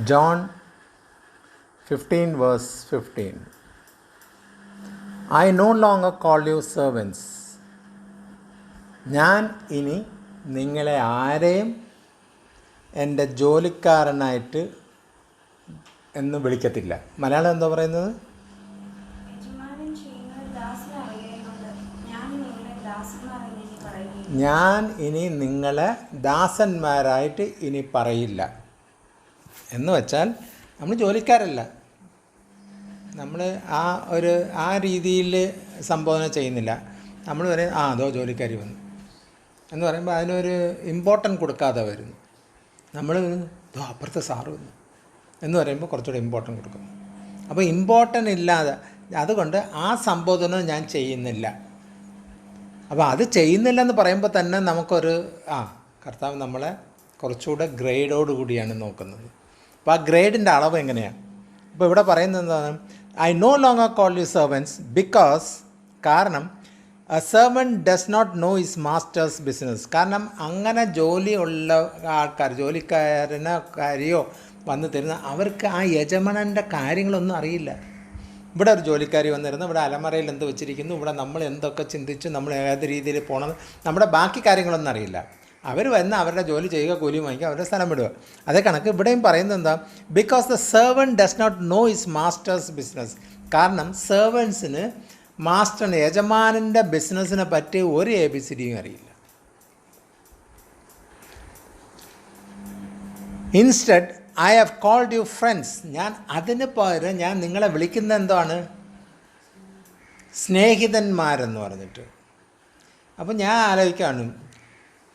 John 15 verse 15. I no longer call you servants. ഞാൻ ഇനി നിങ്ങളെ ആരെയും എൻ്റെ ജോലിക്കാരനായിട്ട് എന്ന് വിളിക്കത്തില്ല. മലയാളം എന്താ പറയുന്നത്? ഞാൻ ഇനി നിങ്ങളെ ദാസന്മാരായിട്ട് ഇനി പറയില്ല എന്ന് വെച്ചാൽ നമ്മൾ ജോലിക്കാരല്ല. നമ്മൾ ആ രീതിയിൽ സംബോധന ചെയ്യുന്നില്ല. നമ്മൾ പറയും അതോ ജോലിക്കാരി വന്നു എന്ന് പറയുമ്പോൾ അതിനൊരു ഇമ്പോർട്ടൻ്റ് കൊടുക്കാതെ വരുന്നു. നമ്മൾ അപ്പുറത്തെ സാറ് വന്നു എന്ന് പറയുമ്പോൾ കുറച്ചുകൂടെ ഇമ്പോർട്ടൻ്റ് കൊടുക്കുന്നു. അപ്പോൾ ഇമ്പോർട്ടൻ്റ് ഇല്ലാതെ അതുകൊണ്ട് ആ സംബോധന ഞാൻ ചെയ്യുന്നില്ല. അപ്പോൾ അത് ചെയ്യുന്നില്ലെന്ന് പറയുമ്പോൾ തന്നെ നമുക്കൊരു കർത്താവ് നമ്മളെ കുറച്ചുകൂടെ ഗ്രേഡോടുകൂടിയാണ് നോക്കുന്നത്. അപ്പോൾ ആ ഗ്രേഡിൻ്റെ അളവ് എങ്ങനെയാണ്? ഇപ്പോൾ ഇവിടെ പറയുന്നത് എന്താണ്? I no longer call you servants because, കാരണം a servant does not know his master's business. കാരണം അങ്ങനെ ജോലിയുള്ള ആൾക്കാർ, ജോലിക്കാരനോ വന്ന് തരുന്ന അവർക്ക് ആ യജമാനൻ്റെ കാര്യങ്ങളൊന്നും അറിയില്ല. ഇവിടെ ഒരു ജോലിക്കാരി വന്നിരുന്നു, ഇവിടെ അലമറയിൽ എന്ത് വെച്ചിരിക്കുന്നു, ഇവിടെ നമ്മൾ എന്തൊക്കെ ചിന്തിച്ചു, നമ്മൾ ഏത് രീതിയിൽ പോകണം, നമ്മുടെ ബാക്കി കാര്യങ്ങളൊന്നും അറിയില്ല. അവർ വന്ന് അവരുടെ ജോലി ചെയ്യുക, കൂലി വാങ്ങിക്കുക, അവരുടെ സ്ഥലം വിടുക. അതേ കണക്ക് ഇവിടെയും പറയുന്നത് എന്താ? Because the servant does not know his master's business. കാരണം സെർവൻസിന് മാസ്റ്ററിന്, യജമാനൻ്റെ ബിസിനസ്സിനെ പറ്റി ഒരു ABCD അറിയില്ല. Instead I have called you friends. ഞാൻ അതിന് പകരം ഞാൻ നിങ്ങളെ വിളിക്കുന്നത് എന്താണ്? സ്നേഹിതന്മാരെന്ന് പറഞ്ഞിട്ട്. അപ്പോൾ ഞാൻ ആലോചിക്കുകയാണ്,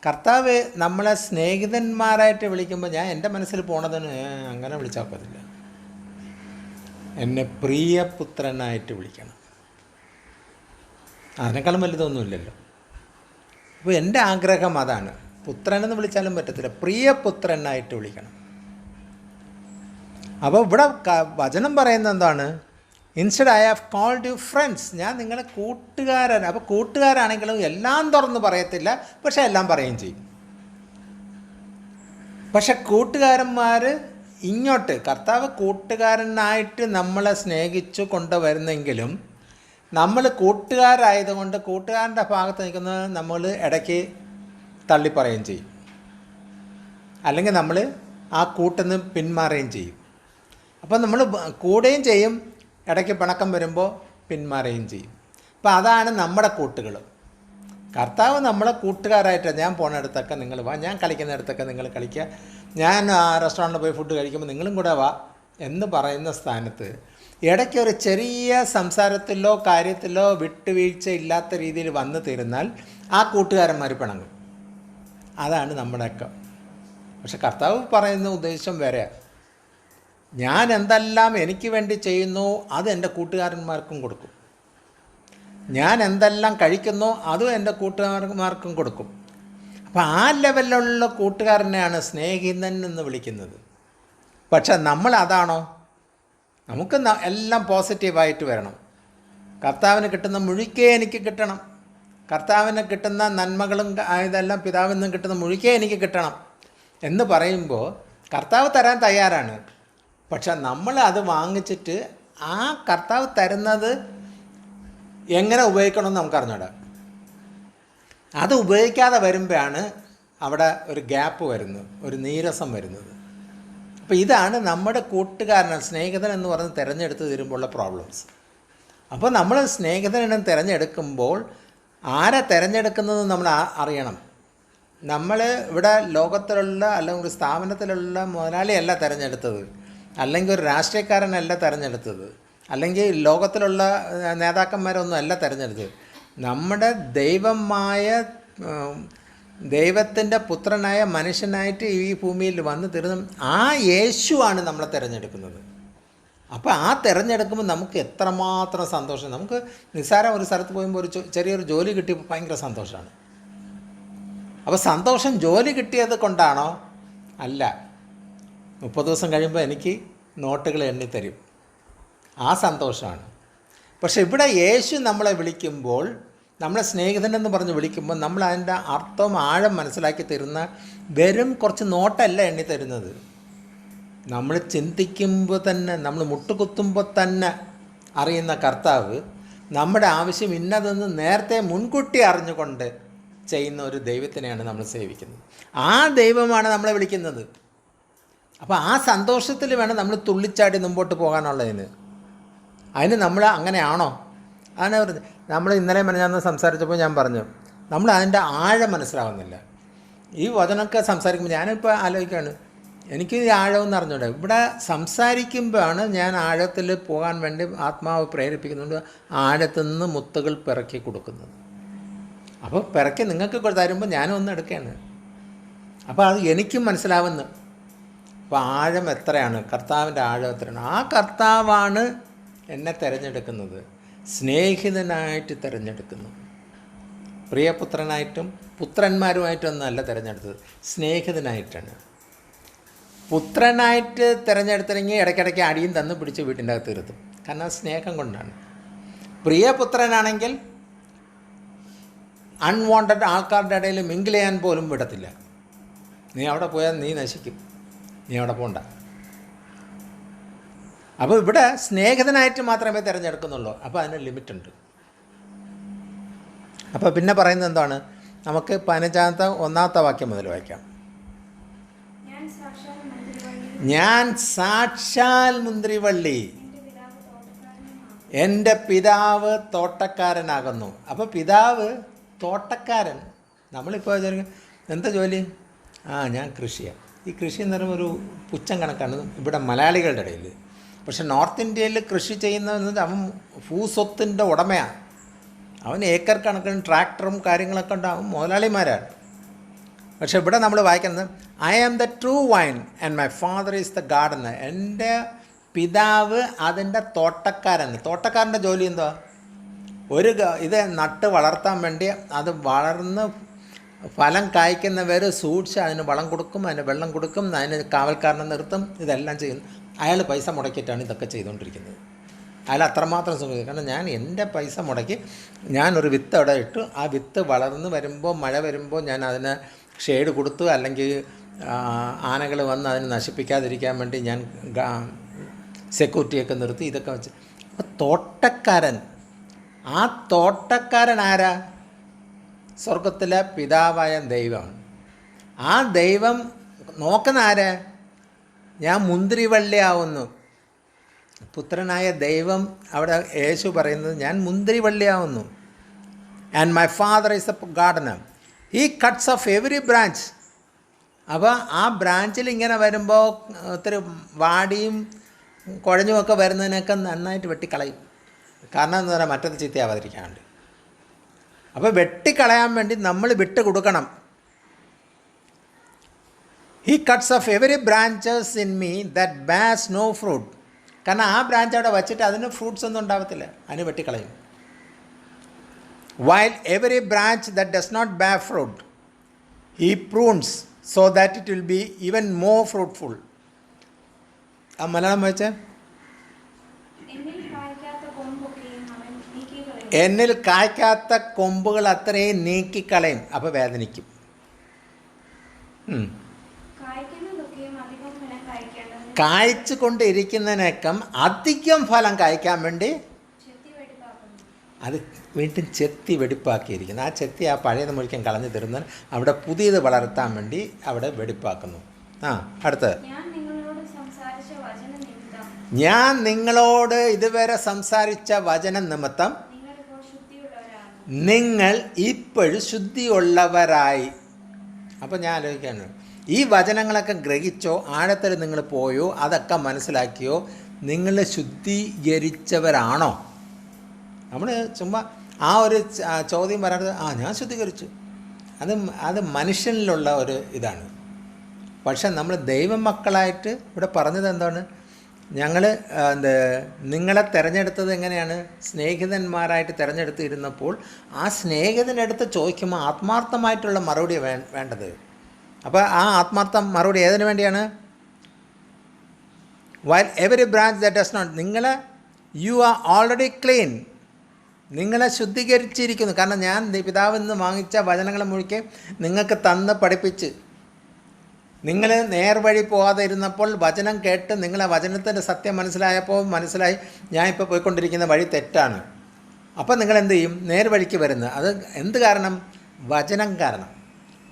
കർത്താവ് നമ്മളെ സ്നേഹിതന്മാരായിട്ട് വിളിക്കുമ്പോൾ ഞാൻ എൻ്റെ മനസ്സിൽ പോണതിന് അങ്ങനെ വിളിച്ചാൽ പറ്റില്ല. എന്നെ പ്രിയപുത്രനായിട്ട് വിളിക്കണം. അതിനേക്കാളും വലുതൊന്നുമില്ലല്ലോ. അപ്പോൾ എൻ്റെ ആഗ്രഹം അതാണ്. പുത്രനെന്ന് വിളിച്ചാലും പറ്റത്തില്ല, പ്രിയപുത്രനായിട്ട് വിളിക്കണം. അപ്പോൾ ഇവിടെ വചനം പറയുന്നത് എന്താണ്? Instead I have called you friends. ഞാൻ നിങ്ങളെ കൂട്ടുകാരൻ. അപ്പോൾ കൂട്ടുകാരാണെങ്കിലും എല്ലാം തുറന്ന് പറയത്തില്ല, പക്ഷേ എല്ലാം പറയുകയും ചെയ്യും. പക്ഷെ കൂട്ടുകാരന്മാർ ഇങ്ങോട്ട്, കർത്താവ് കൂട്ടുകാരനായിട്ട് നമ്മളെ സ്നേഹിച്ചു കൊണ്ടുവരുന്നെങ്കിലും നമ്മൾ കൂട്ടുകാരായതുകൊണ്ട് കൂട്ടുകാരൻ്റെ ഭാഗത്ത് നിൽക്കുന്നത് നമ്മൾ ഇടയ്ക്ക് തള്ളിപ്പറയുകയും ചെയ്യും, അല്ലെങ്കിൽ നമ്മൾ ആ കൂട്ടിൽ നിന്ന് പിന്മാറുകയും ചെയ്യും. അപ്പോൾ നമ്മൾ കൂടുകയും ചെയ്യും, ഇടയ്ക്ക് പിണക്കം വരുമ്പോൾ പിന്മാറുകയും ചെയ്യും. അപ്പോൾ അതാണ് നമ്മുടെ കൂട്ടുകൾ. കർത്താവ് നമ്മളെ കൂട്ടുകാരായിട്ട്, ഞാൻ പോകുന്നിടത്തൊക്കെ നിങ്ങൾ വാ, ഞാൻ കളിക്കുന്നിടത്തൊക്കെ നിങ്ങൾ കളിക്കുക, ഞാൻ റെസ്റ്റോറൻറ്റിൽ പോയി ഫുഡ് കഴിക്കുമ്പോൾ നിങ്ങളും കൂടെ വാ എന്ന് പറയുന്ന സ്ഥാനത്ത് ഇടയ്ക്ക് ഒരു ചെറിയ സംസാരത്തിലോ കാര്യത്തിലോ വിട്ടുവീഴ്ച ഇല്ലാത്ത രീതിയിൽ വന്നു തീർന്നാൽ ആ കൂട്ടുകാരന്മാർ പിണങ്ങും. അതാണ് നമ്മുടെയൊക്കെ. പക്ഷെ കർത്താവ് പറയുന്ന ഉദ്ദേശം വേറെയാണ്. ഞാൻ എന്തെല്ലാം എനിക്ക് വേണ്ടി ചെയ്യുന്നു അത് എൻ്റെ കൂട്ടുകാരന്മാർക്കും കൊടുക്കും. ഞാൻ എന്തെല്ലാം കഴിക്കുന്നോ അതും എൻ്റെ കൂട്ടുകാരന്മാർക്കും കൊടുക്കും. അപ്പോൾ ആ ലെവലിലുള്ള കൂട്ടുകാരനെയാണ് സ്നേഹിതൻ എന്ന് വിളിക്കുന്നത്. പക്ഷെ നമ്മൾ അതാണോ? നമുക്ക് എല്ലാം പോസിറ്റീവായിട്ട് വരണം. കർത്താവിന് കിട്ടുന്ന മുഴുക്കേ എനിക്ക് കിട്ടണം, കർത്താവിന് കിട്ടുന്ന നന്മകളും ഇതെല്ലാം പിതാവിൽ നിന്നും കിട്ടുന്ന മുഴുക്കേ എനിക്ക് കിട്ടണം എന്ന് പറയുമ്പോൾ കർത്താവ് തരാൻ തയ്യാറാണ്. പക്ഷെ നമ്മൾ അത് വാങ്ങിച്ചിട്ട് ആ കർത്താവ് തരുന്നത് എങ്ങനെ ഉപയോഗിക്കണമെന്ന് നമുക്കറിഞ്ഞൂടാ. അത് ഉപയോഗിക്കാതെ വരുമ്പോഴാണ് അവിടെ ഒരു ഗ്യാപ്പ് വരുന്നത്, ഒരു നീരസം വരുന്നത്. അപ്പോൾ ഇതാണ് നമ്മുടെ കൂട്ടുകാരൻ, സ്നേഹിതൻ എന്ന് പറഞ്ഞ് തിരഞ്ഞെടുത്ത് തരുമ്പോഴുള്ള പ്രോബ്ലംസ്. അപ്പോൾ നമ്മൾ സ്നേഹിതനെ തിരഞ്ഞെടുക്കുമ്പോൾ ആരെ തിരഞ്ഞെടുക്കുന്നത് നമ്മൾ അറിയണം. നമ്മൾ ഇവിടെ ലോകത്തിലുള്ള അല്ലെങ്കിൽ ഒരു സ്ഥാപനത്തിലുള്ള മുതലാളിയല്ല തിരഞ്ഞെടുത്തത്, അല്ലെങ്കിൽ ഒരു രാഷ്ട്രീയക്കാരനല്ല തിരഞ്ഞെടുത്തത്, അല്ലെങ്കിൽ ലോകത്തിലുള്ള നേതാക്കന്മാരൊന്നും അല്ല തിരഞ്ഞെടുത്തത്. നമ്മുടെ ദൈവത്തിൻ്റെ പുത്രനായ മനുഷ്യനായിട്ട് ഈ ഭൂമിയിൽ വന്ന് തീർന്ന ആ യേശുവാണ് നമ്മളെ തിരഞ്ഞെടുക്കുന്നത്. അപ്പോൾ ആ തിരഞ്ഞെടുക്കുമ്പോൾ നമുക്ക് എത്രമാത്രം സന്തോഷം. നമുക്ക് നിസ്സാരം ഒരു സ്ഥലത്ത് പോകുമ്പോൾ ഒരു ചെറിയൊരു ജോലി കിട്ടിയപ്പോൾ ഭയങ്കര സന്തോഷമാണ്. അപ്പോൾ സന്തോഷം ജോലി കിട്ടിയത് കൊണ്ടാണോ? അല്ല. 30 ദിവസം കഴിയുമ്പോൾ എനിക്ക് നോട്ടുകൾ എണ്ണിത്തരും, ആ സന്തോഷമാണ്. പക്ഷെ ഇവിടെ യേശു നമ്മളെ വിളിക്കുമ്പോൾ നമ്മളെ സ്നേഹിതനെന്ന് പറഞ്ഞ് വിളിക്കുമ്പോൾ നമ്മൾ അതിൻ്റെ അർത്ഥവും ആഴം മനസ്സിലാക്കി തരുന്ന വെറും കുറച്ച് നോട്ടല്ല എണ്ണി തരുന്നത്. നമ്മൾ ചിന്തിക്കുമ്പോൾ തന്നെ, നമ്മൾ മുട്ടുകുത്തുമ്പോൾ തന്നെ അറിയുന്ന കർത്താവ് നമ്മുടെ ആവശ്യം ഇന്നതെന്ന് നേരത്തെ മുൻകൂട്ടി അറിഞ്ഞുകൊണ്ട് ചെയ്യുന്ന ഒരു ദൈവത്തിനെയാണ് നമ്മൾ സേവിക്കുന്നത്. ആ ദൈവമാണ് നമ്മളെ വിളിക്കുന്നത്. അപ്പോൾ ആ സന്തോഷത്തിൽ വേണം നമ്മൾ തുള്ളിച്ചാടി മുമ്പോട്ട് പോകാനുള്ളതിന്. അതിന് നമ്മൾ അങ്ങനെയാണോ? അങ്ങനെ പറഞ്ഞു. നമ്മൾ ഇന്നലെ ഞാൻ സംസാരിച്ചപ്പോൾ ഞാൻ പറഞ്ഞു, നമ്മൾ അതിൻ്റെ ആഴം മനസ്സിലാവുന്നില്ല. ഈ വചനമൊക്കെ സംസാരിക്കുമ്പോൾ ഞാനിപ്പോൾ ആലോചിക്കുകയാണ്, എനിക്ക് ഈ ആഴമെന്ന് അറിഞ്ഞൂടെ. ഇവിടെ സംസാരിക്കുമ്പോഴാണ് ഞാൻ ആഴത്തിൽ പോകാൻ വേണ്ടി ആത്മാവ് പ്രേരിപ്പിക്കുന്നുണ്ട്, ആഴത്തു നിന്ന് മുത്തുകൾ പിറക്കി കൊടുക്കുന്നത്. അപ്പോൾ പിറക്കി നിങ്ങൾക്ക് തരുമ്പോൾ ഞാനും ഒന്ന് എടുക്കുകയാണ്. അപ്പോൾ അത് എനിക്കും മനസ്സിലാവുന്നു. അപ്പോൾ ആഴം എത്രയാണ്, കർത്താവിൻ്റെ ആഴം എത്രയാണ്. ആ കർത്താവാണ് എന്നെ തിരഞ്ഞെടുക്കുന്നത്, സ്നേഹിതനായിട്ട് തിരഞ്ഞെടുക്കുന്നു. പ്രിയപുത്രനായിട്ടും പുത്രന്മാരുമായിട്ടൊന്നല്ല തിരഞ്ഞെടുത്തത്, സ്നേഹിതനായിട്ടാണ്. പുത്രനായിട്ട് തിരഞ്ഞെടുത്തില്ലെങ്കിൽ ഇടയ്ക്കിടയ്ക്ക് അടിയും തന്ന് പിടിച്ച് വീട്ടിൻ്റെ അകത്ത് ഇരുത്തും. കാരണം സ്നേഹം കൊണ്ടാണ്. പ്രിയപുത്രനാണെങ്കിൽ അൺവാണ്ടഡ് ആൾക്കാരുടെ ഇടയിൽ മിങ്കിൾ ചെയ്യാൻ പോലും വിടത്തില്ല. നീ അവിടെ പോയാൽ നീ നശിക്കും, നീ അവിടെ പോകണ്ട. അപ്പോൾ ഇവിടെ സ്നേഹിതനായിട്ട് മാത്രമേ തിരഞ്ഞെടുക്കുന്നുള്ളൂ. അപ്പോൾ അതിന് ലിമിറ്റുണ്ട്. അപ്പോൾ പിന്നെ പറയുന്നത് എന്താണ്? നമുക്ക് 15-ാമത്തെ 1-ാമത്തെ വാക്യം മുതൽ വായിക്കാം. ഞാൻ സാക്ഷാൽ മുന്തിരിവള്ളി, എൻ്റെ പിതാവ് തോട്ടക്കാരനാകുന്നു. അപ്പോൾ പിതാവ് തോട്ടക്കാരൻ. നമ്മളിപ്പോൾ വിചാരിക്കും എന്താ ജോലി? ഞാൻ കൃഷിയാണ്. ഈ കൃഷി എന്ന് പറയുമ്പോൾ ഒരു പുച്ഛം കണക്കാണ് ഇവിടെ മലയാളികളുടെ ഇടയിൽ. പക്ഷെ നോർത്ത് ഇന്ത്യയിൽ കൃഷി ചെയ്യുന്നത് അവൻ ഭൂസ്വത്തിൻ്റെ ഉടമയാണ്. അവൻ ഏക്കർ കണക്കിന് ട്രാക്ടറും കാര്യങ്ങളൊക്കെ ഉണ്ടാവും, മുതലാളിമാരാണ്. പക്ഷെ ഇവിടെ നമ്മൾ വായിക്കുന്നത് I am the true vine and my father is the gardener. എൻ്റെ പിതാവ് അതിൻ്റെ തോട്ടക്കാരൻ. തോട്ടക്കാരൻ്റെ ജോലി എന്താ? ഇത് നട്ട് വളർത്താൻ വേണ്ടി അത് വളർന്ന് ഫലം കായ്ക്കുന്നവർ സൂക്ഷിച്ച് അതിന് വളം കൊടുക്കും, അതിന് വെള്ളം കൊടുക്കും, അതിന് കാവൽക്കാരനെ നിർത്തും, ഇതെല്ലാം ചെയ്യുന്നു. അയാൾ പൈസ മുടക്കിയിട്ടാണ് ഇതൊക്കെ ചെയ്തുകൊണ്ടിരിക്കുന്നത്. അയാൾ അത്രമാത്രം ശ്രമിക്കും. കാരണം ഞാൻ എൻ്റെ പൈസ മുടക്കി ഞാനൊരു വിത്ത് അവിടെ ഇട്ടു, ആ വിത്ത് വളർന്ന് വരുമ്പോൾ, മഴ വരുമ്പോൾ ഞാൻ അതിന് ഷെയ്ഡ് കൊടുത്തു, അല്ലെങ്കിൽ ആനകൾ വന്ന് അതിനെ നശിപ്പിക്കാതിരിക്കാൻ വേണ്ടി ഞാൻ സെക്യൂരിറ്റിയൊക്കെ നിർത്തി, ഇതൊക്കെ വെച്ച്. അപ്പോൾ തോട്ടക്കാരൻ, ആ തോട്ടക്കാരൻ ആരാ? സ്വർഗത്തിലെ പിതാവായ ദൈവമാണ്. ആ ദൈവം നോക്കുന്ന ആരാ? ഞാൻ മുന്തിരിവള്ളിയാവുന്നു. പുത്രനായ ദൈവം അവിടെ യേശു പറയുന്നത് ഞാൻ മുന്തിരിവള്ളിയാവുന്നു. And my father is a gardener, he cuts off every branch. അപ്പോൾ ആ ബ്രാഞ്ചിൽ ഇങ്ങനെ വരുമ്പോൾ ഒത്തിരി വാടിയും കുഴഞ്ഞുമൊക്കെ വരുന്നതിനൊക്കെ നന്നായിട്ട് വെട്ടിക്കളയും. കാരണം എന്താ പറയുക, മറ്റൊന്ന് ചീത്തയാവാതിരിക്കാണ്ട്. അപ്പോൾ വെട്ടിക്കളയാൻ വേണ്ടി നമ്മൾ വിട്ട് കൊടുക്കണം. He cuts off every branches in me that bears no fruit. കാരണം ആ ബ്രാഞ്ച് അവിടെ വച്ചിട്ട് അതിന് ഫ്രൂട്ട്സ് ഒന്നും ഉണ്ടാവത്തില്ല, അതിന് വെട്ടിക്കളയും. While every branch that does not bear fruit he prunes so that it will be even more fruitful. ആ മലയാളം വായിച്ചേ. എന്നിൽ കായ്ക്കാത്ത കൊമ്പുകൾ അത്രയും നീക്കിക്കളയും. അപ്പോൾ വേദനിക്കും. കായ്ച്ചു കൊണ്ടിരിക്കുന്നതിനേക്കം അധികം ഫലം കായ്ക്കാൻ വേണ്ടി അത് വീണ്ടും ചെത്തി വെടിപ്പാക്കിയിരിക്കുന്നു. ആ ചെത്തി ആ പഴയത് മുറിക്കാൻ കളഞ്ഞു തരുന്ന അവിടെ പുതിയത് വളർത്താൻ വേണ്ടി അവിടെ വെടിപ്പാക്കുന്നു. അടുത്ത്, ഞാൻ നിങ്ങളോട് ഇതുവരെ സംസാരിച്ച വചനം നിമിത്തം നിങ്ങൾ ഇപ്പോഴും ശുദ്ധിയുള്ളവരായി. അപ്പോൾ ഞാൻ ആലോചിക്കാണ്, ഈ വചനങ്ങളൊക്കെ ഗ്രഹിച്ചോ, ആഴത്തിൽ നിങ്ങൾ പോയോ, അതൊക്കെ മനസ്സിലാക്കിയോ, നിങ്ങൾ ശുദ്ധീകരിച്ചവരാണോ? നമ്മൾ ചുമ്മാ ആ ഒരു ചോദ്യം പറയുന്നത് ഞാൻ ശുദ്ധീകരിച്ചു, അത് മനുഷ്യനിലുള്ള ഒരു ഇതാണ്. പക്ഷെ നമ്മൾ ദൈവമക്കളായിട്ട് ഇവിടെ പറഞ്ഞത് എന്താണ്? ഞങ്ങൾ നിങ്ങളെ തിരഞ്ഞെടുത്തത് എങ്ങനെയാണ്? സ്നേഹിതന്മാരായിട്ട് തിരഞ്ഞെടുത്തിരുന്നപ്പോൾ ആ സ്നേഹിതനടുത്ത് ചോദിക്കുമ്പോൾ ആത്മാർത്ഥമായിട്ടുള്ള മറുപടി വേണ്ടത്. അപ്പോൾ ആ ആത്മാർത്ഥം മറുപടി ഏതിനു വേണ്ടിയാണ്? While every branch that does not, നിങ്ങൾ യു ആർ ഓൾറെഡി ക്ലീൻ നിങ്ങളെ ശുദ്ധീകരിച്ചിരിക്കുന്നു. കാരണം ഞാൻ പിതാവിൽ നിന്ന് വാങ്ങിച്ച വചനങ്ങളെ മുഴുക്കെ നിങ്ങൾക്ക് തന്ന് പഠിപ്പിച്ച്, നിങ്ങൾ നേർവഴി പോകാതെ ഇരുന്നപ്പോൾ വചനം കേട്ട് നിങ്ങളെ വചനത്തിൻ്റെ സത്യം മനസ്സിലായപ്പോൾ മനസ്സിലായി ഞാൻ ഇപ്പോൾ പോയിക്കൊണ്ടിരിക്കുന്ന വഴി തെറ്റാണ്. അപ്പോൾ നിങ്ങൾ എന്ത് ചെയ്യും? നേർവഴിക്ക് വരുന്നത്. അത് എന്ത് കാരണം? വചനം കാരണം.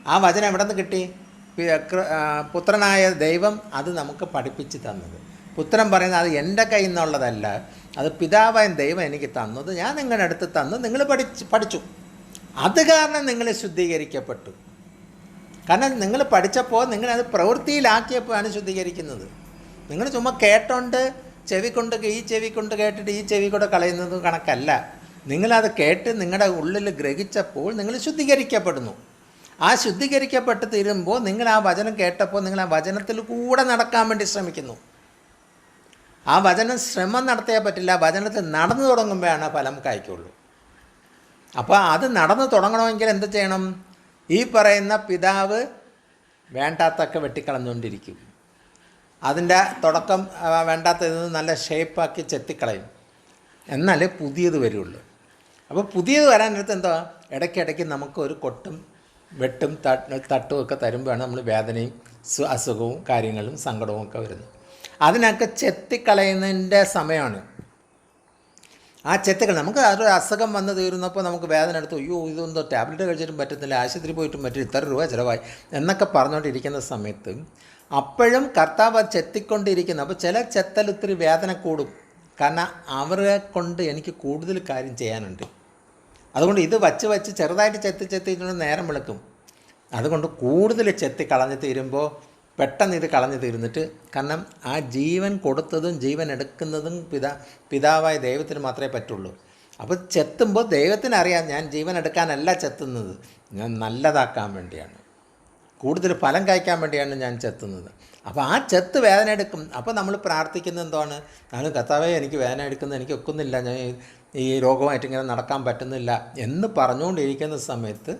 ആ വചനം എവിടെ നിന്ന് കിട്ടി? പുത്രനായ ദൈവം അത് നമുക്ക് പഠിപ്പിച്ച് തന്നത്. പുത്രൻ പറയുന്നത് അത് എൻ്റെ കയ്യിൽ നിന്നുള്ളതല്ല, അത് പിതാവായ ദൈവം എനിക്ക് തന്നത്, ഞാൻ നിങ്ങളുടെ അടുത്ത് തന്നു, നിങ്ങൾ പഠിച്ചു. അത് കാരണം നിങ്ങൾ ശുദ്ധീകരിക്കപ്പെട്ടു. കാരണം നിങ്ങൾ പഠിച്ചപ്പോൾ നിങ്ങളത് പ്രവൃത്തിയിലാക്കിയപ്പോഴാണ് ശുദ്ധീകരിക്കുന്നത്. നിങ്ങൾ ചുമ്മാ കേട്ടോണ്ട് ഈ ചെവി കൊണ്ട് കേട്ടിട്ട് ഈ ചെവി കൂടെ കളയുന്നത് കണക്കല്ല. നിങ്ങളത് കേട്ട് നിങ്ങളുടെ ഉള്ളിൽ ഗ്രഹിച്ചപ്പോൾ നിങ്ങൾ ശുദ്ധീകരിക്കപ്പെടുന്നു. ആ ശുദ്ധീകരിക്കപ്പെട്ട് തീരുമ്പോൾ നിങ്ങൾ ആ വചനം കേട്ടപ്പോൾ നിങ്ങൾ ആ വചനത്തിൽ കൂടെ നടക്കാൻ വേണ്ടി ശ്രമിക്കുന്നു. ആ വചനം ശ്രമം നടത്തിയാൽ പറ്റില്ല, വചനത്തിൽ നടന്നു തുടങ്ങുമ്പോഴാണ് ഫലം കായ്ക്കുള്ളൂ. അപ്പോൾ അത് നടന്നു തുടങ്ങണമെങ്കിൽ എന്ത് ചെയ്യണം? ഈ പറയുന്ന പിതാവ് വേണ്ടാത്തൊക്കെ വെട്ടിക്കളഞ്ഞുകൊണ്ടിരിക്കും. അതിൻ്റെ തുടക്കം വേണ്ടാത്തത് നല്ല ഷേപ്പാക്കി ചെത്തിക്കളയും, എന്നാലേ പുതിയത് വരുള്ളൂ. അപ്പോൾ പുതിയത് വരാനടുത്ത് എന്താ? ഇടയ്ക്കിടയ്ക്ക് നമുക്ക് ഒരു കൊട്ടും വെട്ടും തട്ടും ഒക്കെ തരുമ്പോഴാണ് നമ്മൾ വേദനയും അസുഖവും കാര്യങ്ങളും സങ്കടവും ഒക്കെ വരുന്നത്. അതിനൊക്കെ ചെത്തിക്കളയുന്നതിൻ്റെ സമയമാണ്. ആ ചെത്തിക്കള നമുക്ക് ഒരു അസുഖം വന്ന് തീരുന്നപ്പോൾ നമുക്ക് വേദന എടുത്തു, അയ്യോ ഇതൊന്നും ടാബ്ലറ്റ് കഴിച്ചിട്ടും പറ്റത്തില്ല, ആശുപത്രി പോയിട്ടും പറ്റും, ഇത്ര രൂപ ചിലവായി എന്നൊക്കെ പറഞ്ഞുകൊണ്ടിരിക്കുന്ന സമയത്ത് അപ്പോഴും കർത്താവ് ചെത്തിക്കൊണ്ടിരിക്കുന്നു. അപ്പോൾ ചില ചെത്തൽ ഒത്തിരി വേദന കൂടും. കാരണം അവരെ കൊണ്ട് എനിക്ക് കൂടുതൽ കാര്യം ചെയ്യാനുണ്ട്. അതുകൊണ്ട് ഇത് വച്ച് ചെറുതായിട്ട് ചെത്തിക്കൊണ്ട് നേരം വിളക്കും. അതുകൊണ്ട് കൂടുതൽ ചെത്തി കളഞ്ഞ് തീരുമ്പോൾ പെട്ടെന്ന് ഇത് കളഞ്ഞു തീർന്നിട്ട്, കാരണം ആ ജീവൻ കൊടുത്തതും ജീവൻ എടുക്കുന്നതും പിതാവായ ദൈവത്തിന് മാത്രമേ പറ്റുള്ളൂ. അപ്പോൾ ചെത്തുമ്പോൾ ദൈവത്തിനറിയാം ഞാൻ ജീവൻ എടുക്കാനല്ല ചെത്തുന്നത്, ഞാൻ നല്ലതാക്കാൻ വേണ്ടിയാണ്, കൂടുതൽ ഫലം കായ്ക്കാൻ വേണ്ടിയാണ് ഞാൻ ചെത്തുന്നത്. അപ്പോൾ ആ ചെത്ത് വേദന എടുക്കും. അപ്പോൾ നമ്മൾ പ്രാർത്ഥിക്കുന്നത് എന്താണ്? ഞാൻ കർത്താവേ എനിക്ക് വേദന എടുക്കുന്നത് എനിക്ക് ഒക്കുന്നില്ല, ഞാൻ ഈ രോഗമായിട്ട് ഇങ്ങനെ നടക്കാൻ പറ്റുന്നില്ല എന്ന് പറഞ്ഞുകൊണ്ടിരിക്കുന്ന സമയത്ത്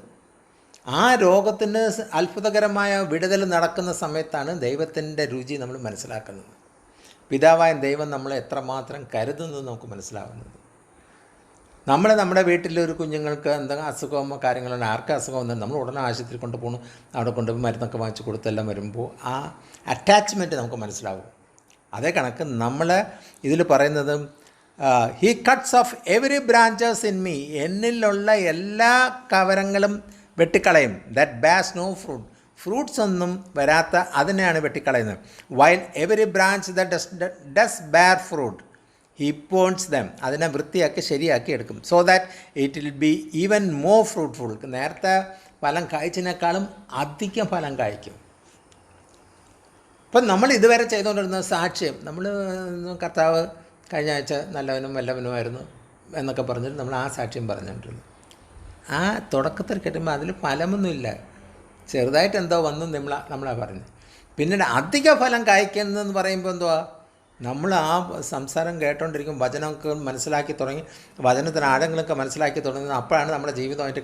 ആ രോഗത്തിന് അത്ഭുതകരമായ വിടുതൽ നടക്കുന്ന സമയത്താണ് ദൈവത്തിൻ്റെ രുചി നമ്മൾ മനസ്സിലാക്കുന്നത്. പിതാവായ ദൈവം നമ്മളെ എത്രമാത്രം കരുതുന്നത് നമുക്ക് മനസ്സിലാവുന്നത്. നമ്മുടെ വീട്ടിലൊരു കുഞ്ഞുങ്ങൾക്ക് എന്തെങ്കിലും അസുഖമോ കാര്യങ്ങളോ, ആർക്ക് അസുഖം വന്നാൽ നമ്മൾ ഉടനെ ആശുപത്രി കൊണ്ടുപോകണം, അവിടെ കൊണ്ടുപോയി മരുന്നൊക്കെ വാങ്ങിച്ച് കൊടുത്തെല്ലാം വരുമ്പോൾ ആ അറ്റാച്ച്മെൻറ്റ് നമുക്ക് മനസ്സിലാവും. അതേ കണക്ക് നമ്മൾ ഇതിൽ പറയുന്നത് he cuts off every branches in me, എന്നിലുള്ള എല്ലാ കവരങ്ങളും വെട്ടിക്കളയും. That bears no fruit, fruits ഒന്നും വരാത്ത അതിനെയാണ് വെട്ടിക്കളയുന്നത്. While every branch that does bear fruit he prunes them, അതിനെ വൃത്തിയാക്കി ശരിയാക്കി എടുക്കും. So that it will be even more fruitful, നേരത്തെ ഫലം കായ്ച്ചതിനേക്കാളും അധികം ഫലം കായ്ക്കും. ഇപ്പം നമ്മൾ ഇതുവരെ ചെയ്തുകൊണ്ടിരുന്ന സാക്ഷ്യം, നമ്മൾ കർത്താവ് കഴിഞ്ഞ ആഴ്ച നല്ലവനും വല്ലവനുമായിരുന്നു എന്നൊക്കെ പറഞ്ഞിട്ട് നമ്മൾ ആ സാക്ഷ്യം പറഞ്ഞുകൊണ്ടിരുന്നു. ആ തുടക്കത്തിൽ കിട്ടുമ്പോൾ അതിൽ ഫലമൊന്നുമില്ല, ചെറുതായിട്ട് എന്തോ വന്നു നമ്മളാ പറഞ്ഞത്. പിന്നീട് അധിക ഫലം കായ്ക്കുന്നതെന്ന് പറയുമ്പോൾ എന്തുവാ, നമ്മൾ ആ സംസാരം കേട്ടോണ്ടിരിക്കും, വചനമൊക്കെ മനസ്സിലാക്കി തുടങ്ങി, വചനത്തിന് ആഴങ്ങളൊക്കെ മനസ്സിലാക്കി തുടങ്ങുന്നത് അപ്പോഴാണ് നമ്മുടെ ജീവിതമായിട്ട്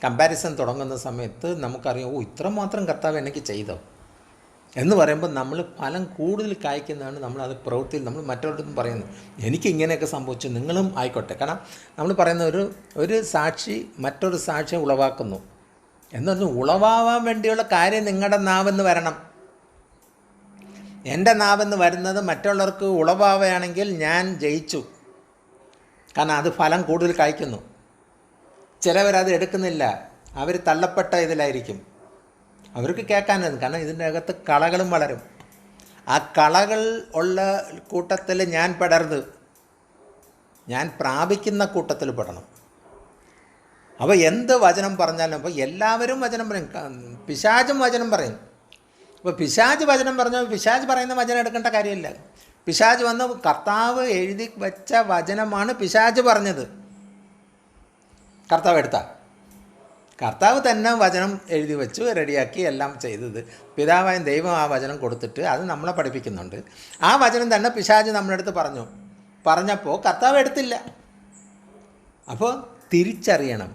കമ്പാരിസൺ തുടങ്ങുന്ന സമയത്ത് നമുക്കറിയാം, ഓ ഇത്രമാത്രം കർത്താവ് എനിക്ക് ചെയ്തോ എന്ന് പറയുമ്പോൾ നമ്മൾ ഫലം കൂടുതൽ കായ്ക്കുന്നതാണ്. നമ്മളത് പ്രവൃത്തിയിൽ നമ്മൾ മറ്റൊരിടത്തും പറയുന്നു, എനിക്ക് ഇങ്ങനെയൊക്കെ സംഭവിച്ചു, നിങ്ങളും ആയിക്കോട്ടെ. കാരണം നമ്മൾ പറയുന്ന ഒരു സാക്ഷി മറ്റൊരു സാക്ഷിയെ ഉളവാക്കുന്നു എന്ന് പറഞ്ഞാൽ ഉളവാവാൻ വേണ്ടിയുള്ള കാര്യം നിങ്ങളുടെ നാവെന്ന് വരണം. എൻ്റെ നാവെന്ന് വരുന്നത് മറ്റുള്ളവർക്ക് ഉളവാവുകയാണെങ്കിൽ ഞാൻ ജയിച്ചു. കാരണം അത് ഫലം കൂടുതൽ കായ്ക്കുന്നു. ചിലവരത് എടുക്കുന്നില്ല, അവർ തള്ളപ്പെട്ട ഇതിലായിരിക്കും, അവർക്ക് കേൾക്കാനത്. കാരണം ഇതിൻ്റെ അകത്ത് കളകളും വളരും. ആ കളകൾ ഉള്ള കൂട്ടത്തിൽ ഞാൻ പെടരുത്, ഞാൻ പ്രാപിക്കുന്ന കൂട്ടത്തിൽ പെടണം. അപ്പോൾ എന്ത് വചനം പറഞ്ഞാലും, അപ്പോൾ എല്ലാവരും വചനം പറയും, പിശാചും വചനം പറയും. അപ്പോൾ പിശാച് വചനം പറഞ്ഞാൽ പിശാച് പറയുന്ന വചനം എടുക്കേണ്ട കാര്യമില്ല. പിശാച് വന്ന് കർത്താവ് എഴുതി വെച്ച വചനമാണ് പിശാച് പറഞ്ഞത്, കർത്താവ് തന്നെ വചനം എഴുതി വെച്ചു റെഡിയാക്കി എല്ലാം ചെയ്തത്. പിതാവായ ദൈവം ആ വചനം കൊടുത്തിട്ട് അത് നമ്മളെ പഠിപ്പിക്കുന്നുണ്ട്. ആ വചനം തന്നെ പിശാച് നമ്മുടെ അടുത്ത് പറഞ്ഞപ്പോൾ കർത്താവ് എടുത്തില്ല. അപ്പോൾ തിരിച്ചറിയണം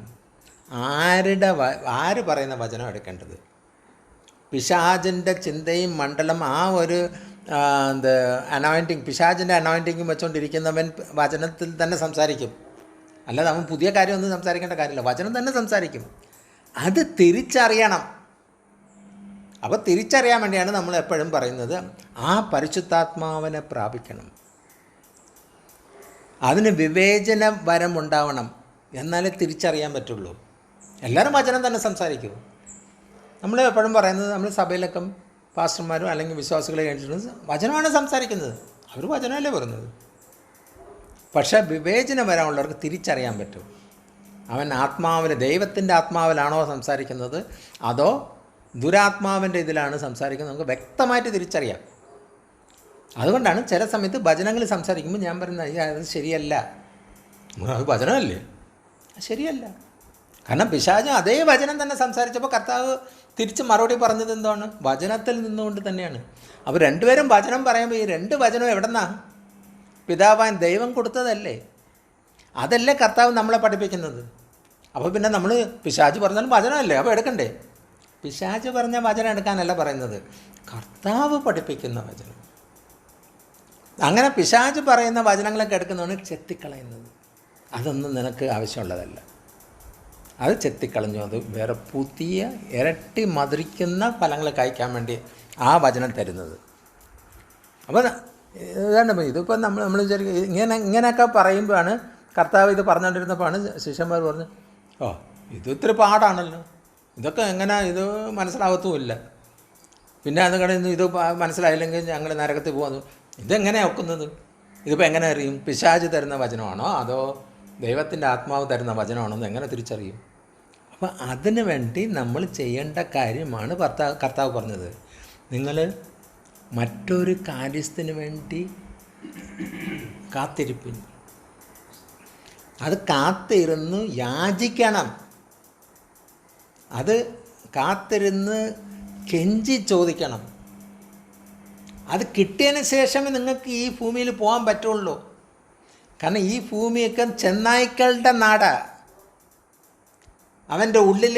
ആര് പറയുന്ന വചനം എടുക്കേണ്ടത്. പിശാചിൻ്റെ ചിന്തയും മണ്ഡലം ആ ഒരു അനോയിൻറ്റിങ്, പിശാചിൻ്റെ അനോയിൻറ്റിങ്ങും വെച്ചുകൊണ്ടിരിക്കുന്നവൻ വചനത്തിൽ തന്നെ സംസാരിക്കും. അല്ലാതെ അവൻ പുതിയ കാര്യമൊന്നും സംസാരിക്കേണ്ട കാര്യമില്ല, വചനം തന്നെ സംസാരിക്കും. അത് തിരിച്ചറിയണം. അപ്പോൾ തിരിച്ചറിയാൻ വേണ്ടിയാണ് നമ്മൾ എപ്പോഴും പറയുന്നത് ആ പരിശുദ്ധാത്മാവിനെ പ്രാപിക്കണം. അതിന് വിവേചന വരം ഉണ്ടാവണം, എന്നാലേ തിരിച്ചറിയാൻ പറ്റുള്ളൂ. എല്ലാവരും വചനം തന്നെ സംസാരിക്കും. നമ്മൾ എപ്പോഴും പറയുന്നത്, നമ്മൾ സഭയിലൊക്കെ പാസ്റ്റർമാരും അല്ലെങ്കിൽ വിശ്വാസികളെ കഴിഞ്ഞിട്ട് വചനമാണ് സംസാരിക്കുന്നത്, അവർ വചനമല്ലേ പറയുന്നത്. പക്ഷേ വിവേചനം വരാനുള്ളവർക്ക് തിരിച്ചറിയാൻ പറ്റും, അവൻ ആത്മാവിൽ, ദൈവത്തിൻ്റെ ആത്മാവിലാണോ സംസാരിക്കുന്നത് അതോ ദുരാത്മാവിൻ്റെ ഇതിലാണ് സംസാരിക്കുന്നത്, നമുക്ക് വ്യക്തമായിട്ട് തിരിച്ചറിയാം. അതുകൊണ്ടാണ് ചില സമയത്ത് വചനങ്ങൾ സംസാരിക്കുമ്പോൾ ഞാൻ പറയുന്നത് അത് ശരിയല്ല, അത് വചനമല്ലേ, ശരിയല്ല. കാരണം പിശാച് അതേ വചനം തന്നെ സംസാരിച്ചപ്പോൾ കർത്താവ് തിരിച്ച് മറുപടി പറഞ്ഞത് എന്താണ്? വചനത്തിൽ നിന്നുകൊണ്ട് തന്നെയാണ്. അപ്പോൾ രണ്ടുപേരും വചനം പറയുമ്പോൾ ഈ രണ്ട് വചനവും എവിടെന്നാ? പിതാവാൻ ദൈവം കൊടുത്തതല്ലേ, അതല്ലേ കർത്താവ് നമ്മളെ പഠിപ്പിക്കുന്നത്. അപ്പോൾ പിന്നെ നമ്മൾ പിശാച് പറഞ്ഞാലും വചനമല്ലേ, അപ്പോൾ എടുക്കണ്ടേ? പിശാച് പറഞ്ഞ വചനം എടുക്കാനല്ല പറയുന്നത്, കർത്താവ് പഠിപ്പിക്കുന്ന വചനം. അങ്ങനെ പിശാച് പറയുന്ന വചനങ്ങളൊക്കെ എടുക്കുന്നതാണ് ചെത്തിക്കളയുന്നത്. അതൊന്നും നിനക്ക് ആവശ്യമുള്ളതല്ല, അത് ചെത്തിക്കളഞ്ഞു. അത് വേറെ പുതിയ ഇരട്ടി മധുരിക്കുന്ന ഫലങ്ങൾ കഴിക്കാൻ വേണ്ടി ആ വചനം തരുന്നത്. അപ്പോൾ ഇതാണ് ഇതിപ്പോൾ നമ്മൾ വിചാരിക്കും ഇങ്ങനെയൊക്കെ പറയുമ്പോഴാണ് കർത്താവ് ഇത് പറഞ്ഞുകൊണ്ടിരുന്നപ്പോഴാണ് ശിഷ്യന്മാർ പറഞ്ഞു, ഓ ഇത് ഇത്തിരി പാടാണല്ലോ, ഇതൊക്കെ എങ്ങനെ ഇത് മനസ്സിലാകത്തുമില്ല, പിന്നെ അത് കഴിഞ്ഞ് ഇത് മനസ്സിലായില്ലെങ്കിൽ ഞങ്ങൾ നരകത്തിൽ പോകുന്നു, ഇതെങ്ങനെയാണ് ഒക്കുന്നത്, ഇതിപ്പോൾ എങ്ങനെ അറിയും? പിശാച് തരുന്ന വചനമാണോ അതോ ദൈവത്തിൻ്റെ ആത്മാവ് തരുന്ന വചനമാണോ എന്ന് എങ്ങനെ തിരിച്ചറിയും? അപ്പോൾ അതിനു വേണ്ടി നമ്മൾ ചെയ്യേണ്ട കാര്യമാണ് കർത്താവ് പറഞ്ഞത്. നിങ്ങൾ മറ്റൊരു കാര്യത്തിന് വേണ്ടി കാത്തിരിപ്പിൻ, അത് കാത്തിരുന്ന് യാചിക്കണം, അത് കാത്തിരുന്ന് കെഞ്ചി ചോദിക്കണം. അത് കിട്ടിയതിന് ശേഷമേ നിങ്ങൾക്ക് ഈ ഭൂമിയിൽ പോകാൻ പറ്റുള്ളൂ. കാരണം ഈ ഭൂമിയൊക്കെ ചെന്നായ്ക്കളുടെ നാടാണ്. അവൻ്റെ ഉള്ളിൽ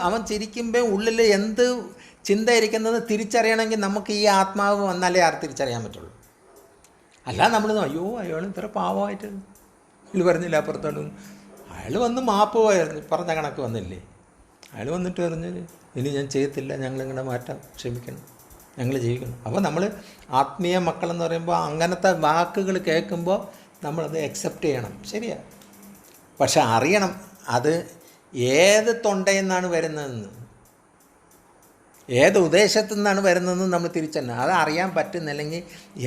അവൻ ചിരിക്കുമ്പോഴും ഉള്ളിൽ എന്ത് ചിന്ത ഇരിക്കുന്നത് തിരിച്ചറിയണമെങ്കിൽ നമുക്ക് ഈ ആത്മാവ് വന്നാലേ തിരിച്ചറിയാൻ പറ്റുള്ളൂ. അല്ല നമ്മൾ അയ്യോ അയാൾ ഇത്ര പാവമായിട്ട് ഇത് പറഞ്ഞില്ല അപ്പുറത്തോട്ട്, അയാൾ വന്ന് മാപ്പ് പറഞ്ഞ കണക്ക് വന്നില്ലേ, അയാൾ വന്നിട്ട് പറഞ്ഞ് ഇനി ഞാൻ ചെയ്യത്തില്ല, ഞങ്ങളിങ്ങനെ മാറ്റാം, ക്ഷമിക്കണം, ഞങ്ങൾ ജീവിക്കണം. അപ്പോൾ നമ്മൾ ആത്മീയ മക്കളെന്ന് പറയുമ്പോൾ അങ്ങനത്തെ വാക്കുകൾ കേൾക്കുമ്പോൾ നമ്മളത് അക്സെപ്റ്റ് ചെയ്യണം, ശരിയാണ്. പക്ഷെ അറിയണം അത് ഏത് തൊണ്ടയിൽ നിന്നാണ് വരുന്നതെന്ന്, ഏത് ഉദ്ദേശത്തു നിന്നാണ് വരുന്നതെന്ന് നമ്മൾ തിരിച്ചറിയണം. അത് അറിയാൻ പറ്റുന്നില്ലെങ്കിൽ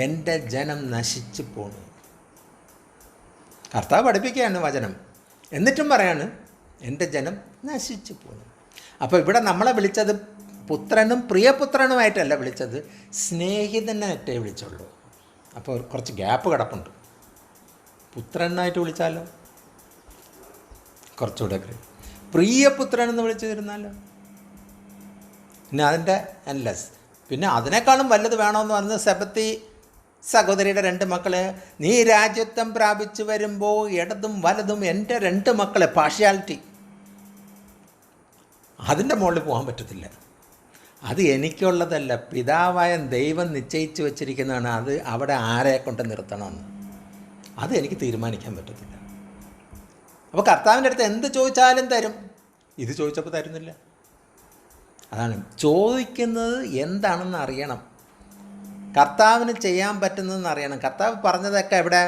എൻ്റെ ജനം നശിച്ചു പോണു. കർത്താവ് പഠിപ്പിക്കുകയാണ് വചനം, എന്നിട്ടും പറയാണ് എൻ്റെ ജനം നശിച്ചു പോണു. അപ്പോൾ ഇവിടെ നമ്മളെ വിളിച്ചത് പുത്രനും പ്രിയപുത്രനുമായിട്ടല്ല വിളിച്ചത്, സ്നേഹിതനായിട്ടേ വിളിച്ചുള്ളൂ. അപ്പോൾ കുറച്ച് ഗ്യാപ്പ് കിടപ്പുണ്ട്. പുത്രനായിട്ട് വിളിച്ചാലോ കുറച്ചുകൂടെ പ്രിയപുത്രൻ എന്ന് വിളിച്ചു തരുന്നാലോ, പിന്നെ അതിൻ്റെ എൻലെസ്. പിന്നെ അതിനേക്കാളും വലുത് വേണമെന്ന് പറഞ്ഞത് സെബത്തി സഹോദരിയുടെ 2 മക്കളെ, നീ രാജ്യത്വം പ്രാപിച്ചു വരുമ്പോൾ ഇടതും വലതും എൻ്റെ 2 മക്കളെ, പാർഷ്യാലിറ്റി, അതിൻ്റെ മുകളിൽ പോകാൻ പറ്റത്തില്ല. അത് എനിക്കുള്ളതല്ല, പിതാവായ ദൈവം നിശ്ചയിച്ച് വച്ചിരിക്കുന്നതാണ്. അത് അവിടെ ആരെ കൊണ്ട് നിർത്തണമെന്ന് അത് എനിക്ക് തീരുമാനിക്കാൻ പറ്റത്തില്ല. അപ്പോൾ കർത്താവിൻ്റെ അടുത്ത് എന്ത് ചോദിച്ചാലും തരും. ഇത് ചോദിച്ചപ്പോൾ തരുന്നില്ല. അതാണ് ചോദിക്കുന്നത് എന്താണെന്ന് അറിയണം, കർത്താവിന് ചെയ്യാൻ പറ്റുന്നതെന്ന് അറിയണം. കർത്താവ് പറഞ്ഞതൊക്കെ എവിടെ?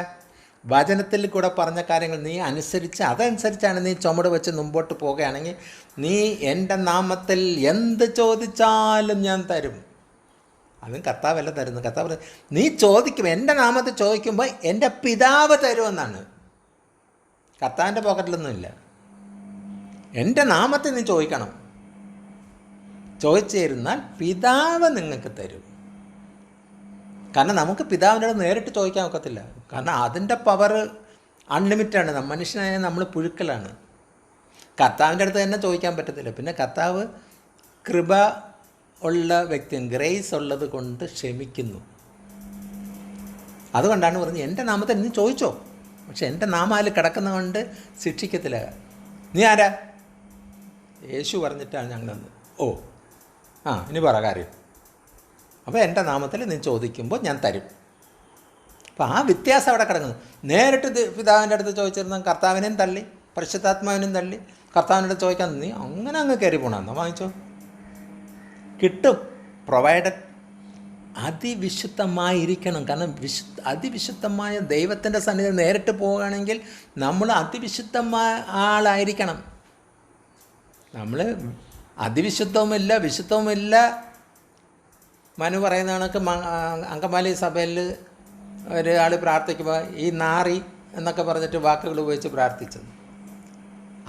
വചനത്തിൽ കൂടെ പറഞ്ഞ കാര്യങ്ങൾ നീ അനുസരിച്ച് അതനുസരിച്ചാണ് നീ ചുമട് വെച്ച് മുമ്പോട്ട് പോകുകയാണെങ്കിൽ നീ എൻ്റെ നാമത്തിൽ എന്ത് ചോദിച്ചാലും ഞാൻ തരും. അതും കർത്താവല്ല തരുന്നത്. കർത്താവ് നീ ചോദിക്കും, എൻ്റെ നാമത്തിൽ ചോദിക്കുമ്പോൾ എൻ്റെ പിതാവ് തരുമെന്നാണ്. കർത്താവിൻ്റെ പോക്കറ്റിലൊന്നുമില്ല. എൻ്റെ നാമത്തിൽ നീ ചോദിക്കണം, ചോദിച്ചു തരുന്നാൽ പിതാവ് നിങ്ങൾക്ക് തരും. കാരണം നമുക്ക് പിതാവിൻ്റെ അടുത്ത് നേരിട്ട് ചോദിക്കാൻ ഒക്കത്തില്ല. കാരണം അതിൻ്റെ പവർ അൺലിമിറ്റഡാണ്. മനുഷ്യനായ നമ്മൾ പുഴുക്കലാണ്. കർത്താവിൻ്റെ അടുത്ത് തന്നെ ചോദിക്കാൻ പറ്റത്തില്ല. പിന്നെ കർത്താവ് കൃപ ഉള്ള വ്യക്തിയും ഗ്രേസ് ഉള്ളത് കൊണ്ട് ക്ഷമിക്കുന്നു. അതുകൊണ്ടാണ് പറഞ്ഞത് എൻ്റെ നാമത്തിൽ നീ ചോദിച്ചോ, പക്ഷെ എൻ്റെ നാമാൽ കിടക്കുന്നത് കൊണ്ട് ശിക്ഷിക്കത്തില്ല. നീ ആരാ? യേശു പറഞ്ഞിട്ടാണ് ഞങ്ങളെന്ന്. ഓ ഇനി പറ കാര്യം. അപ്പോൾ എൻ്റെ നാമത്തിൽ നീ ചോദിക്കുമ്പോൾ ഞാൻ തരും. അപ്പോൾ ആ വ്യത്യാസം അവിടെ കിടക്കുന്നു. നേരിട്ട് പിതാവിൻ്റെ അടുത്ത് ചോദിച്ചിരുന്ന കർത്താവിനെയും തള്ളി, പരിശുദ്ധാത്മാവിനെയും തള്ളി, കർത്താവിൻ്റെ അടുത്ത് ചോദിക്കാൻ നീ അങ്ങനെ അങ്ങ് കയറി പോകണമെന്നോ, വാങ്ങിച്ചോ, കിട്ടും, പ്രൊവൈഡഡ്. അതിവിശുദ്ധമായിരിക്കണം. കാരണം അതിവിശുദ്ധമായ ദൈവത്തിൻ്റെ സന്നിധി നേരിട്ട് പോവുകയാണെങ്കിൽ നമ്മൾ അതിവിശുദ്ധമായ ആളായിരിക്കണം. നമ്മൾ അതിവിശുദ്ധവുമില്ല വിശുദ്ധവുമില്ല. മനു പറയുന്ന കണക്ക് അങ്കമാലി സഭയിൽ ഒരാൾ പ്രാർത്ഥിക്കുമ്പോൾ ഈ നാറി എന്നൊക്കെ പറഞ്ഞിട്ട് വാക്കുകൾ ഉപയോഗിച്ച് പ്രാർത്ഥിച്ചത്,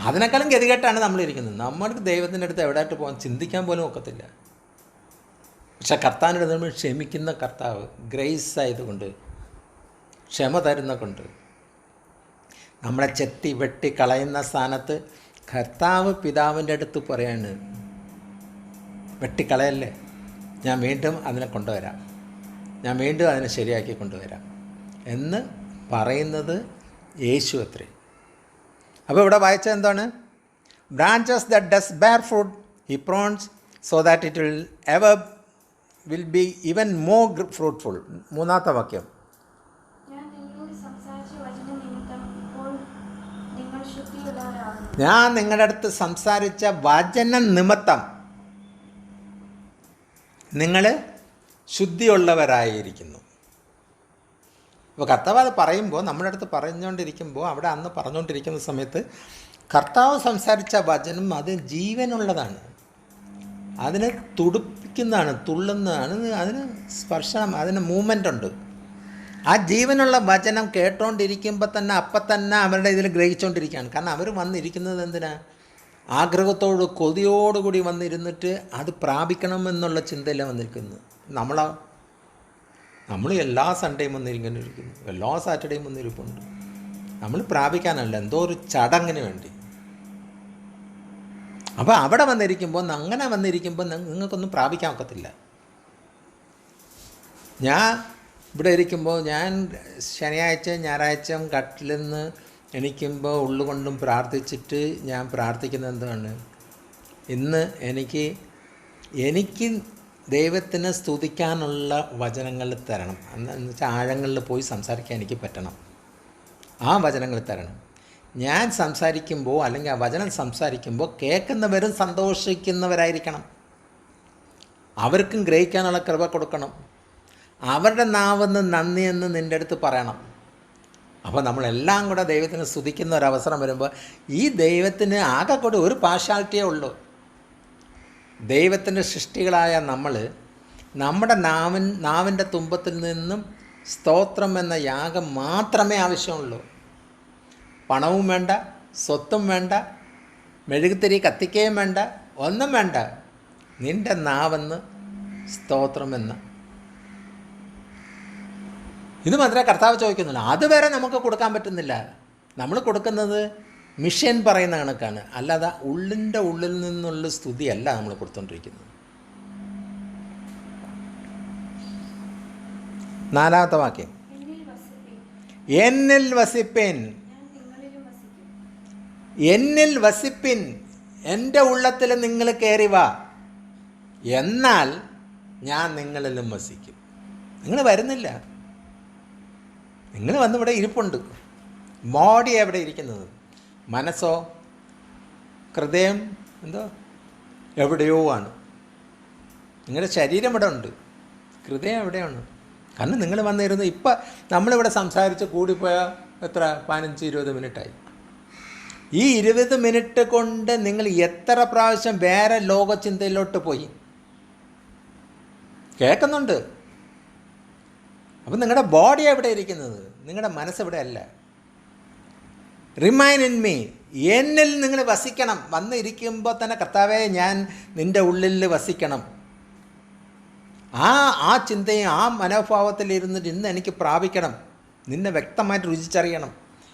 അതിനേക്കാളും ഗതികെട്ടാണ് നമ്മളിരിക്കുന്നത്. നമ്മൾക്ക് ദൈവത്തിൻ്റെ അടുത്ത് എവിടെയായിട്ട് പോകാൻ ചിന്തിക്കാൻ പോലും ഒക്കത്തില്ല. പക്ഷെ കർത്താവിൻ്റെ നമ്മൾ ക്ഷമിക്കുന്ന കർത്താവ്, ഗ്രേസ് ആയതുകൊണ്ട്, ക്ഷമ തരുന്ന കൊണ്ട്, നമ്മളെ ചെത്തി വെട്ടി കളയുന്ന സ്ഥാനത്ത് കർത്താവ് പിതാവിൻ്റെ അടുത്ത് പറയാണ്, വെട്ടിക്കളയല്ലേ, ഞാൻ വീണ്ടും അതിനെ കൊണ്ടുവരാം, ഞാൻ വീണ്ടും അതിനെ ശരിയാക്കി കൊണ്ടുവരാം എന്ന് പറയുന്നത് യേശു അത്രേ. അപ്പോൾ ഇവിടെ വായിച്ചത് എന്താണ്? Branches that does bear fruit he prunes so that it will be even more fruitful. മൂന്നാമത്തെ വാക്യം, ഞാൻ നിങ്ങളുടെ അടുത്ത് സംസാരിച്ച വചന നിമിത്തം നിങ്ങൾ ശുദ്ധിയുള്ളവരായിരിക്കുന്നു. അപ്പോൾ കർത്താവ് അത് പറയുമ്പോൾ, നമ്മുടെ അടുത്ത് പറഞ്ഞുകൊണ്ടിരിക്കുമ്പോൾ, അവിടെ അന്ന് പറഞ്ഞുകൊണ്ടിരിക്കുന്ന സമയത്ത് കർത്താവ് സംസാരിച്ച വചനം അത് ജീവനുള്ളതാണ്, അതിനെ തുടിപ്പിക്കുന്നതാണ്, തുള്ളുന്നതാണ്, അതിന് സ്പർശനം, അതിന് മൂവ്മെൻ്റ് ഉണ്ട്. ആ ജീവനുള്ള വചനം കേട്ടോണ്ടിരിക്കുമ്പോൾ തന്നെ അപ്പം തന്നെ അവരുടെ ഇതിൽ ഗ്രഹിച്ചുകൊണ്ടിരിക്കുകയാണ്. കാരണം അവർ വന്നിരിക്കുന്നത് എന്തിനാ? ആഗ്രഹത്തോട് കൊതിയോടുകൂടി വന്നിരുന്നിട്ട് അത് പ്രാപിക്കണമെന്നുള്ള ചിന്തയിലാണ് വന്നിരിക്കുന്നത്. നമ്മൾ എല്ലാ സൺഡേയും വന്നിരിക്കുന്നു, എല്ലാ സാറ്റർഡേയും വന്നിരിപ്പുണ്ട്. നമ്മൾ പ്രാപിക്കാനല്ല, എന്തോ ഒരു ചടങ്ങിന് വേണ്ടി. അപ്പോൾ അവിടെ വന്നിരിക്കുമ്പോൾ, അങ്ങനെ വന്നിരിക്കുമ്പോൾ നിങ്ങൾക്കൊന്നും പ്രാപിക്കാൻ ഒക്കത്തില്ല. ഞാൻ ഇവിടെ ഇരിക്കുമ്പോൾ, ഞാൻ ശനിയാഴ്ച ഞായറാഴ്ച കട്ടിൽ നിന്ന് എണീക്കുമ്പോൾ ഉള്ളുകൊണ്ടും പ്രാർത്ഥിച്ചിട്ട് ഞാൻ പ്രാർത്ഥിക്കുന്നത് എന്താണ്? ഇന്ന് എനിക്ക് ദൈവത്തിന് സ്തുതിക്കാനുള്ള വചനങ്ങൾ തരണം. എന്ന് വെച്ചാൽ ആഴങ്ങളിൽ പോയി സംസാരിക്കാൻ എനിക്ക് പറ്റണം. ആ വചനങ്ങൾ തരണം. ഞാൻ സംസാരിക്കുമ്പോൾ, അല്ലെങ്കിൽ ആ വചനം സംസാരിക്കുമ്പോൾ കേൾക്കുന്നവരും സന്തോഷിക്കുന്നവരായിരിക്കണം. അവർക്കും ഗ്രഹിക്കാനുള്ള കൃപ കൊടുക്കണം. അവരുടെ നാവെന്ന് നന്ദിയെന്ന് നിൻ്റെ അടുത്ത് പറയണം. അപ്പോൾ നമ്മളെല്ലാം കൂടെ ദൈവത്തിന് സ്തുതിക്കുന്ന ഒരവസരം വരുമ്പോൾ, ഈ ദൈവത്തിന് ആകെ കൂടി ഒരു പാർഷ്യാലിറ്റിയേ ഉള്ളൂ. ദൈവത്തിൻ്റെ സൃഷ്ടികളായ നമ്മൾ, നമ്മുടെ നാവിൻ്റെ തുമ്പത്തിൽ നിന്നും സ്തോത്രം എന്ന യാഗം മാത്രമേ ആവശ്യമുള്ളൂ. പണവും വേണ്ട, സ്വത്തും വേണ്ട, മെഴുകുതിരി കത്തിക്കുകയും വേണ്ട, ഒന്നും വേണ്ട. നിൻ്റെ നാവെന്ന് സ്തോത്രമെന്ന ഇത് മാത്രമേ കർത്താവ് ചോദിക്കുന്നുള്ളൂ. അതുവരെ നമുക്ക് കൊടുക്കാൻ പറ്റുന്നില്ല. നമ്മൾ കൊടുക്കുന്നത് മിഷൻ പറയുന്ന കണക്കാണ്, അല്ലാതെ ഉള്ളിൻ്റെ ഉള്ളിൽ നിന്നുള്ള സ്തുതിയല്ല നമ്മൾ കൊടുത്തുകൊണ്ടിരിക്കുന്നത്. നാലാമത്തെ വാക്യം, എന്നിൽ വസിപ്പിൻ, എന്നിൽ വസിപ്പിൻ, എൻ്റെ ഉള്ളത്തിൽ നിങ്ങൾ കയറി വാ, എന്നാൽ ഞാൻ നിങ്ങളിലും വസിക്കും. നിങ്ങൾ വരുന്നില്ല, നിങ്ങൾ വന്നിവിടെ ഇരിപ്പുണ്ട്. ബോഡി എവിടെ ഇരിക്കുന്നത്? മനസ്സോ ഹൃദയം എന്തോ എവിടെയോ ആണ്. നിങ്ങളുടെ ശരീരം ഇവിടെ ഉണ്ട്, ഹൃദയം എവിടെയാണ്? കാരണം നിങ്ങൾ വന്നിരുന്ന് ഇപ്പം നമ്മളിവിടെ സംസാരിച്ച് കൂടിപ്പോയാൽ എത്ര 15-20 മിനിറ്റായി. ഈ 20 മിനിറ്റ് കൊണ്ട് നിങ്ങൾ എത്ര പ്രാവശ്യം വേറെ ലോകചിന്തയിലോട്ട് പോയി? കേൾക്കുന്നുണ്ട്. അപ്പം നിങ്ങളുടെ ബോഡി എവിടെ ഇരിക്കുന്നത്? നിങ്ങളുടെ മനസ്സെവിടെ അല്ല. റിമൈൻ ഇൻ മീ, എന്നിൽ നിങ്ങൾ വസിക്കണം. വന്നിരിക്കുമ്പോൾ തന്നെ കർത്താവേ ഞാൻ നിൻ്റെ ഉള്ളിൽ വസിക്കണം. ആ ചിന്തയും ആ മനോഭാവത്തിൽ ഇരുന്നിട്ട് ഇന്ന് എനിക്ക് പ്രാപിക്കണം, നിന്നെ വ്യക്തമായിട്ട് രുചിച്ചറിയണം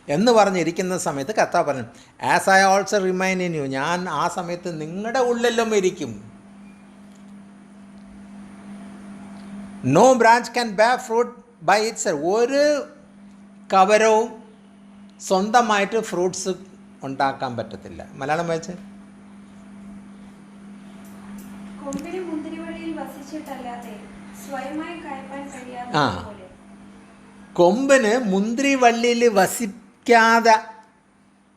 എന്ന് പറഞ്ഞിരിക്കുന്ന സമയത്ത് കർത്താവ് പറഞ്ഞു, as I also remain in you, ഞാൻ ആ സമയത്ത് നിങ്ങളുടെ ഉള്ളിലും ഇരിക്കും. No branch can bear fruit by itself. ഒരു കവരവും സ്വന്തമായിട്ട് ഫ്രൂട്ട്സ് ഉണ്ടാക്കാൻ പറ്റത്തില്ല. മലയാളം വായിച്ച്, കൊമ്പിന് മുന്തിരി വള്ളിയിൽ വസിക്കാതെ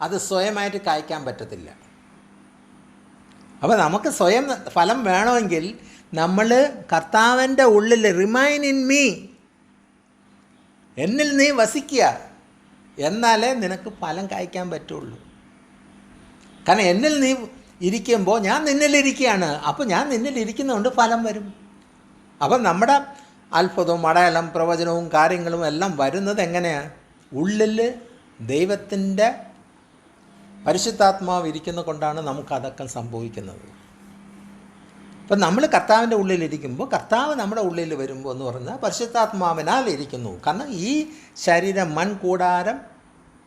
അത് സ്വയമായിട്ട് കായ്ക്കാൻ പറ്റത്തില്ല. അപ്പോൾ നമുക്ക് സ്വയം ഫലം വേണമെങ്കിൽ നമ്മൾ കർത്താവിൻ്റെ ഉള്ളിൽ റിമൈൻ ഇൻ മീ, എന്നിൽ നീ വസിക്കുക, എന്നാലേ നിനക്ക് ഫലം കായ്ക്കാൻ പറ്റുള്ളൂ. കാരണം എന്നിൽ നീ ഇരിക്കുമ്പോൾ ഞാൻ നിന്നിലിരിക്കുകയാണ്. അപ്പോൾ ഞാൻ നിന്നിലിരിക്കുന്നതുകൊണ്ട് ഫലം വരും. അപ്പം നമ്മുടെ അത്ഭുതവും അടയാളം പ്രവചനവും കാര്യങ്ങളും എല്ലാം വരുന്നത് എങ്ങനെയാണ്? ഉള്ളിൽ ദൈവത്തിൻ്റെ പരിശുദ്ധാത്മാവ് ഇരിക്കുന്ന കൊണ്ടാണ് നമുക്കതൊക്കെ സംഭവിക്കുന്നത്. അപ്പം നമ്മൾ കർത്താവിൻ്റെ ഉള്ളിലിരിക്കുമ്പോൾ, കർത്താവ് നമ്മുടെ ഉള്ളിൽ വരുമ്പോൾ എന്ന് പറഞ്ഞാൽ പരിശുദ്ധാത്മാവിനാൽ ഇരിക്കുന്നു. കാരണം ഈ ശരീരം മൺകൂടാരം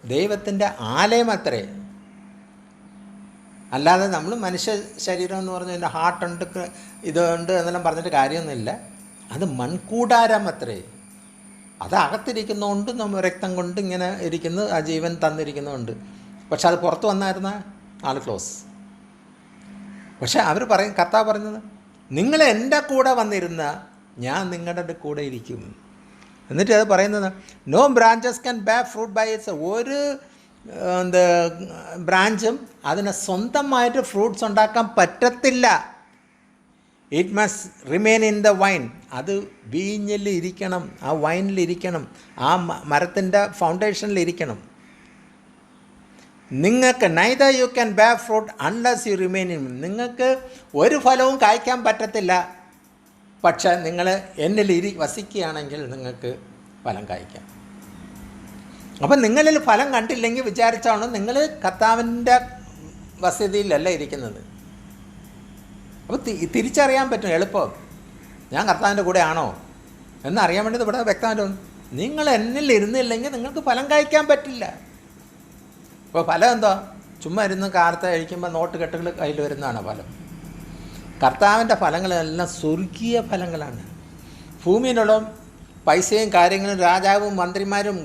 ദൈവത്തിൻ്റെ ആലയം അത്രേ. അല്ലാതെ നമ്മൾ മനുഷ്യ ശരീരം എന്ന് പറഞ്ഞാൽ എൻ്റെ ഹാർട്ടുണ്ട് ഇതുണ്ട് എന്നെല്ലാം പറഞ്ഞിട്ട് കാര്യമൊന്നുമില്ല. അത് മൺകൂടാരം അത്രേ. അത് അകത്തിരിക്കുന്നതുകൊണ്ട് നമ്മൾ രക്തം കൊണ്ട് ഇങ്ങനെ ഇരിക്കുന്നു, ആ ജീവൻ തന്നിരിക്കുന്നുണ്ട്. പക്ഷെ അത് പുറത്ത് വന്നായിരുന്ന ആൾ ക്ലോസ്. പക്ഷെ അവർ പറയും, കർത്താവ് പറഞ്ഞത്, നിങ്ങൾ എൻ്റെ കൂടെ വന്നിരുന്ന ഞാൻ നിങ്ങളുടെ കൂടെ ഇരിക്കും. എന്നിട്ട് അത് പറയുന്നത്, no branches can bear fruit by its. ഒരു ബ്രാഞ്ചും അതിനെ സ്വന്തമായിട്ട് ഫ്രൂട്ട്സ് ഉണ്ടാക്കാൻ പറ്റത്തില്ല. It must remain in the vine. അത് വീഞ്ഞിൽ ഇരിക്കണം, ആ വൈനിലിരിക്കണം, ആ മരത്തിൻ്റെ ഫൗണ്ടേഷനിലിരിക്കണം. നിങ്ങൾക്ക് neither you can bear fruit unless you remain in. നിങ്ങൾക്ക് ഒരു ഫലവും കായ്ക്കാൻ പറ്റത്തില്ല. പക്ഷേ നിങ്ങൾ എന്നിൽ വസിക്കുകയാണെങ്കിൽ നിങ്ങൾക്ക് ഫലം കായ്ക്കാം. അപ്പം നിങ്ങളിൽ ഫലം കണ്ടില്ലെങ്കിൽ വിചാരിച്ചാണ് നിങ്ങൾ കർത്താവിൻ്റെ വസതിയിലല്ല ഇരിക്കുന്നത്. അപ്പോൾ തിരിച്ചറിയാൻ പറ്റും എളുപ്പം, ഞാൻ കർത്താവിൻ്റെ കൂടെ ആണോ എന്നറിയാൻ വേണ്ടി ഇവിടെ വ്യക്തമായിട്ട് നിങ്ങൾ എന്നിൽ ഇരുന്നില്ലെങ്കിൽ നിങ്ങൾക്ക് ഫലം കായ്ക്കാൻ പറ്റില്ല. ഇപ്പോൾ ഫലം എന്താ? ചുമ്മാ ഇരുന്ന് കാലത്ത് കഴിക്കുമ്പോൾ നോട്ട് കെട്ടുകൾ കയ്യിൽ വരുന്നതാണ് ഫലം. കർത്താവിൻ്റെ ഫലങ്ങളെല്ലാം സ്വർഗീയ ഫലങ്ങളാണ്. ഭൂമിയിലുള്ള പൈസയും കാര്യങ്ങളും രാജാവും മന്ത്രിമാരും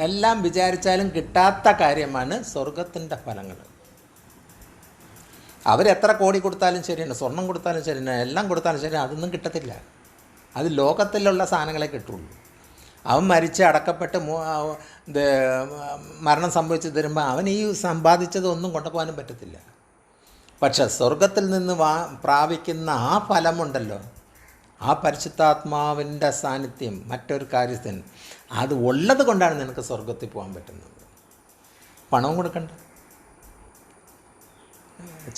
എല്ലാം വിചാരിച്ചാലും കിട്ടാത്ത കാര്യമാണ് സ്വർഗത്തിൻ്റെ ഫലങ്ങൾ. അവരെത്ര കോടി കൊടുത്താലും ശരിയാണ്, സ്വർണം കൊടുത്താലും ശരിയാണ്, എല്ലാം കൊടുത്താലും ശരി, അതൊന്നും കിട്ടത്തില്ല. അത് ലോകത്തിലുള്ള സാധനങ്ങളെ കിട്ടുള്ളൂ. അവൻ മരിച്ച് അടക്കപ്പെട്ട് മരണം സംഭവിച്ച് തരുമ്പോൾ അവൻ ഈ സമ്പാദിച്ചതൊന്നും കൊണ്ടുപോകാനും പറ്റത്തില്ല. പക്ഷെ സ്വർഗത്തിൽ നിന്ന് പ്രാപിക്കുന്ന ആ ഫലമുണ്ടല്ലോ, ആ പരിശുദ്ധാത്മാവിൻ്റെ സാന്നിധ്യം മറ്റൊരു കാര്യത്തിന് അത് ഉള്ളത് കൊണ്ടാണ് നിനക്ക് സ്വർഗത്തിൽ പോകാൻ പറ്റുന്നത്. പണവും കൊടുക്കണ്ട.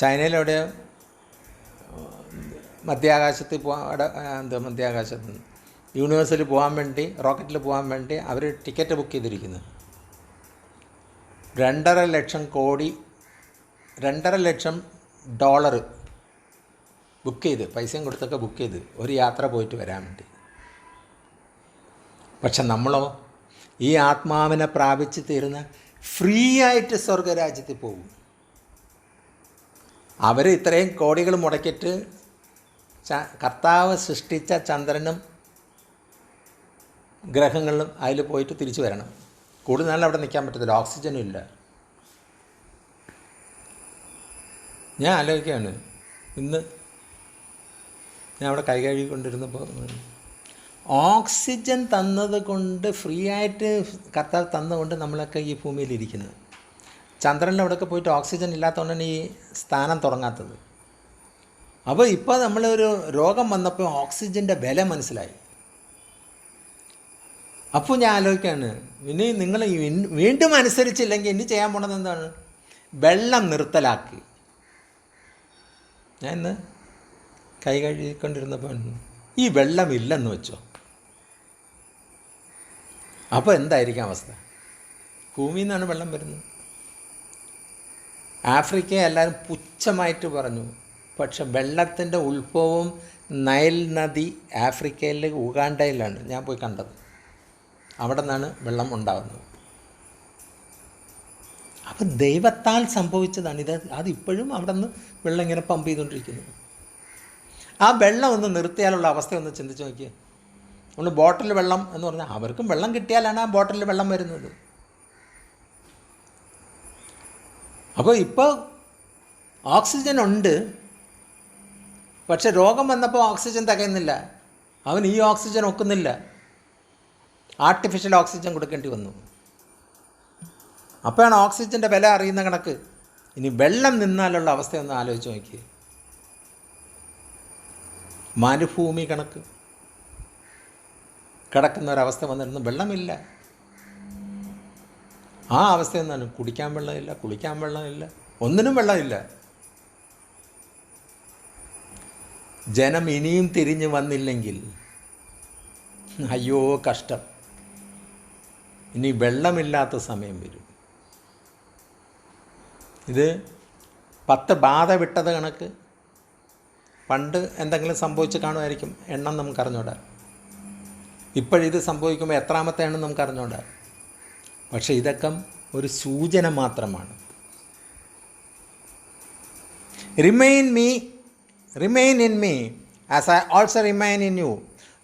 ചൈനയിലെവിടെയോ മധ്യാകാശത്തിൽ മധ്യാകാശത്ത് യൂണിവേഴ്സിൽ പോകാൻ വേണ്ടി, റോക്കറ്റിൽ പോകാൻ വേണ്ടി അവർ ടിക്കറ്റ് ബുക്ക് ചെയ്തിരിക്കുന്നു. 2.5 ലക്ഷം ഡോളർ ബുക്ക് ചെയ്ത്, പൈസയും കൊടുത്തൊക്കെ ബുക്ക് ചെയ്ത് ഒരു യാത്ര പോയിട്ട് വരാൻ വേണ്ടി. പക്ഷെ നമ്മളോ ഈ ആത്മാവിനെ പ്രാപിച്ച് തീരുന്ന ഫ്രീ ആയിട്ട് സ്വർഗരാജ്യത്തിൽ പോകും. അവർ ഇത്രയും കോടികൾ മുടക്കിയിട്ട് കർത്താവ് സൃഷ്ടിച്ച ചന്ദ്രനും ഗ്രഹങ്ങളിലും അതിൽ പോയിട്ട് തിരിച്ചു വരണം. കൂടുതൽ നാൾ അവിടെ നിൽക്കാൻ പറ്റത്തില്ല, ഓക്സിജനും ഇല്ല. ഞാൻ ആലോചിക്കുകയാണ്, ഇന്ന് ഞാൻ അവിടെ കൈ കഴുകിക്കൊണ്ടിരുന്നപ്പോൾ ഓക്സിജൻ തന്നത് കൊണ്ട്, ഫ്രീ ആയിട്ട് കർത്താവ് തന്നതുകൊണ്ട് നമ്മളൊക്കെ ഈ ഭൂമിയിലിരിക്കുന്നത്. ചന്ദ്രനിൽ അവിടെയൊക്കെ പോയിട്ട് ഓക്സിജൻ ഇല്ലാത്തതുകൊണ്ടാണ് ഈ സ്ഥാനം തുടങ്ങാത്തത്. അപ്പോൾ ഇപ്പോൾ നമ്മളൊരു രോഗം വന്നപ്പോൾ ഓക്സിജൻ്റെ വില മനസ്സിലായി. അപ്പോൾ ഞാൻ ആലോചിക്കുകയാണ്, ഇനി നിങ്ങൾ വീണ്ടും അനുസരിച്ചില്ലെങ്കിൽ ഇനി ചെയ്യാൻ പോണത് എന്താണ്? വെള്ളം നിർത്തലാക്കി. ഞാൻ ഇന്ന് കൈ കഴുകിക്കൊണ്ടിരുന്നപ്പോൾ ഈ വെള്ളമില്ലെന്ന് വെച്ചോ, അപ്പോൾ എന്തായിരിക്കും അവസ്ഥ? ഭൂമിയിൽ നിന്നാണ് വെള്ളം വരുന്നത്. ആഫ്രിക്കയെ എല്ലാവരും പുച്ഛമായിട്ട് പറഞ്ഞു. പക്ഷെ വെള്ളത്തിൻ്റെ ഉത്ഭവം നൈൽ നദി ആഫ്രിക്കയിലെ ഉഗാണ്ടയിലാണ് ഞാൻ പോയി കണ്ടത്. അവിടെ നിന്നാണ് വെള്ളം ഉണ്ടാകുന്നത്. അപ്പം ദൈവത്താൽ സംഭവിച്ചതാണ് ഇത്. അതിപ്പോഴും അവിടെ നിന്ന് വെള്ളം ഇങ്ങനെ പമ്പ് ചെയ്തുകൊണ്ടിരിക്കുന്നു. ആ വെള്ളം ഒന്ന് നിർത്തിയാലുള്ള അവസ്ഥ ഒന്ന് ചിന്തിച്ച് നോക്കിയേ. നമ്മൾ ബോട്ടിൽ വെള്ളം എന്ന് പറഞ്ഞാൽ അവർക്കും വെള്ളം കിട്ടിയാലാണ് ആ ബോട്ടിൽ വെള്ളം വരുന്നത്. അപ്പോൾ ഇപ്പോൾ ഓക്സിജൻ ഉണ്ട്, പക്ഷെ രോഗം വന്നപ്പോൾ ഓക്സിജൻ തികയുന്നില്ല. അവൻ ഈ ഓക്സിജൻ ഒക്കുന്നില്ല. ആർട്ടിഫിഷ്യൽ ഓക്സിജൻ കൊടുക്കേണ്ടി വന്നു. അപ്പോഴാണ് ഓക്സിജൻ്റെ വില അറിയുന്ന കണക്ക്. ഇനി വെള്ളം നിന്നാലുള്ള അവസ്ഥയൊന്ന് ആലോചിച്ച് നോക്കി. മരുഭൂമി കണക്ക് കിടക്കുന്ന ഒരവസ്ഥ വന്നിരുന്നു, വെള്ളമില്ല. ആ അവസ്ഥയൊന്നാണ്. കുടിക്കാൻ വെള്ളമില്ല, കുളിക്കാൻ വെള്ളമില്ല, ഒന്നിനും വെള്ളമില്ല. ജനം ഇനിയും തിരിഞ്ഞു വന്നില്ലെങ്കിൽ അയ്യോ കഷ്ടം. ഇനി വെള്ളമില്ലാത്ത സമയം വരും. ഇത് 10 ബാധ വിട്ടത് കണക്ക് പണ്ട് എന്തെങ്കിലും സംഭവിച്ച് കാണുമായിരിക്കും, എണ്ണം നമുക്കറിഞ്ഞൂടാ. ഇപ്പോഴിത് സംഭവിക്കുമ്പോൾ എത്രാമത്തെയാണെന്ന് നമുക്കറിഞ്ഞൂടാ. പക്ഷേ ഇതൊക്കെ ഒരു സൂചന മാത്രമാണ്. Remain in me as I also remain in you.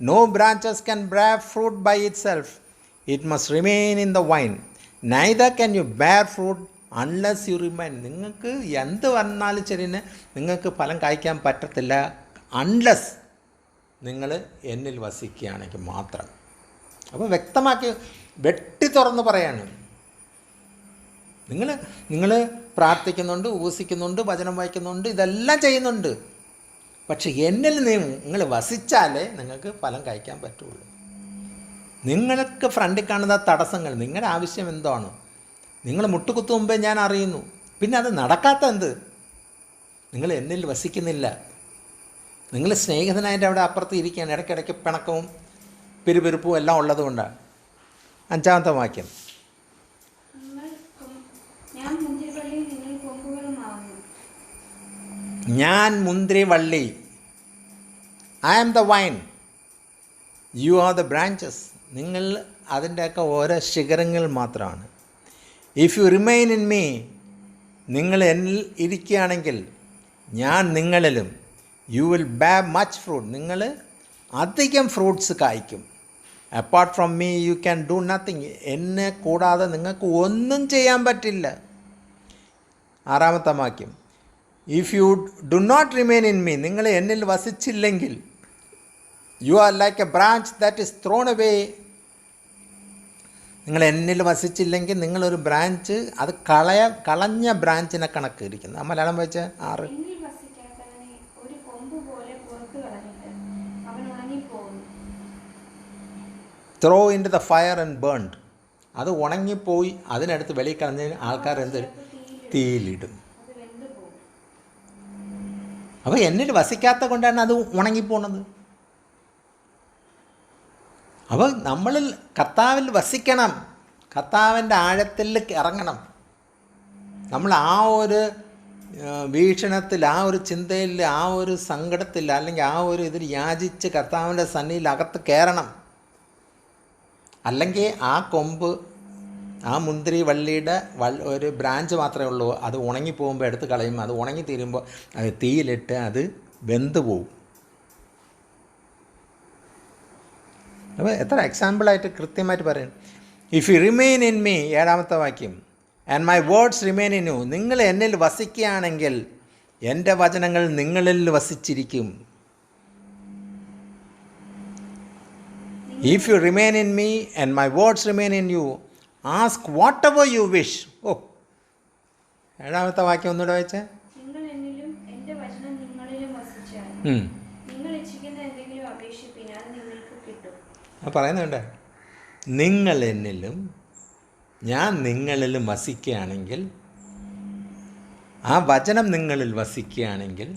No branches can bear fruit by itself. It must remain in the vine. Neither can you bear fruit unless you remain. നിങ്ങൾക്ക് എന്ത് വന്നാലും ശരി, നിങ്ങൾക്ക് ഫലം കായ്ക്കാൻ പറ്റത്തില്ല അൺലെസ് നിങ്ങൾ എന്നിൽ വസിക്കുകയാണെങ്കിൽ മാത്രം. അപ്പോൾ വ്യക്തമാക്കി വെട്ടി തുറന്ന് പറയാണ്. നിങ്ങൾ പ്രാർത്ഥിക്കുന്നുണ്ട്, ഉപവസിക്കുന്നുണ്ട്, വചനം വായിക്കുന്നുണ്ട്, ഇതെല്ലാം ചെയ്യുന്നുണ്ട്. പക്ഷെ എന്നിൽ നിങ്ങൾ വസിച്ചാലേ നിങ്ങൾക്ക് ഫലം കഴിക്കാൻ പറ്റുള്ളൂ. നിങ്ങൾക്ക് ഫ്രണ്ടിൽ കാണുന്ന തടസ്സങ്ങൾ, നിങ്ങളുടെ ആവശ്യം എന്താണ്, നിങ്ങൾ മുട്ടുകുത്തു മുമ്പേ ഞാൻ അറിയുന്നു. പിന്നെ അത് നടക്കാത്ത എന്ത്? നിങ്ങൾ എന്നിൽ വസിക്കുന്നില്ല. നിങ്ങൾ സ്നേഹിതനായിട്ട് അവിടെ അപ്പുറത്ത് ഇരിക്കുകയാണ്. ഇടയ്ക്കിടയ്ക്ക് പിണക്കവും പിരിപിരിപ്പും എല്ലാം ഉള്ളതുകൊണ്ടാണ്. 5-ാമത്തെ വാക്യം. ഞാൻ മുന്തിരിവള്ളി, I am the vine, you are the branches. നിങ്ങൾ അതിൻ്റെയൊക്കെ ഓരോ ശിഖരങ്ങൾ മാത്രമാണ്. If you remain in me, നിങ്ങൾ എന്നിൽ ഇരിക്കുകയാണെങ്കിൽ ഞാൻ നിങ്ങളിലും, you will bear much fruit, നിങ്ങൾ അധികം ഫ്രൂട്ട്സ് കായ്ക്കും. Apart from me you can do nothing, എന്നെ കൂടാതെ നിങ്ങൾക്ക് ഒന്നും ചെയ്യാൻ പറ്റില്ല. 6-ാമത്തെ വാക്യം. If you do not remain in me, നിങ്ങൾ എന്നിൽ വസിച്ചില്ലെങ്കിൽ, you are like a branch that is thrown away. നിങ്ങൾ എന്നിൽ വസിച്ചില്ലെങ്കിൽ നിങ്ങളൊരു ബ്രാഞ്ച്, അത് കളഞ്ഞ ബ്രാഞ്ചിനെ കണക്ക് ഇരിക്കുന്നത്. ആ മലയാളം വെച്ച 6. Throw into the fire and burned. അത് ഉണങ്ങിപ്പോയി, അതിനടുത്ത് വെളിയിൽ കളഞ്ഞതിന് ആൾക്കാർ എന്ത് തീയിലിടും. അപ്പോൾ എന്നിൽ വസിക്കാത്ത കൊണ്ടാണ് അത് ഉണങ്ങിപ്പോണത്. അപ്പോൾ നമ്മളിൽ കർത്താവിൽ വസിക്കണം, കർത്താവിൻ്റെ ആഴത്തിൽ ഇറങ്ങണം. നമ്മൾ ആ ഒരു വീക്ഷണത്തിൽ, ആ ഒരു ചിന്തയിൽ, ആ ഒരു സങ്കടത്തിൽ, അല്ലെങ്കിൽ ആ ഒരു ഇതിൽ യാചിച്ച് കർത്താവിൻ്റെ സന്നിധിയിൽ അകത്ത് കയറണം. അല്ലെങ്കിൽ ആ കൊമ്പ്, ആ മുന്തിരി വള്ളിയുടെ ഒരു ബ്രാഞ്ച് മാത്രമേ ഉള്ളൂ, അത് ഉണങ്ങിപ്പോകുമ്പോൾ എടുത്ത് കളയും. അത് ഉണങ്ങി തീരുമ്പോൾ അത് തീയിലിട്ട് അത് വെന്ത് പോവും. അപ്പോൾ എത്ര എക്സാമ്പിളായിട്ട് കൃത്യമായിട്ട് പറയും. If you remain in me, 7-ാമത്തെ വാക്യം, and my words remain in you, നിങ്ങൾ എന്നിൽ വസിക്കുകയാണെങ്കിൽ എൻ്റെ വചനങ്ങൾ നിങ്ങളിൽ വസിച്ചിരിക്കും. If you remain in me and my words remain in you, ask whatever you wish. ഓ, 7-ാമത്തെ വാക്യം ഒന്നുകൂടെ വായിച്ചേ. നിങ്ങൾ എന്നിലും എൻ്റെ വചനം നിങ്ങളിലും വസിച്ചാൽ നിങ്ങൾ ഇച്ഛിക്കുന്ന എന്തെങ്കിലും അപേക്ഷിപ്പിൻ, അത് നിങ്ങൾക്ക് കിട്ടും. ആ പറയുന്നുണ്ട്, നിങ്ങൾ എന്നിലും ഞാൻ നിങ്ങളിലും വസിക്കുകയാണെങ്കിൽ, ആ വചനം നിങ്ങളിൽ വസിക്കുകയാണെങ്കിൽ,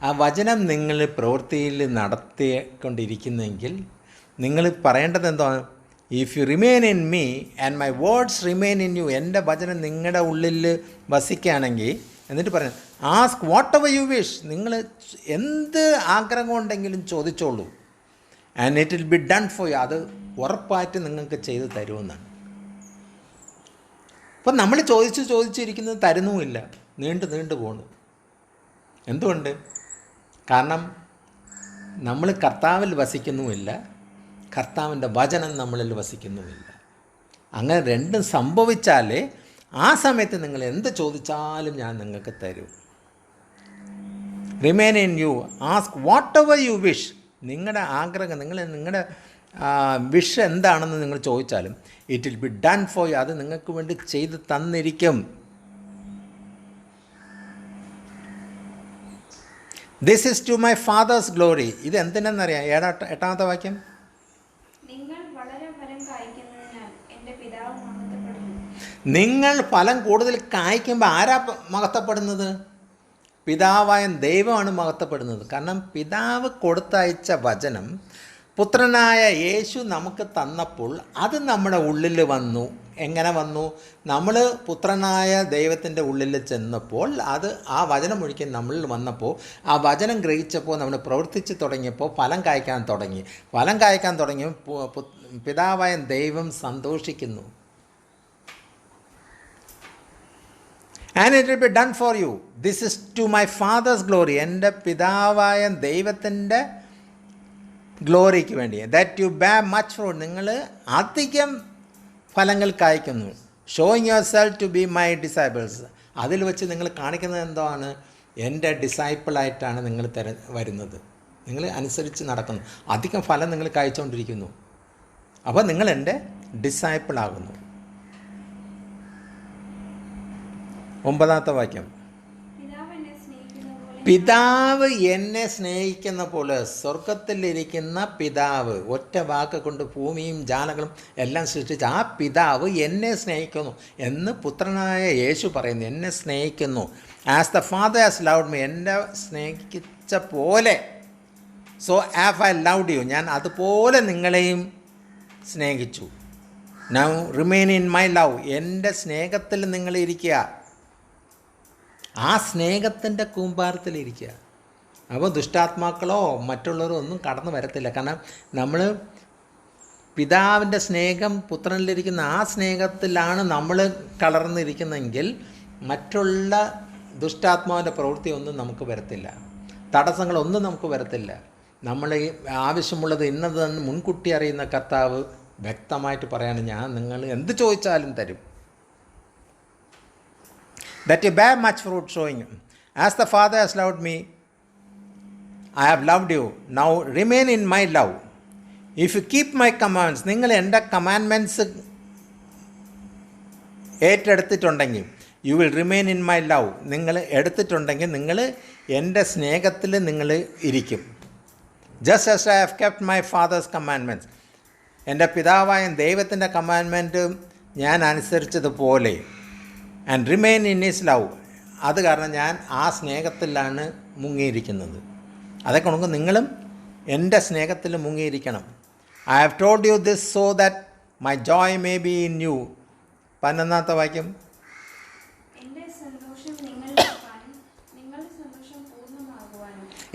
ആ വചനം നിങ്ങൾ പ്രവൃത്തിയിൽ നടത്തിക്കൊണ്ടിരിക്കുന്നെങ്കിൽ നിങ്ങൾ പറയേണ്ടത് എന്താണ്? If you remain in me and my words remain in you, എൻ്റെ വചനം നിങ്ങളുടെ ഉള്ളിൽ വസിക്കുകയാണെങ്കിൽ, എന്നിട്ട് പറയാം, ask whatever you wish, നിങ്ങൾ എന്ത് ആഗ്രഹം ഉണ്ടെങ്കിലും ചോദിച്ചോളൂ, and it will be done for you, അത് ഉറപ്പായിട്ട് നിങ്ങൾക്ക് ചെയ്ത് തരുമെന്നാണ്. അപ്പം നമ്മൾ ചോദിച്ചിരിക്കുന്നത് തരുന്നുമില്ല, നീണ്ടു പോകുന്നു. എന്തുകൊണ്ട്? കാരണം നമ്മൾ കർത്താവിൽ വസിക്കുന്നുമില്ല, കർത്താവിൻ്റെ വചനം നമ്മളിൽ വസിക്കുന്നുമില്ല. അങ്ങനെ രണ്ടും സംഭവിച്ചാലേ ആ സമയത്ത് നിങ്ങൾ എന്ത് ചോദിച്ചാലും ഞാൻ നിങ്ങൾക്ക് തരും. Remain in you, ask whatever you wish, നിങ്ങളുടെ ആഗ്രഹം, നിങ്ങളുടെ വിഷ് എന്താണെന്ന് നിങ്ങൾ ചോദിച്ചാലും it will be done for you, അത് നിങ്ങൾക്ക് വേണ്ടി ചെയ്ത് തന്നിരിക്കും. This is to my father's glory. ഇത് എന്തിനെന്നറിയാം? എട്ടാമത്തെ വാക്യം, നിങ്ങൾ ഫലം കൂടുതൽ കായ്ക്കുമ്പോൾ ആരാ മഹത്വപ്പെടുന്നത്? പിതാവായ ദൈവമാണ് മഹത്വപ്പെടുന്നത്. കാരണം പിതാവ് കൊടുത്തയച്ച വചനം പുത്രനായ യേശു നമുക്ക് തന്നപ്പോൾ അത് നമ്മുടെ ഉള്ളിൽ വന്നു. എങ്ങനെ വന്നു? നമ്മൾ പുത്രനായ ദൈവത്തിൻ്റെ ഉള്ളിൽ ചെന്നപ്പോൾ അത് ആ വചനം ഒഴിക്കാൻ നമ്മളിൽ വന്നപ്പോൾ ആ വചനം ഗ്രഹിച്ചപ്പോൾ നമ്മൾ പ്രവർത്തിച്ച് തുടങ്ങിയപ്പോൾ ഫലം കായ്ക്കാൻ തുടങ്ങി. ഫലം കായ്ക്കാൻ തുടങ്ങി പിതാവായ ദൈവം സന്തോഷിക്കുന്നു. And it will be done for you. This is to my Father's glory. എൻ്റെ പിതാവായ ദൈവത്തിൻ്റെ ഗ്ലോറിക്ക് വേണ്ടി. That you bear much fruit. നിങ്ങൾ അധികം ഫലങ്ങൾ കായ്ക്കുന്നു. Showing yourself to be my disciples. അതിൽ വെച്ച് നിങ്ങൾ കാണിക്കുന്നത് എന്താണ്? എൻ്റെ ഡിസൈപ്പിളായിട്ടാണ് നിങ്ങൾ വരുന്നത്. നിങ്ങൾ അനുസരിച്ച് നടക്കുന്നു. അധികം ഫലം നിങ്ങൾ കായ്ച്ചുകൊണ്ടിരിക്കുന്നു. അപ്പോൾ നിങ്ങൾ എൻ്റെ ഡിസൈപ്പിളാകുന്നു. 9-ാമത്തെ വാക്യം, പിതാവ് എന്നെ സ്നേഹിക്കുന്ന പോലെ, സ്വർഗത്തിലിരിക്കുന്ന പിതാവ് ഒറ്റ വാക്ക് കൊണ്ട് ഭൂമിയും ജാലകളും എല്ലാം സൃഷ്ടിച്ച ആ പിതാവ് എന്നെ സ്നേഹിക്കുന്നു എന്ന് പുത്രനായ യേശു പറയുന്നു. എന്നെ സ്നേഹിക്കുന്നു. As the father has loved me, എന്നെ സ്നേഹിച്ച പോലെ. സോ ആഫ് ഐ ലവ്ഡ് യു, ഞാൻ അതുപോലെ നിങ്ങളെയും സ്നേഹിച്ചു. Now remain in my love, എൻ്റെ സ്നേഹത്തിൽ നിങ്ങളിരിക്കുക. ആ സ്നേഹത്തിൻ്റെ കൂമ്പാരത്തിലിരിക്കുക. അപ്പോൾ ദുഷ്ടാത്മാക്കളോ മറ്റുള്ളവരോ ഒന്നും കടന്നു വരത്തില്ല. കാരണം നമ്മൾ പിതാവിൻ്റെ സ്നേഹം പുത്രനിലിരിക്കുന്ന ആ സ്നേഹത്തിലാണ് നമ്മൾ കലർന്നിരിക്കുന്നതെങ്കിൽ മറ്റുള്ള ദുഷ്ടാത്മാവിൻ്റെ പ്രവൃത്തിയൊന്നും നമുക്ക് വരത്തില്ല. തടസ്സങ്ങളൊന്നും നമുക്ക് വരത്തില്ല. നമ്മൾ ആവശ്യമുള്ളത് ഇന്നതെന്ന് മുൻകൂട്ടി അറിയുന്ന കർത്താവ് വ്യക്തമായിട്ട് പറയാണ്, ഞാൻ നിങ്ങൾ എന്ത് ചോദിച്ചാലും തരും. That you bear much fruit, showing as the Father has loved me, I have loved you. Now remain in my love. If you keep my commands, നിങ്ങൾ എൻ്റെ കമാൻഡ്മെൻറ്റ്സ് ഏറ്റെടുത്തിട്ടുണ്ടെങ്കിൽ, you will remain in my love. നിങ്ങൾ എടുത്തിട്ടുണ്ടെങ്കിൽ നിങ്ങൾ എൻ്റെ സ്നേഹത്തിൽ നിങ്ങൾ ഇരിക്കും. Just as I have kept my father's commandments, എൻ്റെ പിതാവായ ദൈവത്തിൻ്റെ കമാൻഡ്മെൻറ്റ് ഞാൻ അനുസരിച്ചതുപോലെ. And remain in his love, അത് കാരണം ഞാൻ ആ സ്നേഹത്തിലാണ് മുങ്ങിയിരിക്കുന്നത്. അതൊക്കെ ഉണ്ടെങ്കിൽ നിങ്ങളും എൻ്റെ സ്നേഹത്തിൽ മുങ്ങിയിരിക്കണം. I have told you this so that my joy may be in you. 11-ാമത്തെ വാക്യം,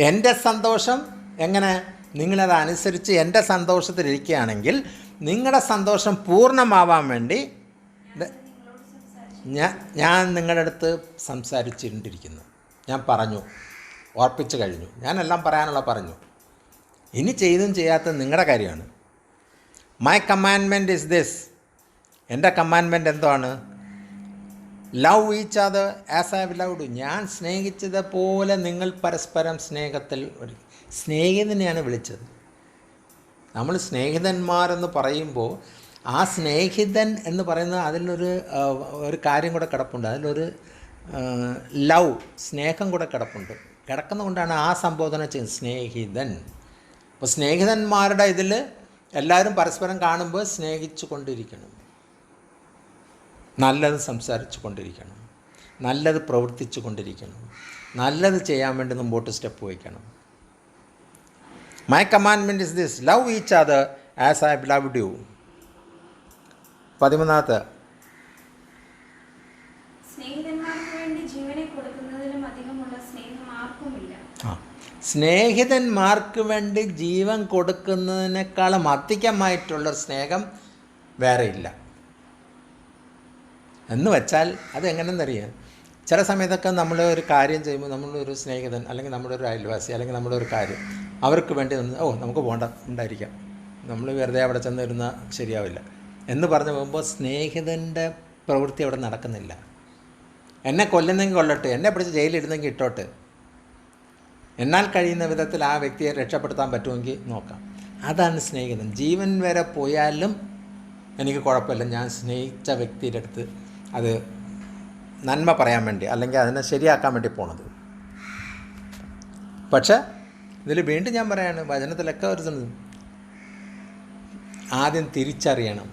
എൻ്റെ സന്തോഷം എങ്ങനെ? നിങ്ങളത് അനുസരിച്ച് എൻ്റെ സന്തോഷത്തിലിരിക്കുകയാണെങ്കിൽ നിങ്ങളുടെ സന്തോഷം പൂർണ്ണമാവാൻ വേണ്ടി ഞാൻ നിങ്ങളുടെ അടുത്ത് സംസാരിച്ചിട്ടിരിക്കുന്നു. ഞാൻ പറഞ്ഞു, ഓർപ്പിച്ച് കഴിഞ്ഞു. ഞാനെല്ലാം പറയാനുള്ള പറഞ്ഞു. ഇനി ചെയ്തും ചെയ്യാത്തത് നിങ്ങളുടെ കാര്യമാണ്. മൈ കമാൻഡ്മെൻറ്റ് ഇസ് ദിസ്, എൻ്റെ കമാൻഡ്മെൻറ്റ് എന്താണ്? Love each other as I have loved. ഞാൻ സ്നേഹിച്ചതുപോലെ നിങ്ങൾ പരസ്പരം സ്നേഹത്തിൽ. സ്നേഹിതനെയാണ് വിളിച്ചത്. നമ്മൾ സ്നേഹിതന്മാരെന്ന് പറയുമ്പോൾ ആ സ്നേഹിതൻ എന്ന് പറയുന്നത് അതിലൊരു കാര്യം കൂടെ കിടപ്പുണ്ട്. അതിലൊരു ലവ്, സ്നേഹം കൂടെ കിടക്കുന്നതുകൊണ്ടാണ് ആ സംബോധന ചെയ്യുന്നത്, സ്നേഹിതൻ. അപ്പോൾ സ്നേഹിതന്മാരുടെ ഇതിൽ എല്ലാവരും പരസ്പരം കാണുമ്പോൾ സ്നേഹിച്ചു കൊണ്ടിരിക്കണം, നല്ലത് സംസാരിച്ചു കൊണ്ടിരിക്കണം, നല്ലത് പ്രവർത്തിച്ചു കൊണ്ടിരിക്കണം, നല്ലത് ചെയ്യാൻ വേണ്ടി മുമ്പോട്ട് സ്റ്റെപ്പ് വയ്ക്കണം. My commandment is this, love each other as I have loved you. 13-ാമത്തെ, സ്നേഹിതന്മാർക്ക് വേണ്ടി ജീവൻ കൊടുക്കുന്നതിനേക്കാളും അധികമായിട്ടുള്ള സ്നേഹം വേറെ ഇല്ല. എന്ന് വെച്ചാൽ അതെങ്ങനെയെന്നറിയാം, ചില സമയത്തൊക്കെ നമ്മൾ ഒരു കാര്യം ചെയ്യുമ്പോൾ നമ്മളൊരു സ്നേഹിതൻ അല്ലെങ്കിൽ നമ്മുടെ ഒരു അയൽവാസി അല്ലെങ്കിൽ നമ്മുടെ ഒരു കാര്യം അവർക്ക് വേണ്ടി നമുക്ക് പോകണ്ട, ഉണ്ടായിരിക്കാം, നമ്മൾ വെറുതെ അവിടെ ചെന്നിരുന്നാൽ ശരിയാവില്ല എന്ന് പറഞ്ഞു പോകുമ്പോൾ സ്നേഹിതൻ്റെ പ്രവൃത്തി അവിടെ നടക്കുന്നില്ല. എന്നെ കൊല്ലുന്നെങ്കിൽ കൊല്ലട്ടെ, എന്നെ പിടിച്ച് ജയിലിടുന്നെങ്കിൽ ഇട്ടോട്ട്, എന്നാൽ കഴിയുന്ന വിധത്തിൽ ആ വ്യക്തിയെ രക്ഷപ്പെടുത്താൻ പറ്റുമെങ്കിൽ നോക്കാം. അതാണ് സ്നേഹിതൻ. ജീവൻ വരെ പോയാലും എനിക്ക് കുഴപ്പമില്ല, ഞാൻ സ്നേഹിച്ച വ്യക്തിയുടെ അടുത്ത് അത് നന്മ പറയാൻ വേണ്ടി അല്ലെങ്കിൽ അതിനെ ശരിയാക്കാൻ വേണ്ടി പോണത്. പക്ഷെ ഇതിൽ വീണ്ടും ഞാൻ പറയാണ്, വചനത്തിലൊക്കെ ഒരു ആദ്യം തിരിച്ചറിയണം,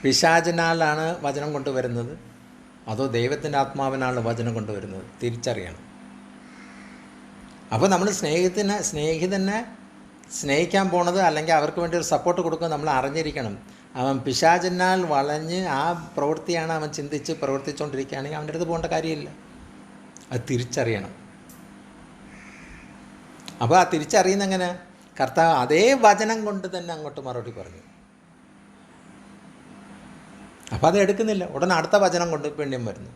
പിശാചിനാലാണ് വചനം കൊണ്ടുവരുന്നത് അതോ ദൈവത്തിൻ്റെ ആത്മാവിനാണ് വചനം കൊണ്ടുവരുന്നത്, തിരിച്ചറിയണം. അപ്പോൾ നമ്മൾ സ്നേഹിതനെ സ്നേഹിക്കാൻ പോണത് അല്ലെങ്കിൽ അവർക്ക് വേണ്ടി ഒരു സപ്പോർട്ട് കൊടുക്കുക നമ്മൾ അറിഞ്ഞിരിക്കണം. അവൻ പിശാചിനാൽ വളഞ്ഞ് ആ പ്രവൃത്തിയാണ് അവൻ ചിന്തിച്ച് പ്രവർത്തിച്ചുകൊണ്ടിരിക്കുകയാണെങ്കിൽ അവൻ്റെ അടുത്ത് പോകേണ്ട കാര്യമില്ല. അത് തിരിച്ചറിയണം. അപ്പോൾ ആ തിരിച്ചറിയുന്ന എങ്ങനെ? കർത്താവ് അതേ വചനം കൊണ്ട് തന്നെ അങ്ങോട്ട് മറുപടി പറഞ്ഞു. അപ്പോൾ അത് എടുക്കുന്നില്ല, ഉടനെ അടുത്ത വചനം കൊണ്ട് പിന്നെയും വരുന്നു.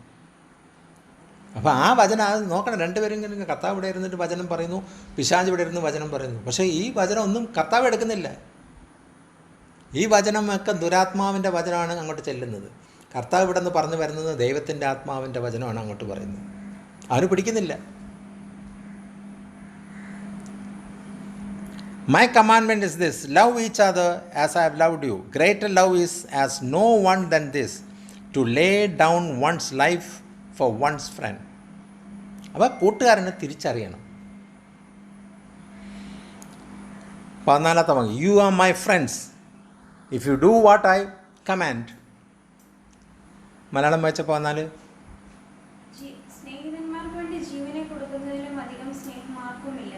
അപ്പോൾ ആ വചനം അത് നോക്കണം. രണ്ടുപേരും ഇങ്ങനെ കർത്താവ് ഇവിടെ ഇരുന്നിട്ട് വചനം പറയുന്നു, പിശാച് ഇവിടെ ഇരുന്ന് വചനം പറയുന്നു. പക്ഷേ ഈ വചനം ഒന്നും കർത്താവ് എടുക്കുന്നില്ല. ഈ വചനമൊക്കെ ദുരാത്മാവിൻ്റെ വചനമാണ് അങ്ങോട്ട് ചെല്ലുന്നത്. കർത്താവ് ഇവിടെ നിന്ന് പറഞ്ഞു വരുന്നത് ദൈവത്തിൻ്റെ ആത്മാവിൻ്റെ വചനമാണ് അങ്ങോട്ട് പറയുന്നത്. അവന് പിടിക്കുന്നില്ല. My commandment is this, love each other as I have loved you. Greater love is as no one than this, to lay down one's life for one's friend. അപ്പോൾ കൂട്ടുകാരനെ തിരിച്ചറിയണം. 14ാമത്തെ വാക്യം, you are my friends if you do what I command. Malayalam വായിച്ചപ്പോൾ 14, സ്നേഹിതന്മാർക്ക് വേണ്ടി ജീവനെ കൊടുക്കുന്നതിലും അധികം സ്നേഹം ആർക്കുമില്ല.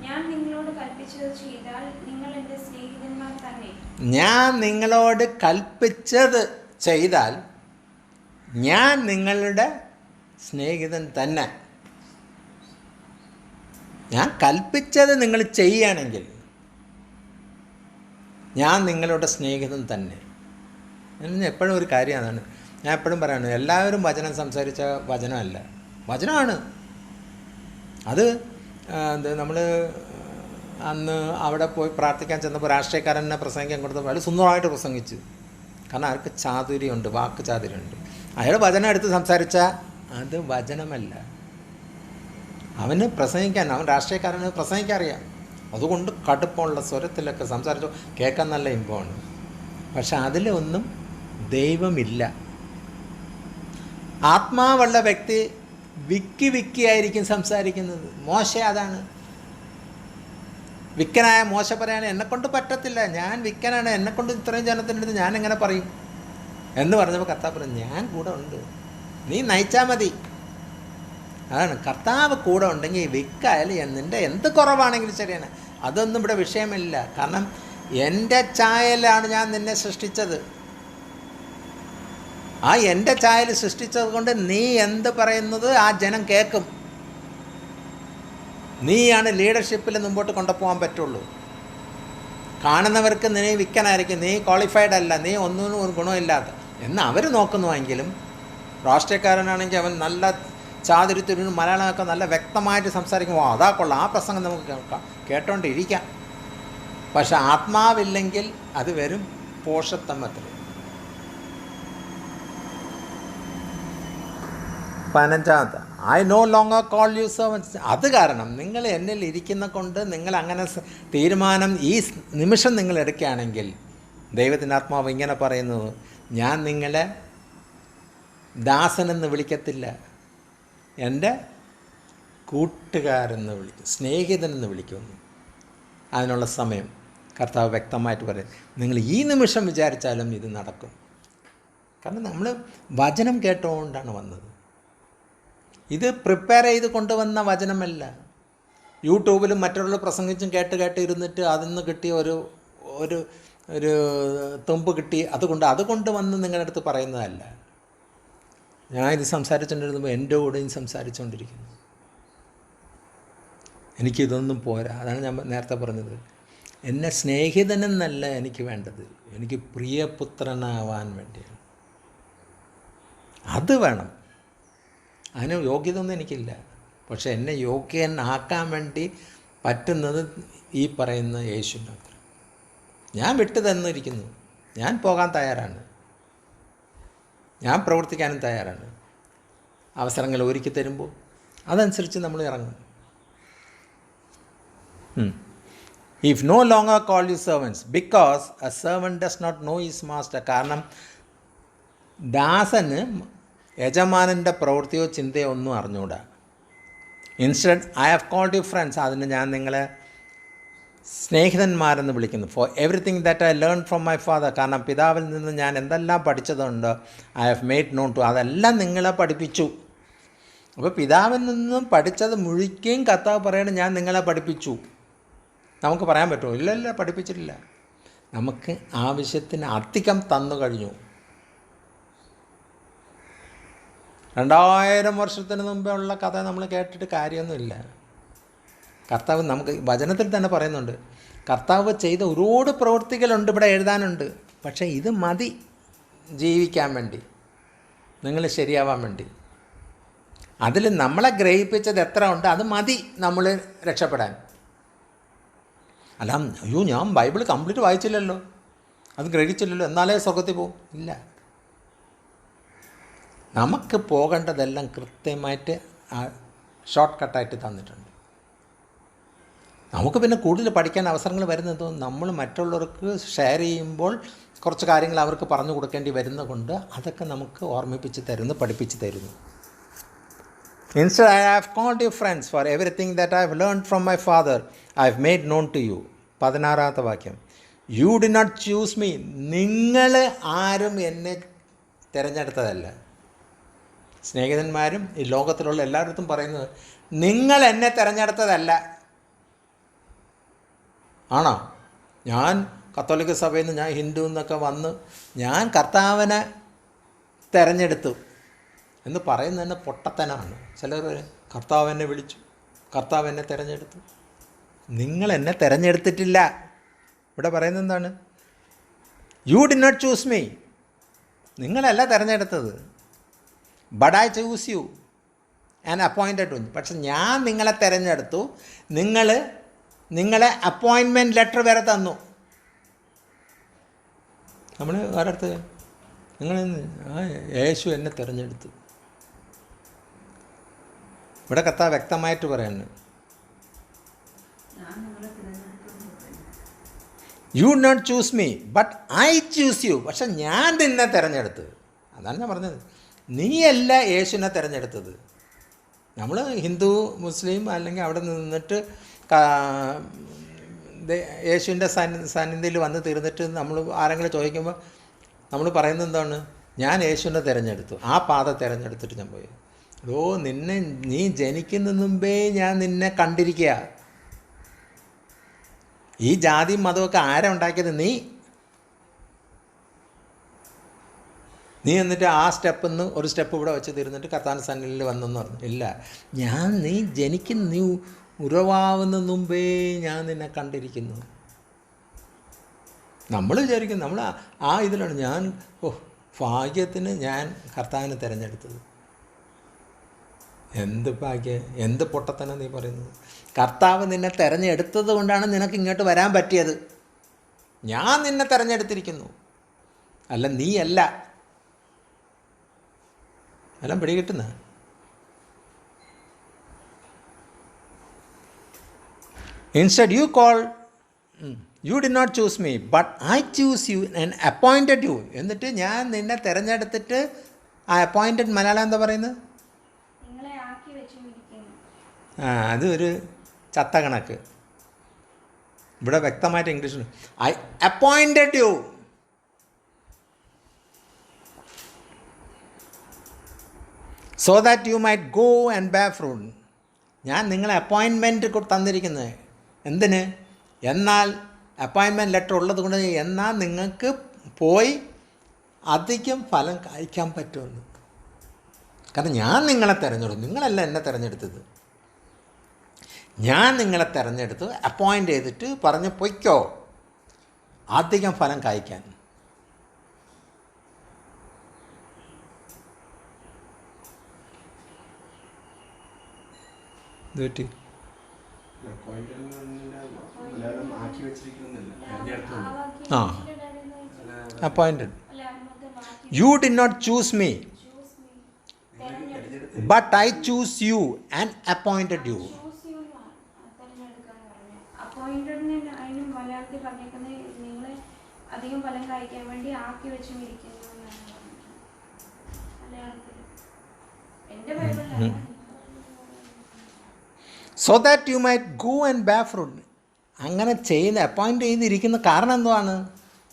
ഞാൻ നിങ്ങളോട് കൽപ്പിച്ചത് ചെയ്താൽ നിങ്ങൾ എൻ്റെ സ്നേഹിതന്മാർ തന്നെ. ഞാൻ നിങ്ങളോട് കൽപ്പിച്ചത് ചെയ്താൽ ഞാൻ നിങ്ങളുടെ സ്നേഹിതൻ തന്നെ. ഞാൻ കൽപ്പിച്ചത് നിങ്ങൾ ചെയ്യുകയാണെങ്കിൽ ഞാൻ നിങ്ങളുടെ സ്നേഹിതൻ തന്നെ. എപ്പോഴും ഒരു കാര്യം അതാണ് ഞാൻ എപ്പോഴും പറയുന്നത്. എല്ലാവരും വചനം സംസാരിച്ച വചനമല്ല, വചനമാണ് അത്. നമ്മൾ അന്ന് അവിടെ പോയി പ്രാർത്ഥിക്കാൻ ചെന്നപ്പോൾ രാഷ്ട്രീയക്കാരനെ പ്രസംഗിക്കാൻ കൊടുത്തപ്പോൾ അയാൾ സുന്ദരമായിട്ട് പ്രസംഗിച്ചു. കാരണം അയാൾക്ക് ചാതുര്യമുണ്ട്, വാക്ക് ചാതുര്യമുണ്ട്. അയാൾ വചനം എടുത്ത് സംസാരിച്ചാൽ അത് വചനമല്ല. അവന് പ്രസംഗിക്കാൻ, അവൻ രാഷ്ട്രീയക്കാരന് പ്രസംഗിക്കാൻ അറിയാം. അതുകൊണ്ട് കടുപ്പമുള്ള സ്വരത്തിലൊക്കെ സംസാരിച്ചു കേൾക്കാൻ നല്ല ഇമ്പമാണ്. പക്ഷെ അതിലൊന്നും ദൈവമില്ല. ആത്മാവുള്ള വ്യക്തി വിക്കിയായിരിക്കും സംസാരിക്കുന്നത്. മോശ അതാണ്. വിക്കനായ മോശ പറയാണ്, എന്നെക്കൊണ്ട് പറ്റത്തില്ല, ഞാൻ വിക്കനാണ്, എന്നെക്കൊണ്ട് ഇത്രയും ജനത്തിൻ്റെ അടുത്ത് ഞാൻ എങ്ങനെ പറയും എന്ന് പറഞ്ഞപ്പോൾ കർത്താവ് പറഞ്ഞു, ഞാൻ കൂടെ ഉണ്ട്, നീ നയിച്ചാൽ മതി. അതാണ്, കർത്താവ് കൂടെ ഉണ്ടെങ്കിൽ വിക്കായാലും നിൻ്റെ എന്ത് കുറവാണെങ്കിലും ശരിയാണ്, അതൊന്നും ഇവിടെ വിഷയമില്ല. കാരണം എൻ്റെ ചായലാണ് ഞാൻ നിന്നെ സൃഷ്ടിച്ചത്. ആ എൻ്റെ ചായൽ സൃഷ്ടിച്ചത് കൊണ്ട് നീ എന്ത് പറയുന്നത് ആ ജനം കേൾക്കും. നീയാണ് ലീഡർഷിപ്പിൽ മുമ്പോട്ട് കൊണ്ടുപോകാൻ പറ്റുള്ളൂ. കാണുന്നവർക്ക് നീ വിൽക്കാനായിരിക്കും, നീ ക്വാളിഫൈഡ് അല്ല, നീ ഒന്നിനും ഒരു ഗുണമില്ലാത്ത എന്ന് അവർ നോക്കുന്നുവെങ്കിലും രാഷ്ട്രീയക്കാരനാണെങ്കിൽ അവൻ നല്ല ചാതുര്യത്തിനും മലയാളമൊക്കെ നല്ല വ്യക്തമായിട്ട് സംസാരിക്കുമ്പോൾ അതാ കൊള്ളാം, ആ പ്രസംഗം നമുക്ക് കേട്ടോണ്ടിരിക്കാം. പക്ഷെ ആത്മാവില്ലെങ്കിൽ അത് വരും പോഷത്തമ്മത്തിൽ. 15ാമത്തെ, I no longer call you servants. അത് കാരണം നിങ്ങൾ എന്നിൽ ഇരിക്കുന്ന കൊണ്ട് നിങ്ങൾ അങ്ങനെ തീരുമാനം ഈ നിമിഷം നിങ്ങൾ എടുക്കുകയാണെങ്കിൽ ദൈവത്തിൻ്റെ ആത്മാവ് ഇങ്ങനെ പറയുന്നത്, ഞാൻ നിങ്ങളെ ദാസനെന്ന് വിളിക്കത്തില്ല, എൻ്റെ കൂട്ടുകാരെന്ന് വിളിക്കും, സ്നേഹിതനെന്ന് വിളിക്കുന്നു. അതിനുള്ള സമയം കർത്താവ് വ്യക്തമായിട്ട് പറയും. നിങ്ങൾ ഈ നിമിഷം വിചാരിച്ചാലും ഇത് നടക്കും. കാരണം നമ്മൾ വചനം കേട്ടുകൊണ്ടാണ് വന്നത്. ഇത് പ്രിപ്പയർ ചെയ്ത് കൊണ്ടുവന്ന വചനമല്ല. യൂട്യൂബിലും മറ്റുള്ള പ്രസംഗിച്ചും കേട്ട് ഇരുന്നിട്ട് അതിൽ നിന്ന് കിട്ടിയ ഒരു ഒരു തുമ്പ് കിട്ടി അതുകൊണ്ട് വന്ന് നിങ്ങളുടെ അടുത്ത് പറയുന്നതല്ല. ഞാൻ ഇത് സംസാരിച്ചുകൊണ്ടിരുന്നപ്പോൾ എൻ്റെ കൂടെയും സംസാരിച്ചുകൊണ്ടിരിക്കുന്നു. എനിക്കിതൊന്നും പോരാ. അതാണ് ഞാൻ നേരത്തെ പറഞ്ഞത്, എന്നെ സ്നേഹിതനെന്നല്ല എനിക്ക് വേണ്ടത്, എനിക്ക് പ്രിയപുത്രനാവാൻ വേണ്ടിയാണ്. അത് വേണം. അതിന് യോഗ്യതയൊന്നും എനിക്കില്ല. പക്ഷെ എന്നെ യോഗ്യനാക്കാൻ വേണ്ടി പറ്റുന്നത് ഈ പറയുന്ന യേശു മാത്രം. ഞാൻ വിട്ടു തന്നിരിക്കുന്നു, ഞാൻ പോകാൻ തയ്യാറാണ്, ഞാൻ പ്രവർത്തിക്കാനും തയ്യാറാണ്. അവസരങ്ങൾ ഒരുക്കി തരുമ്പോൾ അതനുസരിച്ച് നമ്മൾ ഇറങ്ങും. If no longer call you servants because a servant does not know his master. കാരണം ദാസന് യജമാനൻ്റെ പ്രവൃത്തിയോ ചിന്തയോ ഒന്നും അറിഞ്ഞുകൂടാ. Instead I have called you friends. അതിന് ഞാൻ നിങ്ങളെ സ്നേഹിതന്മാരെന്ന് വിളിക്കുന്നു. For everything that I learn from my father. കാരണം പിതാവിൽ നിന്ന് ഞാൻ എന്തെല്ലാം പഠിച്ചതുണ്ട് I have made known to. അതെല്ലാം നിങ്ങളെ പഠിപ്പിച്ചു. അപ്പോൾ പിതാവിൽ നിന്നും പഠിച്ചത് മുഴുക്കുകയും കർത്താവ് പറയണം ഞാൻ നിങ്ങളെ പഠിപ്പിച്ചു. നമുക്ക് പറയാൻ പറ്റുമോ? ഇല്ലല്ല, പഠിപ്പിച്ചിട്ടില്ല. നമുക്ക് ആവശ്യത്തിന് അധികം തന്നു കഴിഞ്ഞു. 2000 വർഷത്തിന് മുമ്പേ ഉള്ള കഥ നമ്മൾ കേട്ടിട്ട് കാര്യമൊന്നുമില്ല. കർത്താവ് നമുക്ക് വചനത്തിൽ തന്നെ പറയുന്നുണ്ട്, കർത്താവ് ചെയ്ത ഒരുപാട് പ്രവൃത്തികളുണ്ട് ഇവിടെ എഴുതാനുണ്ട്. പക്ഷേ ഇത് മതി ജീവിക്കാൻ വേണ്ടി, നിങ്ങൾ ശരിയാവാൻ വേണ്ടി. അതിൽ നമ്മളെ ഗ്രഹിപ്പിച്ചത് എത്ര ഉണ്ട് അത് മതി നമ്മൾ രക്ഷപ്പെടാൻ. അല്ല, അയ്യോ ഞാൻ ബൈബിൾ കംപ്ലീറ്റ് വായിച്ചില്ലല്ലോ, അത് ഗ്രഹിച്ചില്ലല്ലോ, എന്നാലേ സ്വർഗത്തിൽ പോകും. ഇല്ല, നമുക്ക് പോകേണ്ടതെല്ലാം കൃത്യമായിട്ട് ഷോർട്ട് കട്ടായിട്ട് തന്നിട്ടുണ്ട്. നമുക്ക് പിന്നെ കൂടുതൽ പഠിക്കാൻ അവസരങ്ങൾ വരുന്നത് നമ്മൾ മറ്റുള്ളവർക്ക് ഷെയർ ചെയ്യുമ്പോൾ കുറച്ച് കാര്യങ്ങൾ അവർക്ക് പറഞ്ഞു കൊടുക്കേണ്ടി വരുന്നത് കൊണ്ട് അതൊക്കെ നമുക്ക് ഓർമ്മിപ്പിച്ച് തരുന്നു, പഠിപ്പിച്ച് തരുന്നു. Instead, I have called you friends, for everything that I have learned from my father, I have made known to you. 16ാമത്തെ വാക്യം. You did not choose me. നിങ്ങൾ ആരും എന്നെ തിരഞ്ഞെടുത്തതല്ല. സ്നേഹിതന്മാരും ഈ ലോകത്തിലുള്ള എല്ലായിടത്തും പറയുന്നത് നിങ്ങൾ എന്നെ തിരഞ്ഞെടുത്തതല്ല. ആണോ? ഞാൻ കത്തോലിക്ക സഭയിൽ നിന്ന്, ഞാൻ ഹിന്ദു എന്നൊക്കെ വന്ന് ഞാൻ കർത്താവിനെ തിരഞ്ഞെടുത്തു എന്ന് പറയുന്നത് തന്നെ പൊട്ടത്തനാണ്. ചിലർ കർത്താവ് എന്നെ വിളിച്ചു, കർത്താവ് എന്നെ തിരഞ്ഞെടുത്തു. നിങ്ങൾ എന്നെ തിരഞ്ഞെടുത്തിട്ടില്ല. ഇവിടെ പറയുന്നത് എന്താണ്? You did not choose me. നിങ്ങളല്ല തിരഞ്ഞെടുത്തത്. But I choose you and appointed you. പക്ഷെ ഞാൻ നിങ്ങളെ തിരഞ്ഞെടുത്തു. നിങ്ങളെ അപ്പോയിൻമെൻറ്റ് ലെറ്റർ വരെ തന്നു. നമ്മൾ ഒരിടത്ത് നിങ്ങൾ യേശു എന്നെ തിരഞ്ഞെടുത്തു. ഇവിടെ കർത്താവ് വ്യക്തമായിട്ട് പറയുന്നു, you not choose me but I choose you. പക്ഷെ ഞാൻ നിന്നെ തിരഞ്ഞെടുത്ത്. അതാണ് ഞാൻ പറഞ്ഞത്. നീയല്ല യേശുവിനെ തിരഞ്ഞെടുത്തത്. നമ്മൾ ഹിന്ദു മുസ്ലിം അല്ലെങ്കിൽ അവിടെ നിന്നിട്ട് യേശുവിൻ്റെ സാന്നിധ്യത്തിൽ വന്ന് തീർന്നിട്ട് നമ്മൾ ആരെങ്കിലും ചോദിക്കുമ്പോൾ നമ്മൾ പറയുന്നത് എന്താണ്? ഞാൻ യേശുവിനെ തിരഞ്ഞെടുത്തു, ആ പാത തിരഞ്ഞെടുത്തിട്ട് ഞാൻ പോയി. നീ ജനിക്കുന്ന മുമ്പേ ഞാൻ നിന്നെ കണ്ടിരിക്കുക. ഈ ജാതിയും മതമൊക്കെ ആരാ ഉണ്ടാക്കിയത്? നീ എന്നിട്ട് ആ സ്റ്റെപ്പിൽ നിന്ന് ഒരു സ്റ്റെപ്പ് ഇവിടെ വെച്ച് തീർന്നിട്ട് കർത്താവിൻ്റെ സന്നിധിയിൽ വന്നെന്ന് പറഞ്ഞു. ഇല്ല, നീ ഉറവാവുന്ന മുമ്പേ ഞാൻ നിന്നെ കണ്ടിരിക്കുന്നു. നമ്മൾ വിചാരിക്കും നമ്മൾ ആ ഇതിലാണ് ഞാൻ ഭാഗ്യത്തിന് ഞാൻ കർത്താവിനെ തിരഞ്ഞെടുത്തത്. എന്ത് ഭാഗ്യം, എന്ത് പൊട്ടത്തനം നീ പറയുന്നത്? കർത്താവ് നിന്നെ തിരഞ്ഞെടുത്തത് കൊണ്ടാണ് നിനക്ക് ഇങ്ങോട്ട് വരാൻ പറ്റിയത്. ഞാൻ നിന്നെ തിരഞ്ഞെടുത്തിരിക്കുന്നു, അല്ല നീയല്ല. എല്ലാം പിടികിട്ടുന്ന. Instead, you did not choose me, but I choose you and appointed you. എന്നിട്ട് ഞാൻ നിന്നെ തിരഞ്ഞെടുത്തിട്ട്, ആ അപ്പോയിൻറ്റഡ് മലയാളം എന്താ പറയുന്നത്? അത് ഒരു ചത്ത കണക്ക്. ഇവിടെ വ്യക്തമായിട്ട് ഇംഗ്ലീഷിൽ I appointed you. So that you might go and bear fruit. ഞാൻ നിങ്ങളെ അപ്പോയിൻമെൻറ്റ് തന്നിരിക്കുന്നത് എന്തിന്? എന്നാൽ അപ്പോയിൻമെൻറ്റ് ലെറ്റർ ഉള്ളത് കൊണ്ട് എന്നാൽ നിങ്ങൾക്ക് പോയി അധികം ഫലം കായ്ക്കാൻ പറ്റുമെന്ന്. കാരണം ഞാൻ നിങ്ങളെ തിരഞ്ഞെടുത്തു, നിങ്ങളല്ല എന്നെ തിരഞ്ഞെടുത്തത്. ഞാൻ നിങ്ങളെ തിരഞ്ഞെടുത്ത് അപ്പോയിൻ്റ് ചെയ്തിട്ട് പറഞ്ഞ് പൊയ്ക്കോ അധികം ഫലം കായ്ക്കാൻ. Appointed. You did not choose me but I choose you and appointed you. അധികം ഫലം കായ്ക്കാൻ വേണ്ടി ആക്കി വെച്ചും ഇരിക്കുന്നു എന്നാണ് പറഞ്ഞിരിക്കുന്നത് മലയാളത്തിൽ. എൻ്റെ ബൈബിളിലാണ്. So that you might go and bear fruit. അങ്ങനെ ചെയ്യുന്ന അപ്പോയിൻ്റ് ചെയ്തിരിക്കുന്ന കാരണം എന്തുവാണ്?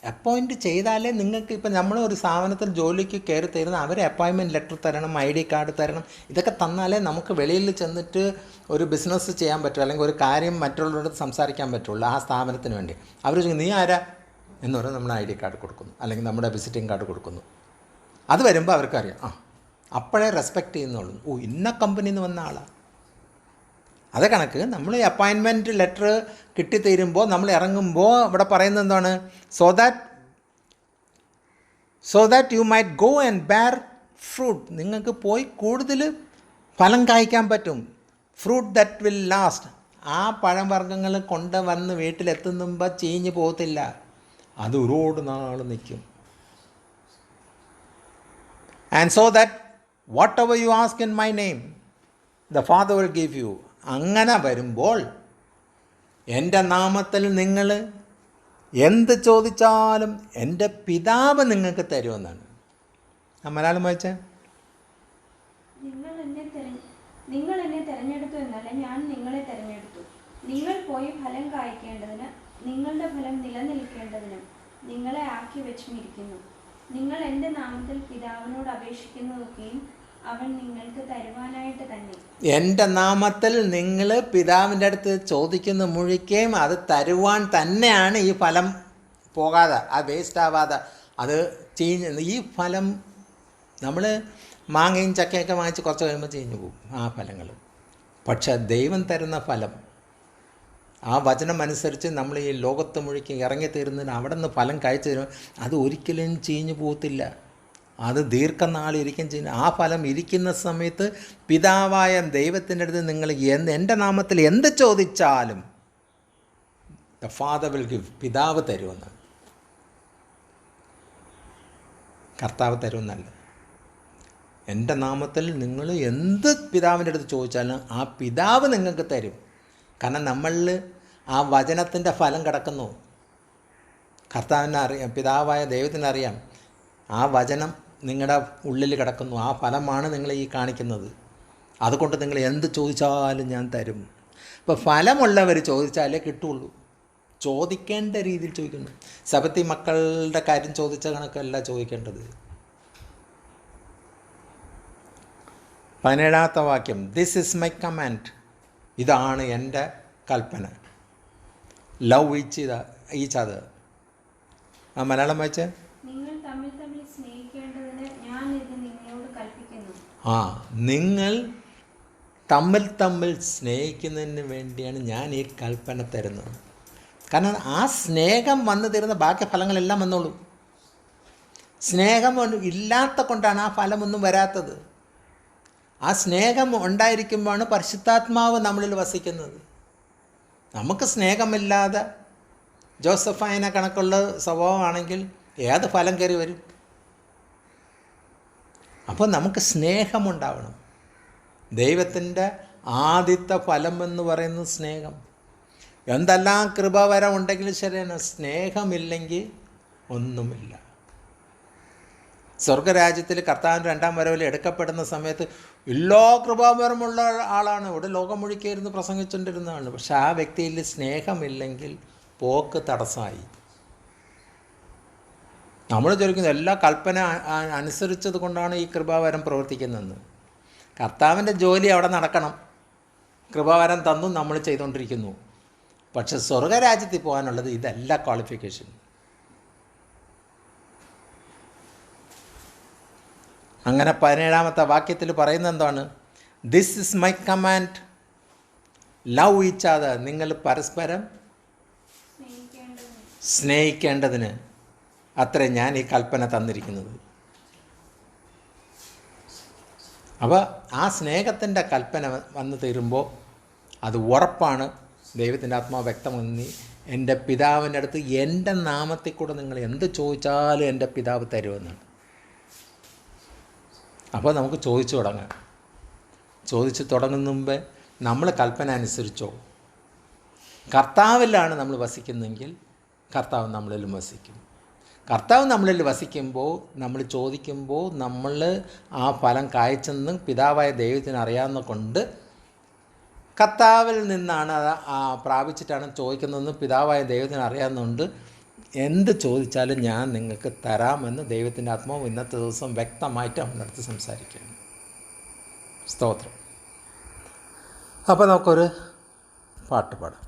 അപ്പോയിൻറ്റ് ചെയ്താലേ നിങ്ങൾക്ക് ഇപ്പം നമ്മൾ ഒരു സ്ഥാപനത്തിൽ ജോലിക്ക് കയറി തരുന്ന അവർ അപ്പോയിൻമെൻറ്റ് ലെറ്റർ തരണം, ID കാർഡ് തരണം. ഇതൊക്കെ തന്നാലേ നമുക്ക് വെളിയിൽ ചെന്നിട്ട് ഒരു ബിസിനസ് ചെയ്യാൻ പറ്റും, അല്ലെങ്കിൽ ഒരു കാര്യം മറ്റുള്ളവരോട് സംസാരിക്കാൻ പറ്റുള്ളൂ ആ സ്ഥാപനത്തിന് വേണ്ടി. അവർ ചോദിക്കും നീ ആരാ എന്ന് പറഞ്ഞാൽ നമ്മുടെ ID കാർഡ് കൊടുക്കുന്നു, അല്ലെങ്കിൽ നമ്മുടെ വിസിറ്റിംഗ് കാർഡ് കൊടുക്കുന്നു. അത് വരുമ്പോൾ അവർക്കറിയാം, അപ്പോഴേ റെസ്പെക്റ്റ് ചെയ്യുന്നുള്ളൂ, ഇന്ന കമ്പനിയിൽ നിന്ന് വന്ന ആളാണ്. അതേ കണക്ക് നമ്മൾ ഈ അപ്പോയിൻമെൻറ്റ് ലെറ്റർ കിട്ടിത്തീരുമ്പോൾ നമ്മൾ ഇറങ്ങുമ്പോൾ ഇവിടെ പറയുന്നത് എന്താണ്? So that you might go and bear fruit. നിങ്ങൾക്ക് പോയി കൂടുതൽ ഫലം കായ്ക്കാൻ പറ്റും. Fruit that will last. ആ പഴവർഗ്ഗങ്ങൾ കൊണ്ടുവന്ന് വീട്ടിലെത്തുമ്പോൾ ചീഞ്ഞ് പോകത്തില്ല, അത് ഒരുപാട് നാൾ നിൽക്കും. And so that what ever you ask in my name the father will give you. അങ്ങനെ വരുമ്പോൾ എൻ്റെ നാമത്തിൽ നിങ്ങൾ എന്ത് ചോദിച്ചാലും എൻ്റെ പിതാവ് നിങ്ങൾക്ക് തരുമെന്നാണ്. മലയാളം വായിച്ചേ. നിങ്ങൾ എന്നെ തിരഞ്ഞെടുത്തു എന്നല്ല, ഞാൻ നിങ്ങളെ തിരഞ്ഞെടുത്തു. നിങ്ങൾ പോയി ഫലം കായ്ക്കേണ്ടതിന്, നിങ്ങളുടെ ഫലം നിലനിൽക്കേണ്ടതിനും നിങ്ങളെ ആക്കി വെച്ചുമിരിക്കുന്നു. നിങ്ങൾ എൻ്റെ നാമത്തിൽ പിതാവിനോട് അപേക്ഷിക്കുന്നതൊക്കെയും അവൻ നിങ്ങൾക്ക് തരുവാനായിട്ട് തന്നെ. എൻ്റെ നാമത്തിൽ നിങ്ങൾ പിതാവിൻ്റെ അടുത്ത് ചോദിക്കുന്ന മുഴുക്കുകയും അത് തരുവാൻ തന്നെയാണ്. ഈ ഫലം പോകാതെ, ആ വേസ്റ്റ് ആവാതെ, അത് ഈ ഫലം നമ്മൾ മാങ്ങയും ചക്കയൊക്കെ വാങ്ങിച്ച് കുറച്ച് കഴിയുമ്പോൾ ചീഞ്ഞു പോകും ആ ഫലങ്ങൾ. പക്ഷെ ദൈവം തരുന്ന ഫലം, ആ വചനം അനുസരിച്ച് നമ്മൾ ഈ ലോകത്ത് മുഴുക്കി ഇറങ്ങിത്തീരുന്നതിന് അവിടെ നിന്ന് ഫലം കഴിച്ചു തരും, അത് ഒരിക്കലും ചീഞ്ഞു പോകത്തില്ല, അത് ദീർഘനാളിരിക്കും ചെയ്യുന്ന. ആ ഫലം ഇരിക്കുന്ന സമയത്ത് പിതാവായ ദൈവത്തിൻ്റെ അടുത്ത് നിങ്ങൾ എൻ്റെ നാമത്തിൽ എന്ത് ചോദിച്ചാലും ദ ഫാദർ വിൽ ഗിവ്. പിതാവ് തരുമെന്നാണ്, കർത്താവ് തരുമെന്നല്ല. എൻ്റെ നാമത്തിൽ നിങ്ങൾ എന്ത് പിതാവിൻ്റെ അടുത്ത് ചോദിച്ചാലും ആ പിതാവ് നിങ്ങൾക്ക് തരും. കാരണം നമ്മളിൽ ആ വചനത്തിൻ്റെ ഫലം കിടക്കുന്നു. കർത്താവിനെ അറിയാം, പിതാവായ ദൈവത്തിനറിയാം ആ വചനം നിങ്ങളുടെ ഉള്ളിൽ കിടക്കുന്നു, ആ ഫലമാണ് നിങ്ങൾ ഈ കാണിക്കുന്നത്. അതുകൊണ്ട് നിങ്ങൾ എന്ത് ചോദിച്ചാലും ഞാൻ തരും. ഇപ്പോൾ ഫലമുള്ളവർ ചോദിച്ചാലേ കിട്ടുള്ളൂ. ചോദിക്കേണ്ട രീതിയിൽ ചോദിക്കുന്നു. സബത്തി മക്കളുടെ കാര്യം ചോദിച്ച കണക്കല്ല ചോദിക്കേണ്ടത്. 17ാമത്തെ വാക്യം, ദിസ് ഇസ് മൈ കമാൻഡ്. ഇതാണ് എൻ്റെ കൽപ്പന. Love each other. ആ മലയാളം വായിച്ചേ. നിങ്ങൾ തമ്മിൽ സ്നേഹിക്കേണ്ടതിന് ഞാൻ ഇത് നിങ്ങളോട് കൽപ്പിക്കുന്നു. നിങ്ങൾ തമ്മിൽ സ്നേഹിക്കുന്നതിന് വേണ്ടിയാണ് ഞാൻ ഈ കൽപ്പന തരുന്നത്. കാരണം ആ സ്നേഹം വന്നു തരുന്ന ബാക്കി ഫലങ്ങളെല്ലാം വന്നോളൂ. സ്നേഹം ഇല്ലാത്ത കൊണ്ടാണ് ആ ഫലമൊന്നും വരാത്തത്. ആ സ്നേഹം ഉണ്ടായിരിക്കുമ്പോഴാണ് പരിശുദ്ധാത്മാവ് നമ്മളിൽ വസിക്കുന്നത്. നമുക്ക് സ്നേഹമില്ലാതെ ജോസഫൈനെ കണക്കുള്ള സ്വഭാവമാണെങ്കിൽ ഏത് ഫലം കയറി വരും? അപ്പോൾ നമുക്ക് സ്നേഹമുണ്ടാവണം. ദൈവത്തിൻ്റെ ആദ്യത്തെ ഫലം എന്ന് പറയുന്നത് സ്നേഹം. എന്തെല്ലാം കൃപാവരം ഉണ്ടെങ്കിലും ശരിയാണ്, സ്നേഹമില്ലെങ്കിൽ ഒന്നുമില്ല. സ്വർഗരാജ്യത്തിൽ കർത്താവിൻ്റെ 2ാം വരവിൽ എടുക്കപ്പെടുന്ന സമയത്ത് എല്ലാ കൃപാവരമുള്ള ആളാണ്, ഇവിടെ ലോകം മുഴുക്കിയിരുന്ന് പ്രസംഗിച്ചുകൊണ്ടിരുന്നതാണ്. പക്ഷെ ആ വ്യക്തിയിൽ സ്നേഹമില്ലെങ്കിൽ പോക്ക് തടസ്സമായി. നമ്മൾ ചോദിക്കുന്നത് എല്ലാ കൽപ്പന അനുസരിച്ചത് കൊണ്ടാണ് ഈ കൃപാവരം പ്രവർത്തിക്കുന്നതെന്ന്. കർത്താവിൻ്റെ ജോലി അവിടെ നടക്കണം. കൃപാവരം തന്നും നമ്മൾ ചെയ്തുകൊണ്ടിരിക്കുന്നു. പക്ഷെ സ്വർഗരാജ്യത്തിൽ പോകാനുള്ളത് ഇതല്ല ക്വാളിഫിക്കേഷൻ. അങ്ങനെ 17ാമത്തെ വാക്യത്തിൽ പറയുന്നത് എന്താണ്? This is my command, love each other. നിങ്ങൾ പരസ്പരം സ്നേഹിക്കേണ്ടതിന് അത്രേ ഞാൻ ഈ കൽപ്പന തന്നിരിക്കുന്നത്. അപ്പോൾ ആ സ്നേഹത്തിൻ്റെ കൽപ്പന വന്നു തീരുമ്പോൾ അത് ഉറപ്പാണ്. ദൈവത്തിൻ്റെ ആത്മാവ് വ്യക്തമെന്നി എൻ്റെ പിതാവിൻ്റെ അടുത്ത് എൻ്റെ നാമത്തിൽ കൂടെ നിങ്ങൾ എന്ത് ചോദിച്ചാലും എൻ്റെ പിതാവ് തരുമെന്നാണ്. അപ്പോൾ നമുക്ക് ചോദിച്ചു തുടങ്ങാം. ചോദിച്ച് തുടങ്ങുന്ന മുമ്പേ നമ്മൾ കൽപ്പന അനുസരിച്ചോ. കർത്താവിലാണ് നമ്മൾ വസിക്കുന്നതെങ്കിൽ കർത്താവ് നമ്മളിലും വസിക്കും. കർത്താവ് നമ്മളിൽ വസിക്കുമ്പോൾ, നമ്മൾ ചോദിക്കുമ്പോൾ നമ്മൾ ആ ഫലം കായ്ച്ചെന്ന് പിതാവായ ദൈവത്തിന് അറിയാവുന്ന കൊണ്ട് കർത്താവിൽ നിന്നാണ് അത് പ്രാപിച്ചിട്ടാണ് ചോദിക്കുന്നതെന്ന് പിതാവായ ദൈവത്തിന് അറിയാവുന്നതുകൊണ്ട് എന്ത് ചോദിച്ചാലും ഞാൻ നിങ്ങൾക്ക് തരാമെന്ന് ദൈവത്തിൻ്റെ ആത്മാവ് ഇന്നത്തെ ദിവസം വ്യക്തമായിട്ട് അവനടുത്ത് സംസാരിക്കുകയാണ്. സ്തോത്രം. അപ്പോൾ നമുക്കൊരു പാട്ട് പാടാം.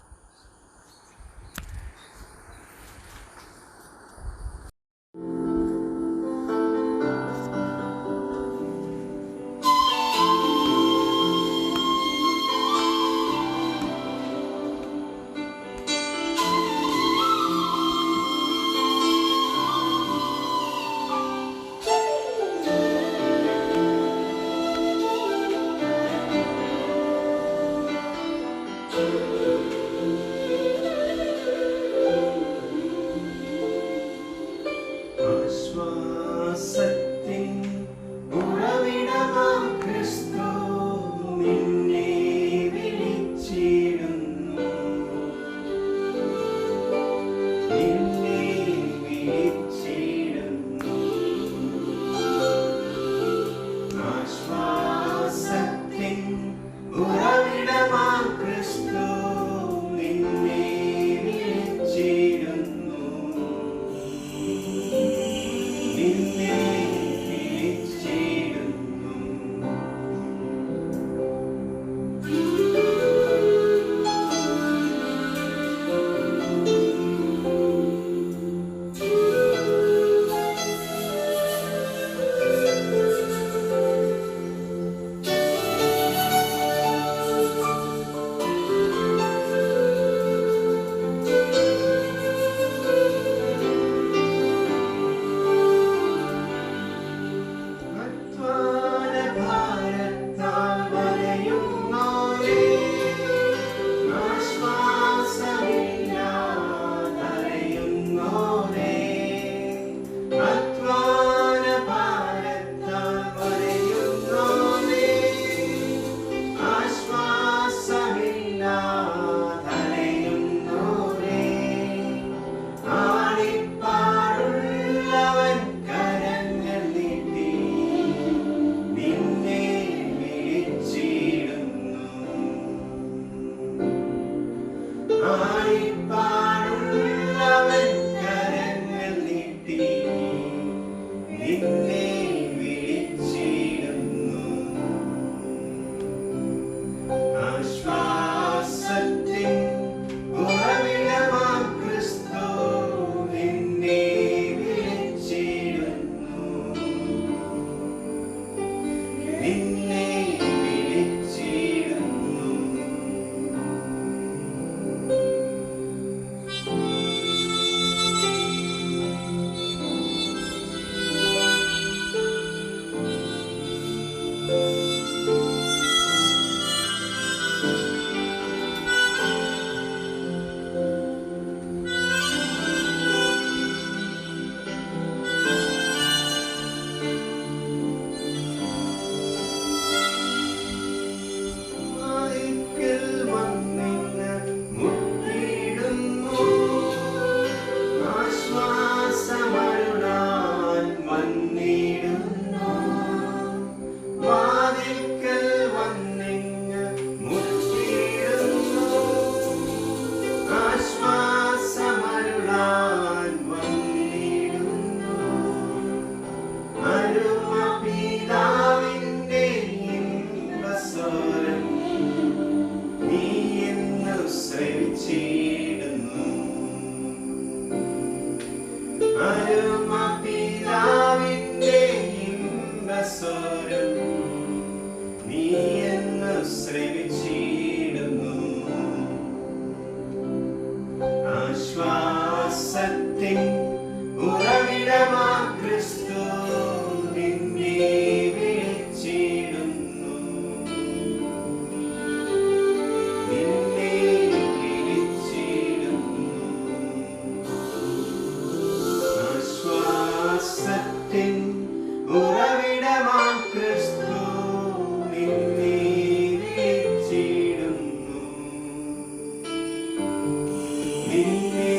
നിന്നെ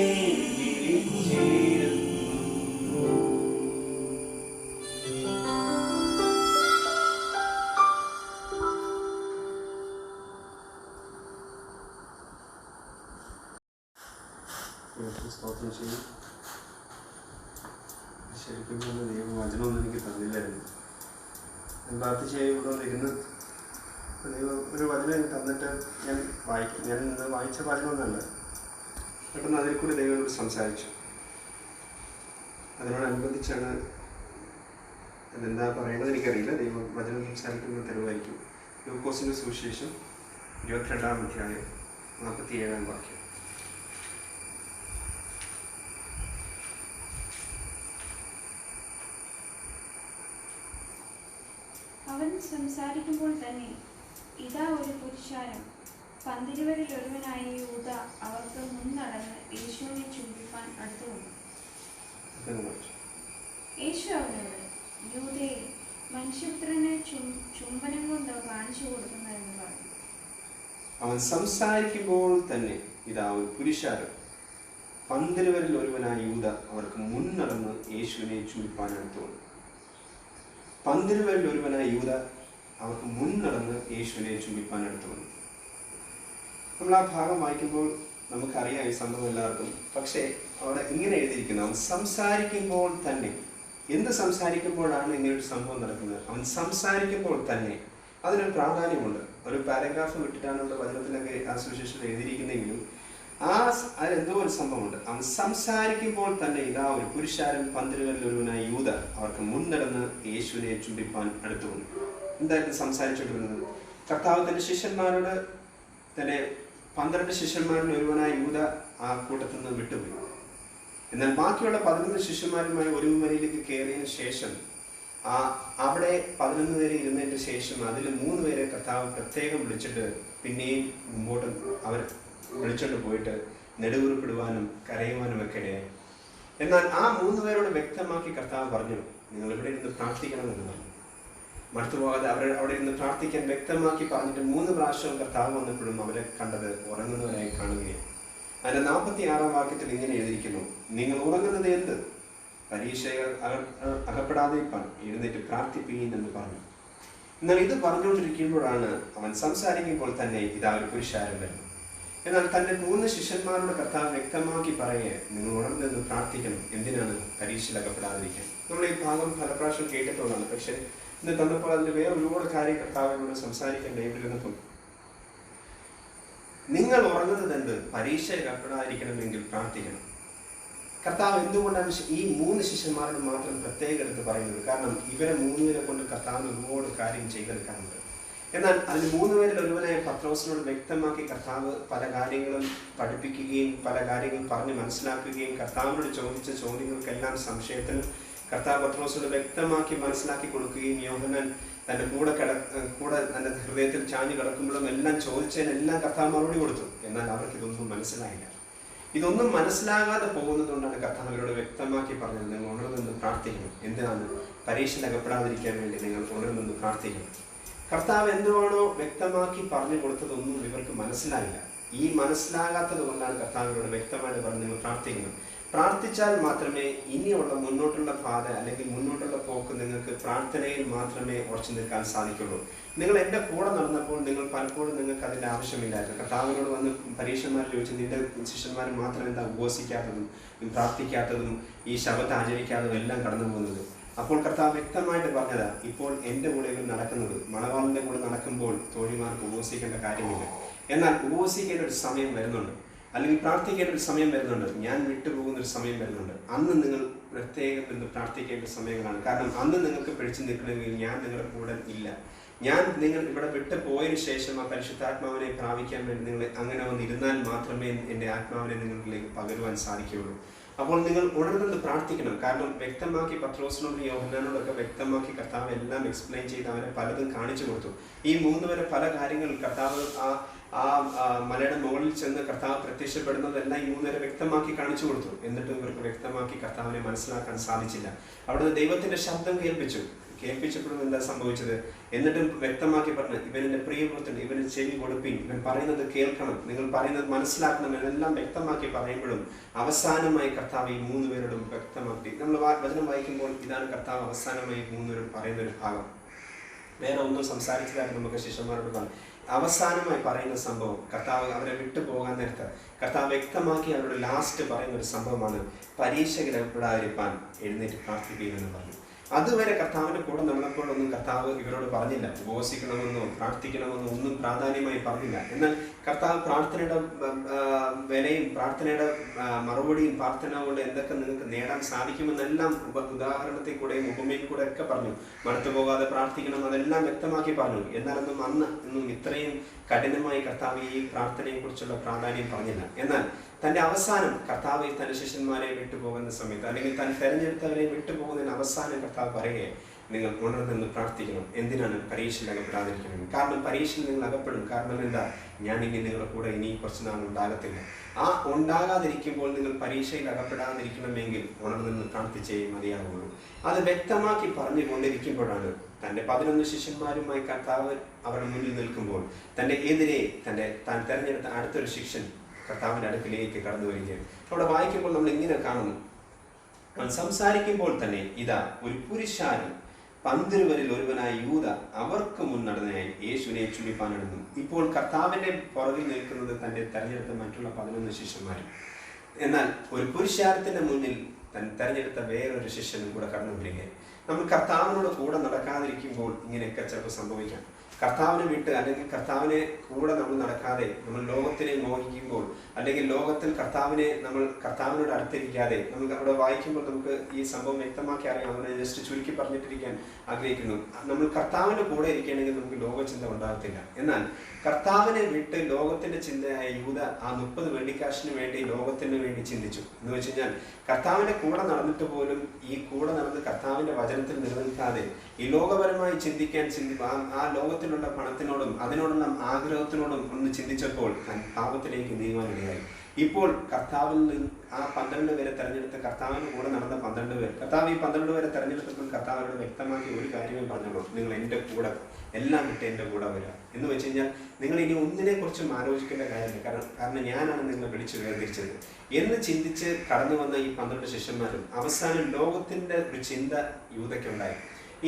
വിളിച്ചിടുന്നു. പ്രാർത്ഥന ചെയ്യും. ശരിക്കും ദൈവവചനമൊന്നും എനിക്ക് തന്നില്ലായിരുന്നു. ഞാൻ പ്രാർത്ഥിച്ച് ഇവിടെ വന്നിരുന്ന് ദൈവം ഒരു വചനം തന്നിട്ട് ഞാൻ ഇന്ന് വായിച്ച വചനമൊന്നല്ല, പെട്ടെന്ന് അതിൽ കൂടി ദൈവത്തോട് സംസാരിച്ചു. അതിനോടനുബന്ധിച്ചാണ് അതെന്താ പറയുന്നത് എനിക്കറിയില്ല. ദൈവം വചനം സംസാരിക്കുന്നത് തെളിവായിരിക്കും. ലൂക്കോസിൻ്റെ സുവിശേഷം 22-ാം അധ്യായം 47-ാം വാക്യം. അവൻ സംസാരിക്കുമ്പോൾ തന്നെ ഇതാ ഒരു പുരുഷാരം, പന്തിരുവരിൽ ഒരുവനായ യൂദ അവർക്ക് മുൻനടന്ന് യേശുവിനെ ചുംബിപ്പാൻ അടുത്തു വന്നു. യേശു അവനോട്, യൂദേ, മനുഷ്യപുത്രനെ ചുംബനം കൊണ്ട് കാണിച്ചു കൊടുക്കുന്നതെന്ന് പറഞ്ഞു. അവൻ സംസാരിക്കുമ്പോൾ തന്നെ ഇതാ ഒരു പുരുഷാരം, പന്തിരുവരിൽ ഒരുവനായ യൂദ അവർക്ക് മുൻനടന്ന് യേശുവിനെ ചുംബിപ്പാൻ അടുത്തു വന്നു. പന്തിരുവരിൽ ഒരുവനായ യൂദ അവർക്ക് മുൻനടന്ന് യേശുവിനെ ചുംബിപ്പാൻ അടുത്തു വന്നു. നമ്മൾ ആ ഭാഗം വായിക്കുമ്പോൾ നമുക്കറിയാം ഈ സംഭവം എല്ലാവർക്കും. പക്ഷേ അവിടെ ഇങ്ങനെ എഴുതിയിരിക്കുന്നു, അവൻ സംസാരിക്കുമ്പോൾ തന്നെ. എന്ത് സംസാരിക്കുമ്പോഴാണ് ഇങ്ങനൊരു സംഭവം നടക്കുന്നത്? അവൻ സംസാരിക്കുമ്പോൾ തന്നെ. അതിനൊരു പ്രാധാന്യമുണ്ട്. ഒരു പാരഗ്രാഫ് വിട്ടിട്ടാണ് നമ്മുടെ വചനത്തിലൊക്കെ ആ സുവിശേഷത്തിൽ എഴുതിയിരിക്കുന്നെങ്കിലും അതിലെന്തോ ഒരു സംഭവമുണ്ട്. അവൻ സംസാരിക്കുമ്പോൾ തന്നെ ഇതാ ഒരു പുരുഷാരൻ, പന്തിരുവരിൽ ഒരുവനായ യൂദ അവർക്ക് മുൻനടന്ന് യേശുവിനെ ചുംബിപ്പാൻ അടുത്തു വന്നു. എന്തായിരുന്നു സംസാരിച്ചുകൊണ്ടിരുന്നത്? കർത്താവ് തന്റെ ശിഷ്യന്മാരോട് തന്നെ 12 ശിഷ്യന്മാരിൽ ഒരുവനായ യൂദ ആ കൂട്ടത്തിൽ നിന്ന് വിട്ടുപോയി. എന്നാൽ ബാക്കിയുള്ള 11 ശിഷ്യന്മാരുമായി ഒരു വരിയിലേക്ക് കയറിയതിനു ശേഷം അവിടെ 11 പേരെ ഇരുന്നതിന് ശേഷം അതിൽ 3 പേരെ കർത്താവ് പ്രത്യേകം വിളിച്ചിട്ട് പിന്നെയും മുമ്പോട്ട് അവർ വിളിച്ചോണ്ട് പോയിട്ട് നെടുവീർപ്പിടുവാനും കരയുവാനും ഒക്കെ ഇടയായി. എന്നാൽ ആ 3 പേരോട് വ്യക്തമാക്കി കർത്താവ് പറഞ്ഞു, നിങ്ങൾ ഇവിടെ ഇരുന്ന് പ്രാർത്ഥിക്കണമെന്ന് പറഞ്ഞു. മടുത്തു പോകാതെ അവിടെ ഇരുന്ന് പ്രാർത്ഥിക്കാൻ വ്യക്തമാക്കി പറഞ്ഞിട്ട് 3 പ്രാവശ്യം കർത്താവ് വന്നപ്പോഴും അവരെ കണ്ടത് ഉറങ്ങുന്നവരായി കാണുകയാണ്. അതിന്റെ 46-ാം വാക്യത്തിൽ ഇങ്ങനെ എഴുതിയിരിക്കുന്നു, നിങ്ങൾ ഉറങ്ങുന്നത് എന്ത്? പരീക്ഷകൾ അകപ്പെടാതെ എഴുന്നേറ്റ് പ്രാർത്ഥിപ്പീൻ എന്ന് പറഞ്ഞു. എന്നാൽ ഇത് പറഞ്ഞുകൊണ്ടിരിക്കുമ്പോഴാണ് അവൻ സംസാരിക്കുമ്പോൾ തന്നെ ഇതാ ഒരു പുരുഷാരം വരുന്നു. എന്നാൽ തന്റെ 3 ശിഷ്യന്മാരോട് കർത്താവ് വ്യക്തമാക്കി പറയേ, നിങ്ങൾ ഉണർന്നു പ്രാർത്ഥിക്കണം. എന്തിനാണ്? പരീക്ഷയിൽ അകപ്പെടാതിരിക്കാൻ. നമ്മൾ ഈ ഭാഗം പല പ്രാവശ്യം കേട്ടിട്ടുള്ളതാണ്. പക്ഷെ ഇന്ന് തന്നപ്പോൾ അതിൽ വേറെ ഒരുപാട് കാര്യം കർത്താവിനോട് സംസാരിക്കാൻ ദൈവത്തിലിരുന്നപ്പോൾ, നിങ്ങൾ ഉറങ്ങുന്നത് എന്ത്? പരീക്ഷയിൽ അകപ്പെടാതിരിക്കണമെങ്കിൽ പ്രാർത്ഥിക്കണം. കർത്താവ് എന്തുകൊണ്ടാണ് ഈ 3 ശിഷ്യന്മാരോട് മാത്രം പ്രത്യേകം എടുത്ത് പറയുന്നത്? കാരണം ഇവരെ 3 പേരെ കൊണ്ട് കർത്താവിന് ഒരുപാട് കാര്യം ചെയ്തെടുക്കാറുണ്ട്. എന്നാൽ അതിന് 3 പേരിൽ ഒരുവനായ പത്രോസിനോട് വ്യക്തമാക്കി കർത്താവ് പല കാര്യങ്ങളും പഠിപ്പിക്കുകയും പല കാര്യങ്ങളും പറഞ്ഞ് മനസ്സിലാക്കുകയും കർത്താവിനോട് ചോദിച്ച ചോദ്യങ്ങൾക്കെല്ലാം സംശയത്തിന് കർത്താവ് പത്രോസിനോട് വ്യക്തമാക്കി മനസ്സിലാക്കി കൊടുക്കുകയും യോഹന്നാൻ തൻ്റെ കൂടെ തൻ്റെ ഹൃദയത്തിൽ ചാഞ്ഞു കിടക്കുമ്പോഴും എല്ലാം ചോദിച്ചതിനെല്ലാം കർത്താവ് മറുപടി കൊടുത്തു. എന്നാൽ അവർക്ക് ഇതൊന്നും മനസ്സിലായില്ല. ഇതൊന്നും മനസ്സിലാകാതെ പോകുന്നത് കൊണ്ടാണ് കർത്താവ് അവരോട് വ്യക്തമാക്കി പറഞ്ഞത്, നിങ്ങൾ ഉണർന്നു പ്രാർത്ഥിക്കണം. എന്തിനാണ്? പരീക്ഷയിൽ അകപ്പെടാതിരിക്കാൻ വേണ്ടി നിങ്ങൾ ഉണർന്നു പ്രാർത്ഥിക്കണം. കർത്താവ് എന്തുവാണോ വ്യക്തമാക്കി പറഞ്ഞു കൊടുത്തതൊന്നും ഇവർക്ക് മനസ്സിലായില്ല. ഈ മനസ്സിലാകാത്തത് കൊണ്ടാണ് കർത്താവിനോട് വ്യക്തമായിട്ട് പറഞ്ഞ് നിങ്ങൾ പ്രാർത്ഥിക്കണം. പ്രാർത്ഥിച്ചാൽ മാത്രമേ ഇനിയുള്ള മുന്നോട്ടുള്ള പാത അല്ലെങ്കിൽ മുന്നോട്ടുള്ള പോക്ക് നിങ്ങൾക്ക് പ്രാർത്ഥനയിൽ മാത്രമേ ഉറച്ചു നിൽക്കാൻ സാധിക്കുള്ളൂ. നിങ്ങൾ എൻ്റെ കൂടെ നടന്നപ്പോൾ നിങ്ങൾ പലപ്പോഴും നിങ്ങൾക്ക് അതിൻ്റെ ആവശ്യമില്ലായിരുന്നു. കർത്താവിനോട് വന്ന് പരീക്ഷന്മാർ ചോദിച്ചു, നിന്റെ ശിഷ്യന്മാർ മാത്രം എന്താ ഉപവസിക്കാത്തതും പ്രാർത്ഥിക്കാത്തതും ഈ ശബത്ത് ആചരിക്കാത്തതും എല്ലാം കടന്നു പോകുന്നത്? അപ്പോൾ കർത്താവ് വ്യക്തമായിട്ട് പറഞ്ഞതാ, ഇപ്പോൾ എൻ്റെ കൂടെ ഇവർ നടക്കുന്നത്, മണവാളിൻ്റെ കൂടെ നടക്കുമ്പോൾ തോഴിമാർക്ക് ഉപവസിക്കേണ്ട കാര്യമില്ല. എന്നാൽ ഉപവസിക്കേണ്ട ഒരു സമയം വരുന്നുണ്ട്, അല്ലെങ്കിൽ പ്രാർത്ഥിക്കേണ്ട ഒരു സമയം വരുന്നുണ്ട്, ഞാൻ വിട്ടുപോകുന്നൊരു സമയം വരുന്നുണ്ട്. അന്ന് നിങ്ങൾ പ്രത്യേകം നിന്ന് പ്രാർത്ഥിക്കേണ്ട സമയങ്ങളാണ്. കാരണം അന്ന് നിങ്ങൾക്ക് പിടിച്ചു നിൽക്കണമെങ്കിൽ ഞാൻ നിങ്ങളുടെ കൂടെ ഇല്ല. നിങ്ങൾ ഇവിടെ വിട്ടു പോയതിനു ശേഷം ആ പരിശുദ്ധാത്മാവിനെ പ്രാപിക്കാൻ വേണ്ടി നിങ്ങൾ അങ്ങനെ വന്നിരുന്നാൽ മാത്രമേ എൻ്റെ ആത്മാവിനെ നിങ്ങളിലേക്ക് പകരുവാൻ സാധിക്കുകയുള്ളൂ. അപ്പോൾ നിങ്ങൾ ഉണർന്ന് പ്രാർത്ഥിക്കണം. കാരണം വ്യക്തമാക്കി പത്രോസിനോടും യോഹന്നാനോടൊക്കെ വ്യക്തമാക്കി കർത്താവ് എല്ലാം എക്സ്പ്ലെയിൻ ചെയ്ത് അവരെ പലതും കാണിച്ചു കൊടുത്തു. ഈ 3 പേരെ പല കാര്യങ്ങൾ കർത്താവ് ആ മലയുടെ മുകളിൽ ചെന്ന് കർത്താവ് പ്രത്യക്ഷപ്പെടുന്നതെല്ലാം ഈ 3 പേരെ വ്യക്തമാക്കി കാണിച്ചു കൊടുത്തു. എന്നിട്ടും ഇവർക്ക് വ്യക്തമാക്കി കർത്താവിനെ മനസ്സിലാക്കാൻ സാധിച്ചില്ല. അവിടുന്ന് ദൈവത്തിന്റെ ശബ്ദം കേൾപ്പിച്ചപ്പോഴും എന്താ സംഭവിച്ചത്? എന്നിട്ടും വ്യക്തമാക്കി പറഞ്ഞു, ഇവനെന്റെ പ്രിയപുത്രൻ, ഇവന് ചെവി കൊടുപ്പിൻ, ഇവൻ പറയുന്നത് കേൾക്കണം, നിങ്ങൾ പറയുന്നത് മനസ്സിലാക്കണം എന്നെല്ലാം വ്യക്തമാക്കി പറയുമ്പോഴും അവസാനമായി കർത്താവ് ഈ 3 പേരോടും വ്യക്തമാക്കി. നമ്മൾ വചനം വായിക്കുമ്പോൾ ഇതാണ് കർത്താവ് അവസാനമായി 3 പേരോട് പറയുന്ന ഒരു ഭാഗം. വേറെ ഒന്നും സംസാരിച്ചതായിട്ട് നമുക്ക് ശിഷ്യന്മാരോട് പറഞ്ഞു. അവസാനമായി പറയുന്ന സംഭവം, കർത്താവ് അവരെ വിട്ടു പോകാൻ നേരത്ത് കർത്താവ് വ്യക്തമാക്കി അവരുടെ ലാസ്റ്റ് പറയുന്ന ഒരു സംഭവമാണ് പരീക്ഷകരപ്പെടാതിരിക്കാൻ എഴുന്നേറ്റ് പ്രാർത്ഥിക്കുകയെന്ന് പറഞ്ഞു. അതുവരെ കർത്താവിൻ്റെ കൂടെ നടന്നപ്പോഴൊന്നും കർത്താവ് ഇവരോട് പറഞ്ഞില്ല, ഉപവസിക്കണമെന്നോ പ്രാർത്ഥിക്കണമെന്നോ ഒന്നും പ്രാധാന്യമായി പറഞ്ഞില്ല. എന്നാൽ കർത്താവ് പ്രാർത്ഥനയുടെ വിലയും പ്രാർത്ഥനയുടെ മറുപടിയും പ്രാർത്ഥന കൊണ്ട് എന്തൊക്കെ നിങ്ങൾക്ക് നേടാൻ സാധിക്കുമെന്നെല്ലാം ഉദാഹരണത്തിൽ കൂടെയും ഉപമയിൽ കൂടെ ഒക്കെ പറഞ്ഞു. മടുത്തു പോകാതെ പ്രാർത്ഥിക്കണം, അതെല്ലാം വ്യക്തമാക്കി പറഞ്ഞു. എന്നാലൊന്നും ഇന്നും ഇത്രയും കഠിനമായി കർത്താവ് ഈ പ്രാർത്ഥനയെക്കുറിച്ചുള്ള പ്രാധാന്യം പറഞ്ഞില്ല. എന്നാൽ തൻ്റെ അവസാനം കർത്താവ് തൻ്റെ ശിഷ്യന്മാരെ വിട്ടുപോകുന്ന സമയത്ത്, അല്ലെങ്കിൽ താൻ തെരഞ്ഞെടുത്തവരെ വിട്ടുപോകുന്നതിന് അവസാനം കർത്താവ് പറയുകയെ, നിങ്ങൾ ഉണർന്ന് പ്രാർത്ഥിക്കണം. എന്തിനാണ്? പരീക്ഷയിൽ അകപ്പെടാതിരിക്കണം. കാരണം പരീക്ഷയിൽ നിങ്ങൾ അകപ്പെടും. കാരണം എന്താ? ഞാൻ ഇനി നിങ്ങളുടെ കൂടെ ഇനി കുറച്ച് നാൾ ഉണ്ടാകത്തില്ല. ആ ഉണ്ടാകാതിരിക്കുമ്പോൾ നിങ്ങൾ പരീക്ഷയിൽ അകപ്പെടാതിരിക്കണമെങ്കിൽ ഉണർന്ന് പ്രാർത്ഥിച്ചേ മതിയാകുള്ളൂ. അത് വ്യക്തമാക്കി പറഞ്ഞുകൊണ്ടിരിക്കുമ്പോഴാണ് തൻ്റെ 11 ശിഷ്യന്മാരുമായി കർത്താവ് അവരുടെ മുന്നിൽ നിൽക്കുമ്പോൾ തൻ്റെ എതിരെ താൻ തെരഞ്ഞെടുത്ത അടുത്തൊരു ശിഷ്യൻ കർത്താവിൻ്റെ അടുക്കിലേക്ക് കടന്നു വരികയാണ്. അവിടെ വായിക്കുമ്പോൾ നമ്മൾ ഇങ്ങനെ കാണുന്നു, സംസാരിക്കുമ്പോൾ തന്നെ ഇതാ ഒരു പുരുഷാരം 12 ഒരുവനായ യൂദ അവർക്ക് മുൻനടനായി യേശുവിനെ ചുംബിപ്പാനിടുന്നു. ഇപ്പോൾ കർത്താവിന്റെ പുറകിൽ നിൽക്കുന്നത് തന്റെ തെരഞ്ഞെടുത്ത മറ്റുള്ള 11 ശിഷ്യന്മാരും. എന്നാൽ ഒരു പുരുഷാരത്തിന്റെ മുന്നിൽ തെരഞ്ഞെടുത്ത വേറൊരു ശിഷ്യനും കൂടെ കടന്നു വരികയാണ്. നമ്മൾ കർത്താവിനോട് കൂടെ നടക്കാതിരിക്കുമ്പോൾ ഇങ്ങനെയൊക്കെ ചിലപ്പോൾ സംഭവിക്കാം. കർത്താവിനെ വിട്ട് അല്ലെങ്കിൽ കർത്താവിനെ കൂടെ നമ്മൾ നടക്കാതെ നമ്മൾ ലോകത്തിനെ മോഹിക്കുമ്പോൾ, അല്ലെങ്കിൽ ലോകത്തിൽ കർത്താവിനോട് അടുത്തിരിക്കാതെ നമുക്ക് അവിടെ വായിക്കുമ്പോൾ നമുക്ക് ഈ സംഭവം വ്യക്തമാക്കി അറിയാം. അവനെ ജസ്റ്റ് ചുരുക്കി പറഞ്ഞിട്ടിരിക്കാൻ ആഗ്രഹിക്കുന്നു. നമ്മൾ കർത്താവിൻ്റെ കൂടെ ഇരിക്കുകയാണെങ്കിൽ നമുക്ക് ലോകചിന്ത ഉണ്ടാകത്തില്ല. എന്നാൽ കർത്താവിനെ വിട്ട് ലോകത്തിന്റെ ചിന്തയായ യൂദ ആ 30 വെള്ളിക്കാശിന് വേണ്ടി ലോകത്തിന് വേണ്ടി ചിന്തിച്ചു. എന്ന് വെച്ച് കഴിഞ്ഞാൽ കർത്താവിന്റെ കൂടെ നടന്നിട്ട് പോലും ഈ കൂടെ നടന്ന് കർത്താവിന്റെ വചനത്തിൽ നിലനിൽക്കാതെ ഈ ലോകപരമായി ആ ലോകത്തിലുള്ള പണത്തിനോടും അതിനോടുള്ള ആഗ്രഹത്തിനോടും ഒന്ന് ചിന്തിച്ചപ്പോൾ പാപത്തിലേക്ക് നീങ്ങാനിടയായി. ഇപ്പോൾ കർത്താവിൽ നിന്ന് ആ 12 പേരെ തെരഞ്ഞെടുത്ത് കർത്താവിന്റെ കൂടെ നടന്ന 12 പേർ, കർത്താവ് ഈ 12 പേരെ തെരഞ്ഞെടുത്തപ്പോൾ കർത്താവിനോട് വ്യക്തമാക്കി ഒരു കാര്യമേ പറഞ്ഞുള്ളൂ, നിങ്ങൾ എൻ്റെ കൂടെ എല്ലാം വിട്ട് എൻ്റെ കൂടെ വരിക. എന്ന് വെച്ച് കഴിഞ്ഞാൽ നിങ്ങൾ ഇനി ഒന്നിനെ കുറിച്ചും ആലോചിക്കേണ്ട കാര്യമില്ല. കാരണം ഞാനാണ് നിങ്ങളെ വിളിച്ചു വേർതിരിച്ചത് എന്ന് ചിന്തിച്ച് കടന്നു വന്ന ഈ 12 ശിഷ്യന്മാരും അവസാനം ലോകത്തിന്റെ ഒരു ചിന്ത യൂദയ്ക്കുണ്ടായി.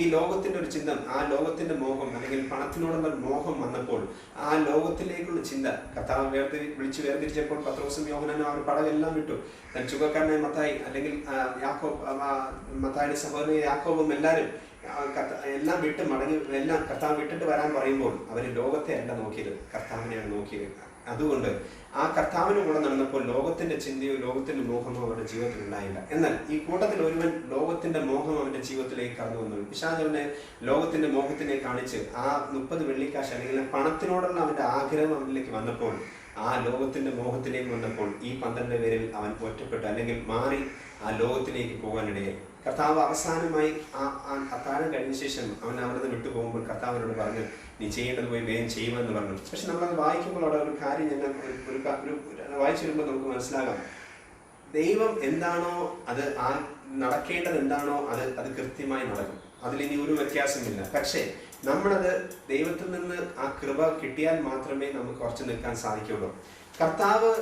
ഈ ലോകത്തിന്റെ ഒരു ചിന്ത, ആ ലോകത്തിന്റെ മോഹം അല്ലെങ്കിൽ പണത്തിനോടുള്ള മോഹം വന്നപ്പോൾ ആ ലോകത്തിലേക്കുള്ള ചിന്ത കർത്താവ് വിളിച്ചു വേർതിരിച്ചപ്പോൾ പത്രോസും യോഹന്നാനും അവർ പടവെല്ലാം വിട്ടു. ചുങ്കക്കാരനായ മത്തായി അല്ലെങ്കിൽ മത്തായിയുടെ സഹോദരൻ യാക്കോബും എല്ലാവരും എല്ലാം വിട്ട് മടങ്ങി, എല്ലാം കർത്താവ് വിട്ടിട്ട് വരാൻ പറയുമ്പോൾ അവർ ലോകത്തെ അല്ല നോക്കിയത്, കർത്താവിനെയാണ് നോക്കിയത്. അതുകൊണ്ട് ആ കർത്താവിന് കൂടെ നടന്നപ്പോൾ ലോകത്തിന്റെ ചിന്തയോ ലോകത്തിന്റെ മോഹമോ അവരുടെ ജീവിതത്തിൽ ഉണ്ടായില്ല. എന്നാൽ ഈ കൂട്ടത്തിൽ ഒരുവൻ ലോകത്തിന്റെ മോഹം അവന്റെ ജീവിതത്തിലേക്ക് കടന്നു വന്നു. പിശാചവനെ ലോകത്തിന്റെ മോഹത്തിനെ കാണിച്ച് ആ 30 വെള്ളിക്കാശ് അല്ലെങ്കിൽ പണത്തിനോടുള്ള അവന്റെ ആഗ്രഹം അവനിലേക്ക് വന്നപ്പോൾ, ആ ലോകത്തിന്റെ മോഹത്തിലേക്ക് വന്നപ്പോൾ ഈ 12 പേരിൽ അവൻ ഒറ്റപ്പെട്ടു അല്ലെങ്കിൽ മാറി ആ ലോകത്തിലേക്ക് പോകാനിടയായി. കർത്താവ് അവസാനമായി ആ അത്താഴം കഴിഞ്ഞ ശേഷം അവൻ അവിടുന്ന് വിട്ടുപോകുമ്പോൾ കർത്താവിനോട് പറഞ്ഞു, നീ ചെയ്യേണ്ടത് പോയി വേഗം ചെയ്യുമെന്ന് പറഞ്ഞു. പക്ഷെ നമ്മളത് വായിക്കുമ്പോൾ അവിടെ ഒരു കാര്യം ഞങ്ങൾ വായിച്ചു വരുമ്പോൾ നമുക്ക് മനസ്സിലാകാം, ദൈവം എന്താണോ അത് നടക്കേണ്ടത് എന്താണോ അത് കൃത്യമായി നടക്കും. അതിലിനി ഒരു വ്യത്യാസമില്ല. പക്ഷേ നമ്മളത് ദൈവത്തിൽ നിന്ന് ആ കൃപ കിട്ടിയാൽ മാത്രമേ നമുക്ക് കുറച്ച് നിൽക്കാൻ സാധിക്കുള്ളൂ. കർത്താവ്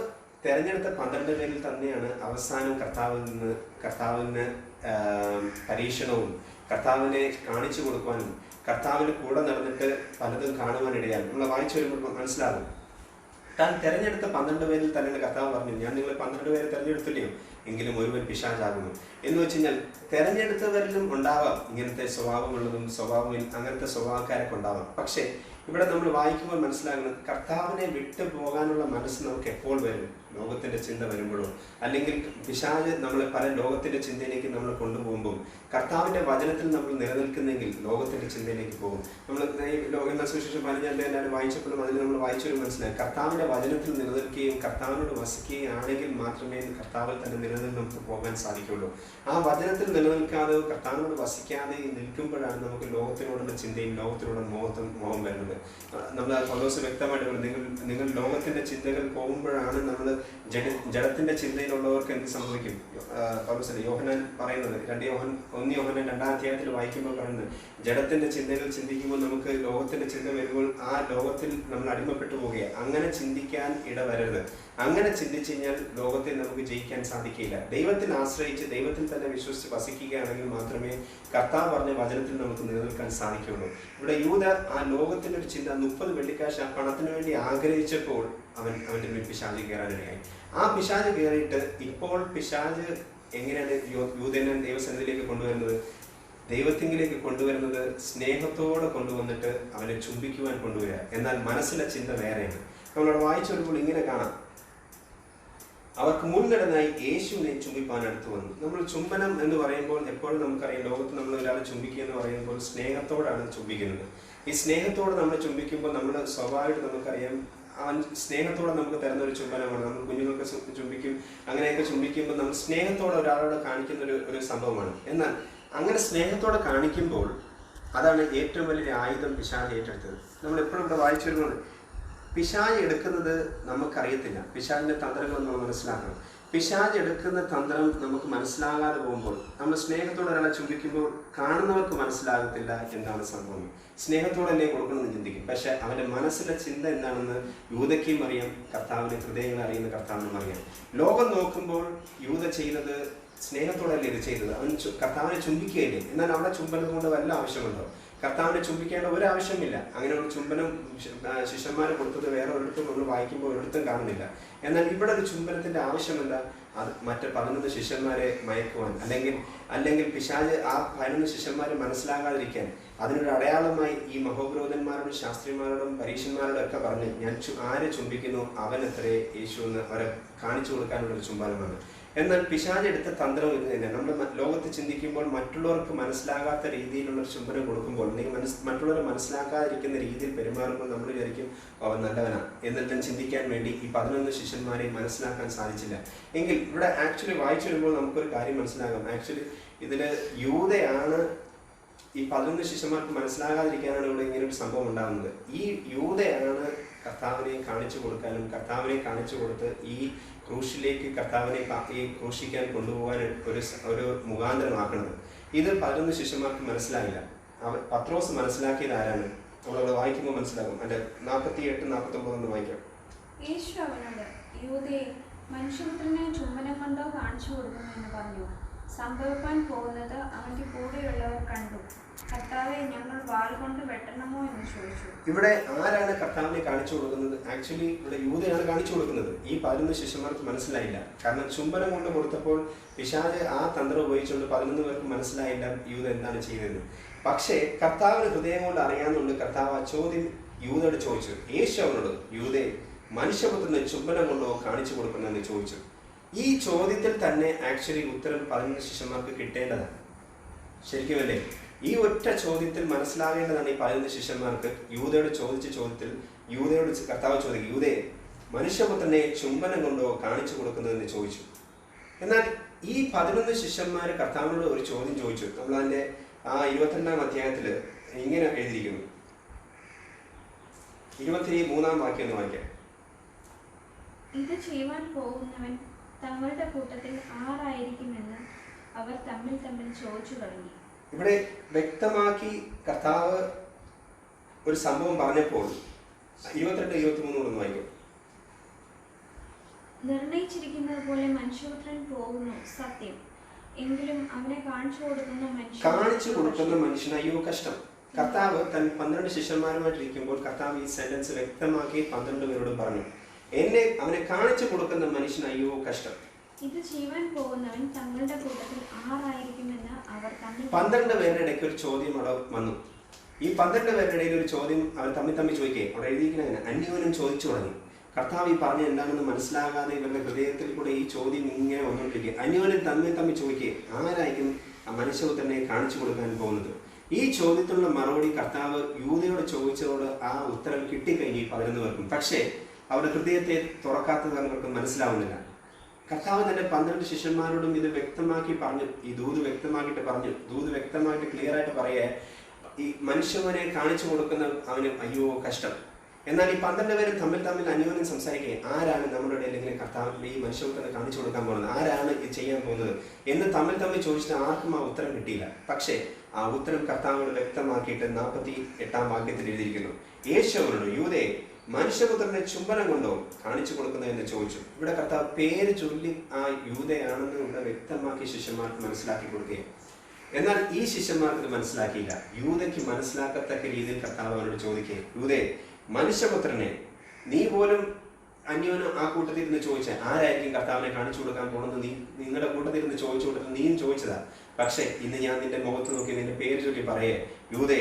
തെരഞ്ഞെടുത്ത 12 പേരിൽ തന്നെയാണ് അവസാനം കർത്താവിന് പരീക്ഷണവും കർത്താവിനെ കാണിച്ചു കൊടുക്കുവാനും കർത്താവിന് കൂടെ നടന്നിട്ട് പലതും കാണുവാനിടയാൽ നമ്മൾ വായിച്ചു വരുമ്പോൾ മനസ്സിലാകും. താൻ തെരഞ്ഞെടുത്ത 12 പേരിൽ തന്നെ കർത്താവ് പറഞ്ഞു, ഞാൻ നിങ്ങൾ 12 പേരെ തെരഞ്ഞെടുത്തില്ലയോ, എങ്കിലും ഒരുവൻ പിശാചാകുന്നു. എന്ന് വെച്ച് കഴിഞ്ഞാൽ തെരഞ്ഞെടുത്തവരിലും ഉണ്ടാവാം ഇങ്ങനത്തെ സ്വഭാവമുള്ളതും അങ്ങനത്തെ സ്വഭാവക്കാരൊക്കെ ഉണ്ടാവാം. പക്ഷേ ഇവിടെ നമ്മൾ വായിക്കുമ്പോൾ മനസ്സിലാകുന്നത്, കർത്താവിനെ വിട്ടു പോകാനുള്ള മനസ്സ് നമുക്ക് എപ്പോൾ വരും? ലോകത്തിന്റെ ചിന്ത വരുമ്പോഴോ, അല്ലെങ്കിൽ പിശാച് നമ്മളെ പല ലോകത്തിന്റെ ചിന്തയിലേക്ക് നമ്മൾ കൊണ്ടുപോകുമ്പോൾ കർത്താവിന്റെ വചനത്തിൽ നമ്മൾ നിലനിൽക്കുന്നെങ്കിൽ ലോകത്തിന്റെ ചിന്തയിലേക്ക് പോകും. നമ്മൾ ലോകം സുവിശേഷം 15 എല്ലാവരും വായിച്ചപ്പോഴും അതിൽ നമ്മൾ വായിച്ചൊരു മനസ്സിലായി, കർത്താവിന്റെ വചനത്തിൽ നിലനിൽക്കുകയും കർത്താവിനോട് വസിക്കുകയും ആണെങ്കിൽ മാത്രമേ കർത്താവിൽ തന്നെ നിലനിന്ന് നമുക്ക് പോകാൻ സാധിക്കുള്ളൂ. ആ വചനത്തിൽ നിലനിൽക്കാതെ കർത്താവിനോട് വസിക്കാതെ നിൽക്കുമ്പോഴാണ് നമുക്ക് ലോകത്തിനോടുള്ള ചിന്തയും ലോകത്തിനോടുള്ള മോഹം വരുന്നത്. നമ്മൾ പൗലോസ് വ്യക്തമായിട്ട് നിങ്ങൾ ലോകത്തിന്റെ ചിന്തകൾ പോകുമ്പോഴാണ് നമ്മൾ ജഡത്തിന്റെ ചിന്തയിലുള്ളവർക്ക് എന്ത് സംഭവിക്കും? പൗലോസ് യോഹന്നാൻ പറയുന്നത് 1 യോഹന്നാൻ 2-ാം അധ്യായത്തിൽ വായിക്കുമ്പോൾ പറയുന്നത്, ജഡത്തിന്റെ ചിന്തകൾ ചിന്തിക്കുമ്പോൾ നമുക്ക് ലോകത്തിന്റെ ചിന്ത വരുമ്പോൾ ആ ലോകത്തിൽ നമ്മൾ അടിമപ്പെട്ടു പോവുകയാണ്. അങ്ങനെ ചിന്തിക്കാൻ ഇടവരരുത്. അങ്ങനെ ചിന്തിച്ചു കഴിഞ്ഞാൽ ലോകത്തിൽ നമുക്ക് ജയിക്കാൻ സാധിക്കില്ല. ദൈവത്തിൽ ആശ്രയിച്ച് ദൈവത്തിൽ തന്നെ വിശ്വസിച്ച് വസിക്കുകയാണെങ്കിൽ മാത്രമേ കർത്താവ് പറഞ്ഞ വചനത്തിൽ നമുക്ക് നിലനിൽക്കാൻ സാധിക്കുകയുള്ളൂ. ഇവിടെ യൂദ ആ ലോകത്തിന്റെ ഒരു ചിന്ത 30 വെള്ളിക്കാശ് ആ പണത്തിന് വേണ്ടി ആഗ്രഹിച്ചപ്പോൾ അവൻ്റെ മേൽ പിശാച് കയറാനിടയായി. ആ പിശാച് കയറിയിട്ട് ഇപ്പോൾ പിശാച് എങ്ങനെയാണ് യൂദനെ ദൈവസന്നിധിയിലേക്ക് കൊണ്ടുവരുന്നത്? ദൈവത്തിങ്കിലേക്ക് കൊണ്ടുവരുന്നത് സ്നേഹത്തോടെ കൊണ്ടുവന്നിട്ട് അവനെ ചുംബിക്കുവാൻ കൊണ്ടുവരിക. എന്നാൽ മനസ്സിലെ ചിന്ത വേറെയാണ്. നമ്മളവിടെ വായിച്ചു വരുമ്പോൾ ഇങ്ങനെ കാണാം, അവർക്ക് മുൻഗണനായി യേശുവിനെ ചുംബിപ്പാൻ അടുത്ത് വന്നു. നമ്മൾ ചുംബനം എന്ന് പറയുമ്പോൾ എപ്പോഴും നമുക്കറിയാം, ലോകത്ത് നമ്മൾ ഒരാളെ ചുംബിക്കുക എന്ന് പറയുമ്പോൾ സ്നേഹത്തോടാണ് ചുംബിക്കുന്നത്. ഈ സ്നേഹത്തോടെ നമ്മൾ ചുംബിക്കുമ്പോൾ നമ്മൾ സ്വാഭാവികമായിട്ട് നമുക്കറിയാം അവൻ സ്നേഹത്തോടെ നമുക്ക് തരുന്ന ഒരു ചുംബനമാണ്. നമ്മൾ കുഞ്ഞുങ്ങൾക്ക് ചുംബിക്കും, അങ്ങനെയൊക്കെ ചുംബിക്കുമ്പോൾ നമ്മൾ സ്നേഹത്തോടെ ഒരാളോട് കാണിക്കുന്ന ഒരു സംഭവമാണ്. എന്നാൽ അങ്ങനെ സ്നേഹത്തോടെ കാണിക്കുമ്പോൾ അതാണ് ഏറ്റവും വലിയൊരു ആയുധം പിശാച് ഏറ്റെടുത്തത്. നമ്മൾ എപ്പോഴും ഇവിടെ വായിച്ചു വരുന്നത് പിശാച് എടുക്കുന്നത് നമുക്കറിയത്തില്ല. പിശാചിൻ്റെ തന്ത്രങ്ങൾ നമ്മൾ മനസ്സിലാക്കണം. പിശാച് എടുക്കുന്ന തന്ത്രം നമുക്ക് മനസ്സിലാകാതെ പോകുമ്പോൾ, നമ്മൾ സ്നേഹത്തോടെ ഒരാളെ ചുംബിക്കുമ്പോൾ കാണുന്നവർക്ക് മനസ്സിലാകത്തില്ല എന്താണ് സംഭവം. സ്നേഹത്തോടെ എന്നെ കൊടുക്കണമെന്ന് ചിന്തിക്കും, പക്ഷെ അവൻ്റെ മനസ്സിലെ ചിന്ത എന്താണെന്ന് യൂദയ്ക്കും അറിയാം, കർത്താവിൻ്റെ ഹൃദയങ്ങളെ അറിയുന്ന കർത്താവിനും അറിയാം. ലോകം നോക്കുമ്പോൾ യൂദ ചെയ്യുന്നത് സ്നേഹത്തോടല്ലേ ഇത് ചെയ്തത്, അവൻ കർത്താവിനെ ചുംബിക്കുകയില്ലേ. എന്നാൽ അവിടെ ചുംബനം കൊണ്ട് വല്ല ആവശ്യമുണ്ടോ? കർത്താവിനെ ചുംബിക്കേണ്ട ഒരാവശ്യമില്ല. അങ്ങനെ ഒരു ചുംബനം ശിഷ്യന്മാർ കൊടുത്തത് വേറെ ഒരിടത്തും നമ്മൾ വായിക്കുമ്പോൾ ഒരിടത്തും കാണുന്നില്ല. എന്നാൽ ഇവിടെ ഒരു ചുംബനത്തിന്റെ ആവശ്യമില്ല. അത് മറ്റ് 11 ശിഷ്യന്മാരെ മയക്കുവാൻ, അല്ലെങ്കിൽ പിശാച് ആ 11 ശിഷ്യന്മാരെ മനസ്സിലാകാതിരിക്കാൻ അതിനൊരു അടയാളമായി ഈ മഹോപുരോഹിതന്മാരോടും ശാസ്ത്രിമാരോടും പരീക്ഷന്മാരോടും ഒക്കെ പറഞ്ഞ് ഞാൻ ആരെ ചുംബിക്കുന്നു അവൻ എത്രേ യേശു എന്ന് അവരെ കാണിച്ചു കൊടുക്കാനുള്ളൊരു ചുംബനമാണ്. എന്നാൽ പിശാച് എടുത്ത തന്ത്രം ഇത് തന്നെ. നമ്മൾ ലോകത്ത് ചിന്തിക്കുമ്പോൾ മറ്റുള്ളവർക്ക് മനസ്സിലാകാത്ത രീതിയിലുള്ള ഒരു ചുംബനം കൊടുക്കുമ്പോൾ, അല്ലെങ്കിൽ മറ്റുള്ളവരെ മനസ്സിലാക്കാതിരിക്കുന്ന രീതിയിൽ പെരുമാറുമ്പോൾ നമ്മൾ വിചാരിക്കും അവൻ നല്ലവനാ എന്നെല്ലാം ചിന്തിക്കാൻ വേണ്ടി ഈ 11 ശിഷ്യന്മാരെ മനസ്സിലാക്കാൻ സാധിച്ചില്ല. എങ്കിൽ ഇവിടെ ആക്ച്വലി വായിച്ചു വരുമ്പോൾ നമുക്കൊരു കാര്യം മനസ്സിലാകാം. ആക്ച്വലി ഇതിൽ യൂദയാണ് ഈ 11 ശിഷ്യന്മാർക്ക് മനസ്സിലാകാതിരിക്കാനാണ് ഇവിടെ ഇങ്ങനെ ഒരു സംഭവം ഉണ്ടാകുന്നത്. ഈ യൂദയാണ് കർത്താവിനെ കാണിച്ചു കൊടുക്കാനും കർത്താവിനെ കാണിച്ചു കൊടുത്ത് ഈ ക്രൂശിലേക്ക് കർത്താവിനെ ഈ ക്രൂശിക്കാൻ കൊണ്ടുപോകാൻ ഒരു മുഖാന്തരമാക്കുന്നത്. ഇത് 11 ശിഷ്യന്മാർക്ക് മനസ്സിലായില്ല. പത്രോസ് മനസ്സിലാക്കിയത് ആരാണ്? നമ്മളവിടെ വായിക്കുമ്പോൾ മനസ്സിലാകും. അതിന്റെ 48-49 വായിക്കാം. യേശു അവനോട്, യൂദേ, മനുഷ്യപുത്രനെ ചുംബനം കൊണ്ടോ കാണിച്ചു കൊടുക്കുന്നു എന്ന് പറഞ്ഞു. സംഭവിക്കാൻ പോകുന്നത് അവന്റെ കൂടെയുള്ളവർ കണ്ടു. കർത്താവെ, ഞങ്ങൾ വാൾ കൊണ്ട് വെട്ടണമോ എന്ന് ചോദിച്ചു. ഇവിടെ ആരാണ് കർത്താവിനെ കാണിച്ചു കൊടുക്കുന്നത്? ആക്ച്വലി ഇവിടെ യൂദയാണ് കാണിച്ചു കൊടുക്കുന്നത്. ഈ 11 ശിഷ്യന്മാർക്ക് മനസ്സിലായില്ല. കാരണം ചുംബനം കൊണ്ട് കൊടുത്തപ്പോൾ പിശാച് ആ തന്ത്രം ഉപയോഗിച്ചുകൊണ്ട് 11 പേർക്ക് മനസ്സിലായില്ല യൂദ എന്താണ് ചെയ്തത്. പക്ഷേ കർത്താവിന് ഹൃദയം കൊണ്ട് അറിയാവുന്നതുകൊണ്ട് കർത്താവ് ആ ചോദ്യം യൂദയോട് ചോദിച്ചു. യേശു അവനോട്, യൂദേ, മനുഷ്യപുത്രനെ ചുംബനം കൊണ്ടോ കാണിച്ചു കൊടുക്കുന്നതെന്ന് ചോദിച്ചു. ഈ ചോദ്യത്തിൽ തന്നെ ആക്ച്വലി ഉത്തരം 11 ശിഷ്യന്മാർക്ക് കിട്ടേണ്ടതാണ്. ശരിക്കും അല്ലേ? ഈ ഒറ്റ ചോദ്യത്തിൽ മനസ്സിലാകേണ്ടതാണ് ഈ 11 ശിഷ്യന്മാർക്ക്. യൂദയോട് ചോദിച്ച ചോദ്യത്തിൽ യൂദയോട് കർത്താവ് ചോദിക്കും, യൂദേ, മനുഷ്യപുത്രനെ ചുംബനം കൊണ്ടോ കാണിച്ചു കൊടുക്കുന്നതെന്ന് ചോദിച്ചു. എന്നാൽ ഈ 11 ശിഷ്യന്മാർ കർത്താവിനോട് ഒരു ചോദ്യം ചോദിച്ചു. നമ്മളതിൻ്റെ ആ 22-ാം അധ്യായത്തിൽ ഇങ്ങനെ എഴുതിയിരിക്കുന്നു. 23-ാം വാക്യം ഒന്ന് വായിക്കാം. ഇത് ചെയ്യുവാൻ പോകുന്നവൻ തങ്ങളുടെ കൂട്ടത്തിൽ ആരായിരിക്കുമെന്ന് അവർ തമ്മിൽ ചോദിച്ചു തുടങ്ങി. ഇവിടെ വ്യക്തമാക്കി കർത്താവ് ഒരു സംഭവം പറഞ്ഞപ്പോൾ 22-23 ഒന്ന് വായിക്കും. നിർണയിച്ചിരിക്കുന്നത് പോലെ മനുഷ്യപുത്രൻ പോകുന്നു, സത്യം. എങ്കിലും അവനെ കാണിച്ചു കൊടുക്കുന്ന മനുഷ്യന് അയ്യോ കഷ്ടം. കർത്താവ് തൻ 12 ശിഷ്യന്മാരുമായിട്ടിരിക്കുമ്പോൾ കർത്താവ് ഈ സെന്റൻസ് വ്യക്തമാക്കി 12 പേരോട് പറഞ്ഞു, അവനെ കാണിച്ചു കൊടുക്കുന്ന മനുഷ്യന് അയ്യോ കഷ്ടം. ഇത് ചെയ്യാൻ പോകുന്നവൻ തങ്ങളുടെ കൂട്ടത്തിൽ ആരായിരിക്കുമെന്ന് അവർ 12 പേരുടെ ഇടയ്ക്ക് ഒരു ചോദ്യം അവിടെ വന്നു. ഈ 12 പേരുടെ ഇടയിൽ ഒരു ചോദ്യം അവർ തമ്മിൽ ചോദിക്കേ. അവിടെ എഴുതിയിരിക്കുന്ന അന്യോന്യം ചോദിച്ചു തുടങ്ങി. കർത്താവ് ഈ പറഞ്ഞ എന്താണെന്ന് മനസ്സിലാകാതെ ഇവരുടെ ഹൃദയത്തിൽ കൂടെ ഈ ചോദ്യം ഇങ്ങനെ വന്നുകൊണ്ടിരിക്കുക. അന്യോന്യം തമ്മിൽ ചോദിക്കേ, ആരായിരിക്കും ആ മനുഷ്യപുത്രനെ കാണിച്ചു കൊടുക്കാൻ പോകുന്നത്? ഈ ചോദ്യത്തിനുള്ള മറുപടി കർത്താവ് യൂദയോട് ചോദിച്ചതോട് ആ ഉത്തരം കിട്ടിക്കഴിഞ്ഞു 11 പേർക്കും. പക്ഷേ അവരുടെ ഹൃദയത്തെ തുറക്കാത്തത് അവർക്ക് മനസ്സിലാവുന്നില്ല. കർത്താവ് തന്റെ 12 ശിഷ്യന്മാരോടും ഇത് വ്യക്തമാക്കി പറഞ്ഞു. ഈ ദൂത് വ്യക്തമായിട്ട് ക്ലിയർ ആയിട്ട് പറയേ, ഈ മനുഷ്യനെ കാണിച്ചു കൊടുക്കുന്ന അവന് അയ്യോ കഷ്ടം. എന്നാൽ ഈ 12 പേരും തമ്മിൽ അന്യോന്യം സംസാരിക്കുക, ആരാണ് നമ്മുടെ ഇടയിൽ ഇങ്ങനെ കർത്താവിന്റെ ഈ മനുഷ്യനെ കാണിച്ചു കൊടുക്കാൻ പോകുന്നത്, ആരാണ് ഇത് ചെയ്യാൻ പോകുന്നത് എന്ന് തമ്മിൽ ചോദിച്ചിട്ട് ആർക്കും ആ ഉത്തരം കിട്ടിയില്ല. പക്ഷേ ആ ഉത്തരം കർത്താവിനോട് വ്യക്തമാക്കിയിട്ട് 48-ാം വാക്യത്തിൽ എഴുതിയിരിക്കുന്നു. യേശു അവനോട്, യൂദേ, മനുഷ്യപുത്രനെ ചുംബനം കൊണ്ടോ കാണിച്ചു കൊടുക്കുന്നതെന്ന് ചോദിച്ചു. ഇവിടെ കർത്താവ് പേര് ചൊല്ലി ആ യൂദയാണെന്ന് ഇവിടെ വ്യക്തമാക്കി ശിഷ്യന്മാർക്ക് മനസ്സിലാക്കി കൊടുക്കുകയാണ്. എന്നാൽ ഈ ശിഷ്യന്മാർക്ക് ഇത് മനസ്സിലാക്കിയില്ല. യൂദയ്ക്ക് മനസ്സിലാക്കത്തക്ക രീതിയിൽ കർത്താവ് അവനോട് ചോദിക്കേ, യൂദേ, മനുഷ്യപുത്രനെ നീ പോലും അന്യോന്യം ആ കൂട്ടത്തിൽ ഇരുന്ന് ചോദിച്ച ആരായിരിക്കും കർത്താവിനെ കാണിച്ചു കൊടുക്കാൻ പോണെന്ന് നിങ്ങളുടെ കൂട്ടത്തിൽ ഇരുന്ന് ചോദിച്ചു കൊടുത്ത് നീയും ചോദിച്ചതാ. പക്ഷെ ഇന്ന് ഞാൻ നിന്റെ മുഖത്ത് നോക്കി നിന്റെ പേര് ചൊല്ലി പറയേ, യൂദേ,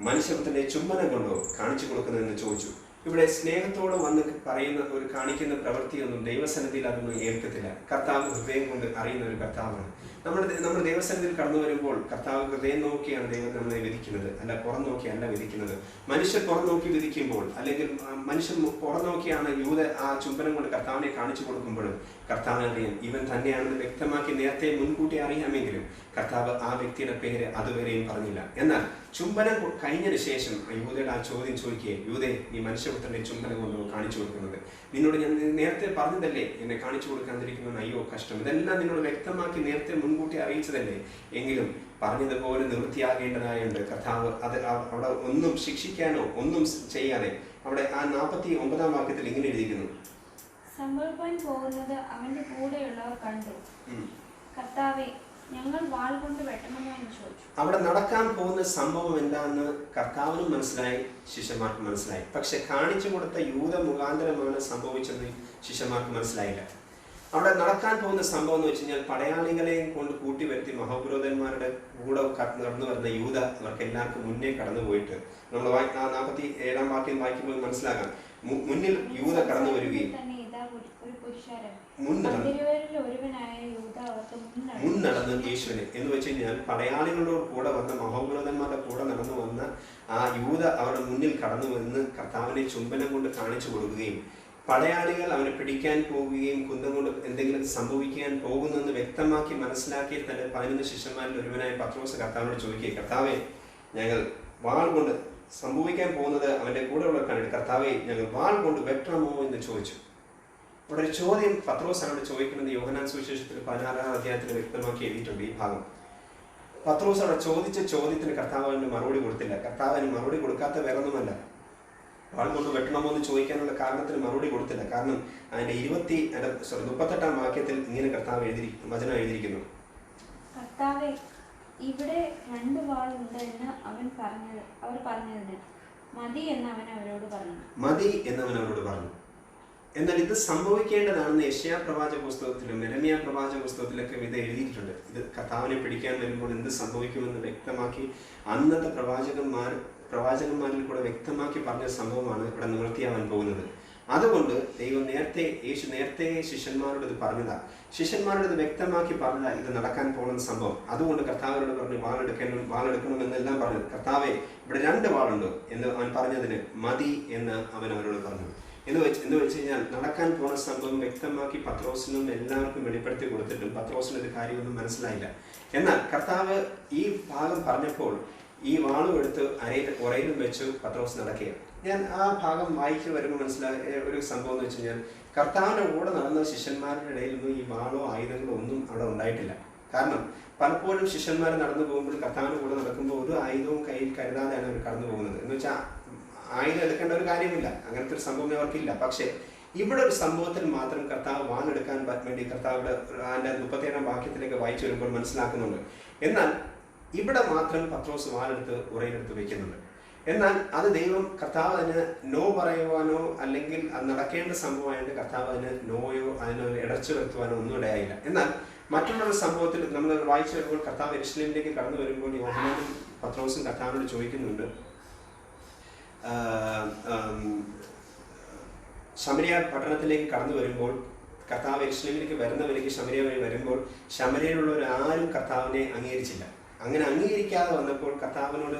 മനുഷ്യപുത്രനെ ചുംബനം കൊണ്ടോ കാണിച്ചു കൊടുക്കുന്നതെന്ന് ചോദിച്ചു. ഇവിടെ സ്നേഹത്തോട് വന്ന് പറയുന്ന ഒരു കാണിക്കുന്ന പ്രവൃത്തിയൊന്നും ദൈവസന്നിധിയിൽ അതൊന്നും ഏൽക്കത്തില്ല. കർത്താവ് ഹൃദയം കൊണ്ട് അറിയുന്ന ഒരു കർത്താവാണ്. നമ്മൾ ദൈവസന്നിധിയിൽ കടന്നു വരുമ്പോൾ കർത്താവ് ഹൃദയം നോക്കിയാണ് ദൈവം നമ്മളെ വിധിക്കുന്നത്, അല്ല പുറം നോക്കിയല്ല വിധിക്കുന്നത്. മനുഷ്യർ പുറം നോക്കി വിധിക്കുമ്പോൾ, അല്ലെങ്കിൽ മനുഷ്യൻ പുറം നോക്കിയാണ് യൂദ ആ ചുംബനം കൊണ്ട് കർത്താവിനെ കാണിച്ചു കൊടുക്കുമ്പോഴും കർത്താവിനറിയാം ഇവൻ തന്നെയാണെന്ന് വ്യക്തമാക്കി നേരത്തെ മുൻകൂട്ടി അറിയാമെങ്കിലും കർത്താവ് ആ വ്യക്തിയുടെ പേര് അതുവരെയും പറഞ്ഞില്ല. എന്നാൽ ചുംബനം കഴിഞ്ഞതിന് ശേഷം യൂദയുടെ ആ ചോദ്യം ചോദിക്കുകയെ, യൂദേ, നീ മനുഷ്യപുത്രന്റെ ചുംബനം കൊണ്ടോ കാണിച്ചു കൊടുക്കുന്നത്? നിന്നോട് ഞാൻ നേരത്തെ പറഞ്ഞതല്ലേ എന്നെ കാണിച്ചു കൊടുക്കാതിരിക്കുന്ന അയ്യോ കഷ്ടം. ഇതെല്ലാം നിന്നോട് വ്യക്തമാക്കി നേരത്തെ മുൻകൂട്ടി അറിയിച്ചതല്ലേ? എങ്കിലും പറഞ്ഞതുപോലെ നിവൃത്തിയാകേണ്ടതായുണ്ട്. കർത്താവ് അത് അവിടെ ഒന്നും ശിക്ഷിക്കാനോ ഒന്നും ചെയ്യാതെ അവിടെ ആ 49-ാം വാക്യത്തിൽ ഇങ്ങനെ എഴുതിയിരിക്കുന്നു, സംഭവിക്കാൻ പോകുന്നത് അവന്റെ കൂടെയുള്ളവർ കണ്ടു. കർത്താവേ, ഞങ്ങൾ വാൾ കൊണ്ട് വെട്ടണമോ എന്ന് ചോദിച്ചു. അവിടെ നടക്കാൻ പോകുന്ന സംഭവം എന്താണെന്ന് കർത്താവിനും മനസ്സിലായി, ശിഷ്യന്മാർക്ക് മനസ്സിലായി. പക്ഷെ കാണിച്ചു കൊടുത്ത യൂദ മുഖാന്തരമാണ് സംഭവിച്ചെന്ന് ശിഷ്യന്മാർക്ക് മനസ്സിലായില്ല. അവിടെ നടക്കാൻ പോകുന്ന സംഭവം എന്ന് വെച്ച് കഴിഞ്ഞാൽ പടയാളികളെയും കൊണ്ട് കൂട്ടി വരുത്തി മഹാപുരോഹിതന്മാരുടെ കൂടെ കടന്നു വരുന്ന യൂദ അവർക്ക് എല്ലാവർക്കും മുന്നേ കടന്നു പോയിട്ട് നമ്മൾ 47-ാം വാക്യം വായിക്കുമ്പോൾ മനസ്സിലാക്കാം. മുന്നിൽ യൂദ കടന്നു വരികയും മുന്നടന്ന് യേശുവിനെ എന്ന് വെച്ച് കഴിഞ്ഞാൽ പടയാളികളോട് കൂടെ വന്ന മഹാപുരോഹിതന്മാരുടെ കൂടെ നടന്നു വന്ന ആ യൂദ അവരുടെ മുന്നിൽ കടന്നു വന്ന് കർത്താവിനെ ചുംബനം കൊണ്ട് കാണിച്ചു കൊടുക്കുകയും പടയാളികൾ അവനെ പിടിക്കാൻ പോവുകയും കുന്തം കൊണ്ട് എന്തെങ്കിലും സംഭവിക്കാൻ പോകുന്നെന്ന് വ്യക്തമാക്കി മനസ്സിലാക്കി തന്റെ 11 ശിഷ്യന്മാരിൽ ഒരുവനായ പത്രോസ് കർത്താവിനോട് ചോദിക്കുക, കർത്താവെ, ഞങ്ങൾ വാൾ കൊണ്ട് സംഭവിക്കാൻ പോകുന്നത് അവന്റെ കൂടെയുള്ള കണ്ടിട്ട് കർത്താവെ, ഞങ്ങൾ വാൾ കൊണ്ട് വെട്ടണമോ എന്ന് ചോദിച്ചു. അവിടെ ഒരു ചോദ്യം പത്രോസാണ് ചോദിക്കുന്നത്. യോഹന്നാൻ സുവിശേഷത്തിൽ 16-ാം അധ്യായത്തിൽ വ്യക്തമാക്കി എഴുതിയിട്ടുണ്ട് ഈ ഭാഗം. പത്രോസ് അവിടെ ചോദിച്ച ചോദ്യത്തിന് കർത്താവിന് മറുപടി കൊടുത്തില്ല. കർത്താവിന് മറുപടി കൊടുക്കാത്ത വേറൊന്നുമല്ല, വാൾ കൊണ്ട് വെട്ടണമോ എന്ന് ചോദിക്കാനുള്ള കാരണത്തിന് മറുപടി കൊടുത്തില്ല. കാരണം അതിന്റെ 38-ാം വാക്യത്തിൽ ഇങ്ങനെ കർത്താവ് വചനം എഴുതിയിരിക്കുന്നു, കർത്താവേ, ഇവിടെ 2 വാളുണ്ട് എന്ന് അവർ പറഞ്ഞതിന് മതി എന്ന് അവൻ അവരോട് പറഞ്ഞു. എന്നാൽ ഇത് സംഭവിക്കേണ്ടതാണെന്ന് യശയ്യാ പ്രവാചക പുസ്തകത്തിലും യെരമ്യാ പ്രവാചക പുസ്തകത്തിലൊക്കെ ഇത് എഴുതിയിട്ടുണ്ട്. ഇത് കർത്താവിനെ പിടിക്കാൻ വരുമ്പോൾ എന്ത് സംഭവിക്കുമെന്ന് വ്യക്തമാക്കി അന്നത്തെ പ്രവാചകന്മാരിൽ കൂടെ വ്യക്തമാക്കി പറഞ്ഞ സംഭവമാണ് ഇവിടെ നിവൃത്തിയാവാൻ പോകുന്നത്. അതുകൊണ്ട് യേശു നേരത്തെ ശിഷ്യന്മാരോട് ഇത് പറഞ്ഞതാ. ശിഷ്യന്മാരോട് ഇത് വ്യക്തമാക്കി പറഞ്ഞതാ ഇത് നടക്കാൻ പോകുന്ന സംഭവം. അതുകൊണ്ട് കർത്താവിനോട് പറഞ്ഞു വാളെടുക്കണമെന്നെല്ലാം പറഞ്ഞു. കർത്താവെ, ഇവിടെ 2 വാളുണ്ട് എന്ന് അവൻ പറഞ്ഞതിന് മതി എന്ന് അവൻ അവരോട് പറഞ്ഞു. എന്ന് വെച്ച് കഴിഞ്ഞാൽ നടക്കാൻ പോകുന്ന സംഭവം വ്യക്തമാക്കി പത്രോസിനും എല്ലാവർക്കും വെളിപ്പെടുത്തി കൊടുത്തിട്ടും പത്രോസിന് ഇത് കാര്യമൊന്നും മനസ്സിലായില്ല. എന്നാൽ കർത്താവ് ഈ ഭാഗം പറഞ്ഞപ്പോൾ ഈ വാളും എടുത്ത് ഉറയിലും വെച്ച് പത്രോസ് നടക്കുക. ഞാൻ ആ ഭാഗം വായിച്ചു വരുമ്പോൾ മനസ്സിലായ ഒരു സംഭവം എന്ന് വെച്ച് കഴിഞ്ഞാൽ കർത്താവിന്റെ കൂടെ നടന്ന ശിഷ്യന്മാരുടെ ഇടയിലൊന്നും ഈ വാളോ ആയുധങ്ങളോ ഒന്നും അവിടെ ഉണ്ടായിട്ടില്ല. കാരണം പലപ്പോഴും ശിഷ്യന്മാർ നടന്നു പോകുമ്പോൾ കർത്താവിന്റെ കൂടെ നടക്കുമ്പോൾ ഒരു ആയുധവും കയ്യിൽ കരുതാതെയാണ് അവർ കടന്നു പോകുന്നത്. എന്ന് വെച്ചാൽ ആയുധം എടുക്കേണ്ട ഒരു കാര്യമില്ല, അങ്ങനത്തെ ഒരു സംഭവം അവർക്കില്ല. പക്ഷെ ഇവിടെ ഒരു സംഭവത്തിൽ മാത്രം കർത്താവ് വാളെടുക്കാൻ വേണ്ടി കർത്താവിടെ അതിന്റെ 37-ാം വാക്യത്തിലേക്ക് വായിച്ചു വരുമ്പോൾ മനസ്സിലാക്കുന്നുണ്ട്. എന്നാൽ ഇവിടെ മാത്രം പത്രോസ് വാളെടുത്ത് ഉറയിലെടുത്ത് വെക്കുന്നുണ്ട്. എന്നാൽ അത് കർത്താവ് അതിന് നോ പറയുവാനോ അല്ലെങ്കിൽ അത് നടക്കേണ്ട സംഭവമായിട്ട് കർത്താവ് അതിന് നോയോ അതിനൊരു ഇടർച്ച വരുത്തുവാനോ ഒന്നും ഇടയായില്ല. എന്നാൽ മറ്റുള്ളൊരു സംഭവത്തിൽ നമ്മൾ വായിച്ചു വരുമ്പോൾ കർത്താവ് യെരൂശലേമിലേക്ക് കടന്നു വരുമ്പോൾ യോഹന്നാനും പത്രോസും കർത്താവിനോട് ചോദിക്കുന്നുണ്ട്, ശമരിയ പട്ടണത്തിലേക്ക് കടന്നു വരുമ്പോൾ കർത്താവ് യെരൂശലേമിലേക്ക് വരുന്ന വഴിക്ക് ശമരിയ വഴി വരുമ്പോൾ ശമരിയയിലുള്ളവർ ആരും കർത്താവിനെ അംഗീകരിച്ചില്ല. അങ്ങനെ അംഗീകരിക്കാതെ വന്നപ്പോൾ കർത്താവിനോട്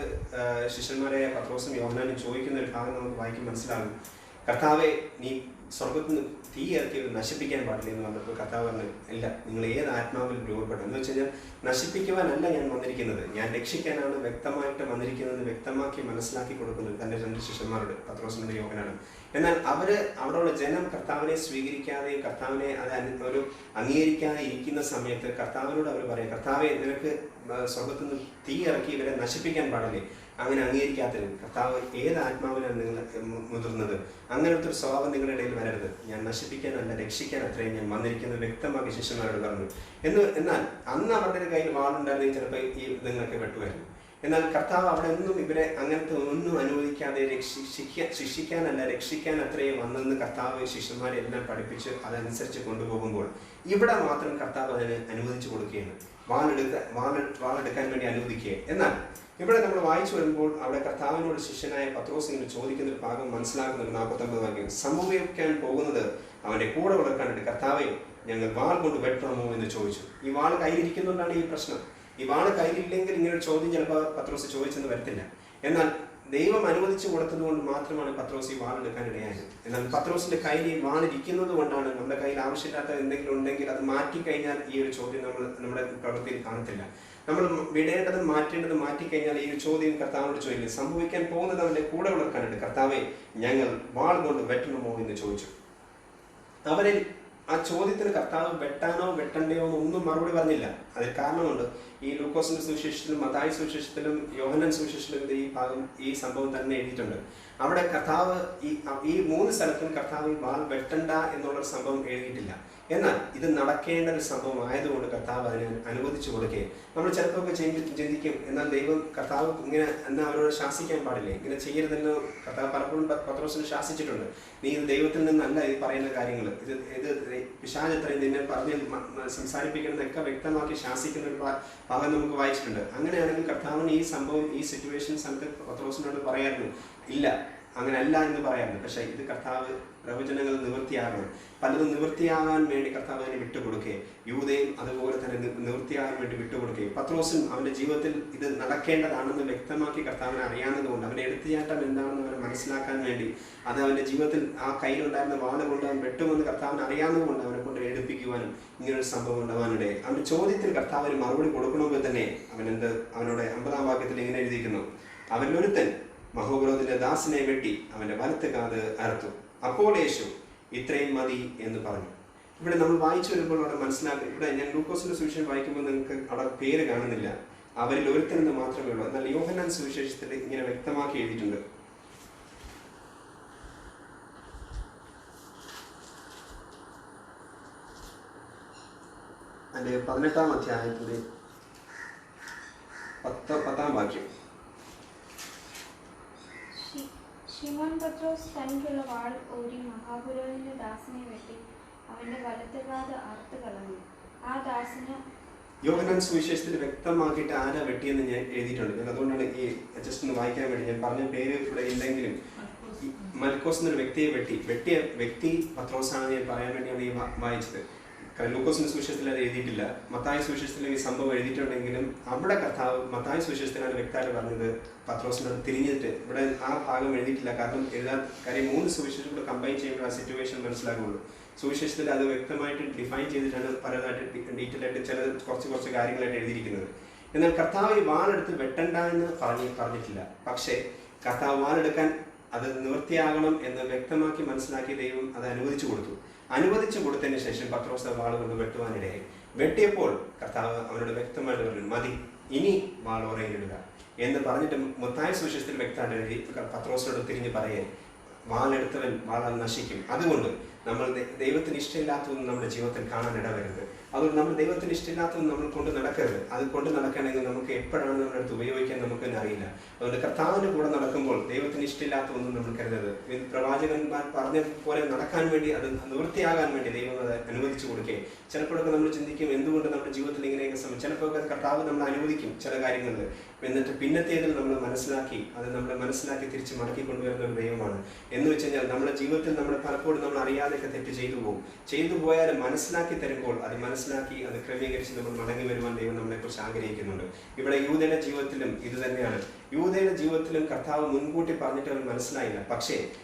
ശിഷ്യന്മാരായ പത്രോസും യോഹന്നാനും ചോദിക്കുന്ന ഒരു ഭാഗം നമുക്ക് വായിക്കാൻ മനസ്സിലാകും. കർത്താവെ, നീ സ്വർഗത്തിൽ നിന്ന് തീ ഇറക്കി നശിപ്പിക്കാൻ പാടില്ല എന്ന് പറഞ്ഞപ്പോൾ കർത്താവ് പറഞ്ഞു, ഇല്ല, നിങ്ങൾ ഏത് ആത്മാവിൽ രൂപപ്പെട്ടു എന്ന് വെച്ച് കഴിഞ്ഞാൽ നശിപ്പിക്കുവാനല്ല ഞാൻ വന്നിരിക്കുന്നത്, ഞാൻ രക്ഷിക്കാനാണ് വ്യക്തമായിട്ട് വന്നിരിക്കുന്നത് വ്യക്തമാക്കി മനസ്സിലാക്കി കൊടുക്കുന്നത് തന്റെ 2 ശിഷ്യന്മാരോട്, പത്രോസിനും യോഹന്നാനും. എന്നാൽ അവിടെയുള്ള ജനം കർത്താവിനെ സ്വീകരിക്കാതെയും കർത്താവിനെ ഒരു അംഗീകരിക്കാതെ ഇരിക്കുന്ന സമയത്ത് കർത്താവിനോട് അവർ പറയാം, കർത്താവെ, നിനക്ക് സ്വർഗത്തിൽ നിന്ന് തീ ഇറക്കി ഇവരെ നശിപ്പിക്കാൻ പാടില്ലേ? അങ്ങനെ അംഗീകരിക്കാത്തതിനും കർത്താവ് ഏത് ആത്മാവിനാണ് നിങ്ങൾ മുതിർന്നത്, അങ്ങനത്തെ ഒരു സ്വഭാവം നിങ്ങളുടെ ഇടയിൽ വരരുത്. ഞാൻ നശിപ്പിക്കാനല്ല രക്ഷിക്കാൻ അത്രയും ഞാൻ വന്നിരിക്കുന്നത് വ്യക്തമാക്കി ശിഷ്യന്മാരോട് പറഞ്ഞു. എന്നാൽ അന്ന് അവരുടെ കയ്യിൽ വാളുണ്ടായിരുന്നെങ്കിൽ ചിലപ്പോൾ ഈ നിങ്ങൾക്ക് വെട്ടുമായിരുന്നു. എന്നാൽ കർത്താവ് അവിടെ ഒന്നും ഇവരെ അങ്ങനത്തെ ഒന്നും അനുവദിക്കാതെ ശിക്ഷിക്കാനല്ല രക്ഷിക്കാൻ അത്രയും വന്നെന്ന് കർത്താവ് ശിഷ്യന്മാരെ എല്ലാം പഠിപ്പിച്ച് അതനുസരിച്ച് കൊണ്ടുപോകുമ്പോൾ ഇവിടെ മാത്രം കർത്താവ് അതിന് അനുവദിച്ചു കൊടുക്കുകയാണ്, വാളെടുക്കാൻ വേണ്ടി അനുവദിക്കുക. എന്നാൽ ഇവിടെ നമ്മൾ വായിച്ചു വരുമ്പോൾ അവിടെ കർത്താവിനോട് ശിഷ്യനായ പത്രോസിനെ ചോദിക്കുന്ന ഒരു ഭാഗം മനസ്സിലാക്കുന്നത് 49 വാക്യം. സംഭവിക്കാൻ പോകുന്നത് അവന്റെ കൂടെ ഉള്ളക്കാണ്ടിട്ട് കർത്താവെ ഞങ്ങൾ വാൾ കൊണ്ട് വെട്ടണമോ എന്ന് ചോദിച്ചു. ഈ വാൾ കയ്യിലിരിക്കുന്നതുകൊണ്ടാണ് ഈ പ്രശ്നം. ഈ വാള് കയ്യിലില്ലെങ്കിൽ ഇങ്ങനെ ഒരു ചോദ്യം ചിലപ്പോൾ പത്രോസ് ചോദിച്ചെന്ന് വരത്തില്ല. എന്നാൽ ദൈവം അനുവദിച്ചു കൊടുത്തത് കൊണ്ട് മാത്രമാണ് പത്രോസ് ഈ വാളെടുക്കാൻ ഇടയായത്. എന്നാൽ പത്രോസിന്റെ കയ്യിൽ ഈ വാളിരിക്കുന്നത് കൊണ്ടാണ് നമ്മുടെ കയ്യിൽ ആവശ്യമില്ലാത്ത എന്തെങ്കിലും ഉണ്ടെങ്കിൽ അത് മാറ്റിക്കഴിഞ്ഞാൽ ഈ ഒരു ചോദ്യം നമ്മുടെ പ്രവൃത്തിയിൽ കാണത്തില്ല. നമ്മൾ വിടേണ്ടതും മാറ്റേണ്ടതും മാറ്റിക്കഴിഞ്ഞാൽ ഈ ഒരു ചോദ്യം കർത്താവിനോട് ചോദിക്കുന്നത് സംഭവിക്കാൻ പോകുന്നത് അവന്റെ കൂടെ ഉള്ളക്കാനുണ്ട്. കർത്താവെ ഞങ്ങൾ വാൾ കൊണ്ട് വെട്ടണമോ എന്ന് ചോദിച്ചു. അവരിൽ ആ ചോദ്യത്തിന് കർത്താവ് വെട്ടാനോ വെട്ടണ്ടയോ ഒന്നും മറുപടി പറഞ്ഞില്ല. അതിൽ കാരണമുണ്ട്. ഈ ലൂക്കോസിന്റെ സുവിശേഷത്തിലും മത്തായി സുവിശേഷത്തിലും യോഹന്നാൻ സുവിശേഷത്തിലും ഈ സംഭവം തന്നെ എഴുതിയിട്ടുണ്ട്. അവിടെ കർത്താവ് ഈ 3 സ്ഥലത്തും കർത്താവ് വാൾ വെട്ടണ്ട എന്നുള്ള സംഭവം എഴുതിയിട്ടില്ല. എന്നാൽ ഇത് നടക്കേണ്ട ഒരു സംഭവം ആയതുകൊണ്ട് കർത്താവ് അതിനെ അനുവദിച്ചു കൊടുക്കുകയും നമ്മൾ ചിലപ്പോൾ ചിന്തിക്കും, എന്നാൽ കർത്താവ് ഇങ്ങനെ എന്നാൽ അവരോട് ശാസിക്കാൻ പാടില്ലേ, ഇങ്ങനെ ചെയ്യരുതെന്ന് കർത്താവ് പലപ്പോഴും പത്രോസിനെ ശാസിച്ചിട്ടുണ്ട്. നീ ഇത് ദൈവത്തിൽ നിന്നല്ല ഈ പറയുന്ന കാര്യങ്ങൾ, ഇത് പിശാച് എത്രയും നിന്നെ പറഞ്ഞ് സംസാരിപ്പിക്കുന്നതൊക്കെ വ്യക്തമാക്കി ശാസിക്കുന്ന ഒരു ഭാഗം നമുക്ക് വായിച്ചിട്ടുണ്ട്. അങ്ങനെയാണെങ്കിൽ കർത്താവിന് ഈ സംഭവം ഈ സിറ്റുവേഷൻ സ്ഥലത്ത് പത്രോസിനോട് പറയായിരുന്നു, ഇല്ല അങ്ങനെയല്ല എന്ന് പറയാറുണ്ട്. പക്ഷേ ഇത് കർത്താവ് പ്രവചനങ്ങൾ നിവൃത്തിയാകണം, പലതും നിവൃത്തിയാകാൻ വേണ്ടി കർത്താവ് അതിനെ വിട്ടുകൊടുക്കുകയും യൂദയും അതുപോലെ തന്നെ നിവൃത്തിയാകാൻ വേണ്ടി വിട്ടുകൊടുക്കുകയും പത്രോസും അവന്റെ ജീവിതത്തിൽ ഇത് നടക്കേണ്ടതാണെന്ന് വ്യക്തമാക്കി കർത്താവിനെ അറിയാവുന്നതുകൊണ്ട് അവന്റെ എടുത്തുചാട്ടം എന്താണെന്ന് അവനെ മനസ്സിലാക്കാൻ വേണ്ടി അത് അവന്റെ ജീവിതത്തിൽ ആ കയ്യിലുണ്ടായിരുന്ന വാള് കൊണ്ട് അവൻ വെട്ടുമെന്ന് കർത്താവിന് അറിയാവുന്നതുകൊണ്ട് അവനെ കൊണ്ട് എടുപ്പിക്കുവാനും ഇങ്ങനൊരു സംഭവം ഉണ്ടാവാനിടെ അവന്റെ ചോദ്യത്തിൽ കർത്താവിന് മറുപടി കൊടുക്കണമെങ്കിൽ തന്നെ അവനോട് 50-ാം വാക്യത്തിൽ ഇങ്ങനെ എഴുതിയിരിക്കുന്നു, അവരിലൊരുത്തൻ മഹോപുരോഹിതന്റെ ദാസനെ വെട്ടി അവന്റെ വലത്ത് കാത് അറുത്തു. അപ്പോൾ യേശു ഇത്രയും മതി എന്ന് പറഞ്ഞു. ഇവിടെ നമ്മൾ വായിച്ചു വരുമ്പോൾ അവിടെ മനസ്സിലാക്കും. ഇവിടെ ഞാൻ ലൂക്കോസിന്റെ സുവിശേഷം വായിക്കുമ്പോൾ നിങ്ങൾക്ക് അവിടെ പേര് കാണുന്നില്ല, അവരിൽ ഒരുത്തനെന്ന് മാത്രമേ ഉള്ളൂ. എന്നാൽ യോഹന്നാൻ സുവിശേഷത്തിൽ ഇങ്ങനെ വ്യക്തമാക്കി എഴുതിയിട്ടുണ്ട്. അതിന്റെ 18-ാം അധ്യായത്തിന്റെ 10-ാം വാക്യം. ശിമോൻ പത്രോസ് തനിക്കുള്ള വാൾ ഊരി മഹാപുരോഹിതന്റെ ദാസനെ വെട്ടി അവന്റെ വലത്തെ കാത് അറുത്ത് കളഞ്ഞു. ആ ദാസന് യോഹന്നാൻ സുവിശേഷത്തിൽ വ്യക്തമാക്കിയിട്ട് ആരാ വെട്ടിയെന്ന് ഞാൻ എഴുതിയിട്ടുണ്ട്. ഞാൻ അതുകൊണ്ടാണ് ഈ ജസ്റ്റ് ഒന്ന് വായിക്കാൻ വേണ്ടി ഞാൻ പറഞ്ഞ പേര് ഇവിടെ ഇല്ലെങ്കിലും മൽക്കോസ് എന്നൊരു വെട്ടിയ വ്യക്തി പത്രോസാണെന്ന് ഞാൻ പറയാൻ വേണ്ടിയാണ് ഈ വായിച്ചത്. ലൂക്കോസിന്റെ സുവിശേഷത്തിൽ അത് എഴുതിയിട്ടില്ല. മത്തായി സുവിശേഷത്തിൽ ഈ സംഭവം എഴുതിയിട്ടുണ്ടെങ്കിലും അവിടെ കർത്താവ് മത്തായി സുവിശേഷത്തിലാണ് വ്യക്തമായിട്ട് പറഞ്ഞത് പത്രോസിനോട് തിരിഞ്ഞിട്ട്. ഇവിടെ ആ ഭാഗം എഴുതിയിട്ടില്ല, കാര്യം 3 സുവിശേഷം കൂടെ കമ്പൈൻ ചെയ്യുമ്പോൾ ആ സിറ്റുവേഷൻ മനസ്സിലാകുള്ളൂ. സുവിശേഷത്തിൽ അത് വ്യക്തമായിട്ട് ഡിഫൈൻ ചെയ്തിട്ടാണ് പലതായിട്ട് ഡീറ്റെയിൽ ആയിട്ട് ചില കുറച്ച് കാര്യങ്ങളായിട്ട് എഴുതിയിരിക്കുന്നത്. എന്നാൽ കർത്താവ് ഈ വാളെടുത്ത് വെട്ടണ്ട എന്ന് പറഞ്ഞിട്ടില്ല. പക്ഷേ കർത്താവ് വാളെടുക്കാൻ അത് നിവൃത്തിയാകണം എന്ന് വ്യക്തമാക്കി മനസ്സിലാക്കി ദൈവം അത് അനുവദിച്ചു കൊടുത്തതിന് ശേഷം പത്രോസ് വാൾ കൊണ്ട് വെട്ടുവാനിടയായി. വെട്ടിയപ്പോൾ കർത്താവ് അവനോട് വ്യക്തമായിട്ട് പറഞ്ഞു, മതി, ഇനി വാൾ ഓറയിലിടുക എന്ന് പറഞ്ഞിട്ട് മത്തായി സുവിശേഷത്തിൽ വ്യക്തമായിട്ട് എഴുതി പത്രോസിനോട് തിരിഞ്ഞ് പറയേ, വാളെടുത്തവൻ വാളാൽ നശിക്കും. അതുകൊണ്ട് നമ്മൾ ദൈവത്തിന് ഇഷ്ടമില്ലാത്തതൊന്നും നമ്മുടെ ജീവിതത്തിൽ കാണാൻ ഇടവരുത്. അതുകൊണ്ട് നമ്മൾ ദൈവത്തിന് ഇഷ്ടമില്ലാത്തതൊന്നും നമ്മൾ കൊണ്ട് നടക്കരുത്. അത് കൊണ്ട് നടക്കണമെങ്കിൽ നമുക്ക് എപ്പോഴാണ് നമ്മുടെ അടുത്ത് ഉപയോഗിക്കാൻ നമുക്ക് തന്നെ അറിയില്ല. അതുകൊണ്ട് കർത്താവിൻ്റെ കൂടെ നടക്കുമ്പോൾ ദൈവത്തിന് ഇഷ്ടമില്ലാത്തതൊന്നും നമ്മൾ കരുതരുത്. പ്രവാചകന്മാർ പറഞ്ഞ പോലെ നടക്കാൻ വേണ്ടി, അത് നിവൃത്തിയാകാൻ വേണ്ടി ദൈവം അത് അനുവദിച്ചു കൊടുക്കുകയും ചിലപ്പോഴൊക്കെ നമ്മൾ ചിന്തിക്കും എന്തുകൊണ്ട് നമ്മുടെ ജീവിതത്തിൽ ഇങ്ങനെയൊക്കെ ചിലപ്പോൾ കർത്താവ് നമ്മൾ അനുവദിക്കും ചില കാര്യങ്ങളിൽ. എന്നിട്ട് പിന്നത്തേതിൽ നമ്മൾ മനസ്സിലാക്കി തിരിച്ച് മടക്കി കൊണ്ടുവരുന്ന ഒരു ദൈവമാണ്. എന്ന് വെച്ച് കഴിഞ്ഞാൽ നമ്മുടെ ജീവിതത്തിൽ നമ്മൾ പലപ്പോഴും നമ്മൾ അറിയാതെയൊക്കെ തെറ്റ് ചെയ്തു പോയാൽ മനസ്സിലാക്കി തരുമ്പോൾ അത് മനസ്സിലാക്കി അത് ക്രമീകരിച്ച് നമ്മൾ മടങ്ങി വരുവാൻ ദൈവം നമ്മളെക്കുറിച്ച് ആഗ്രഹിക്കുന്നുണ്ട്. ഇവിടെ യൂദയുടെ ജീവിതത്തിലും ഇത് തന്നെയാണ്. യൂദയുടെ ജീവിതത്തിലും കർത്താവ് മുൻകൂട്ടി പറഞ്ഞിട്ട് അവൻ മനസ്സിലായില്ല. പക്ഷേ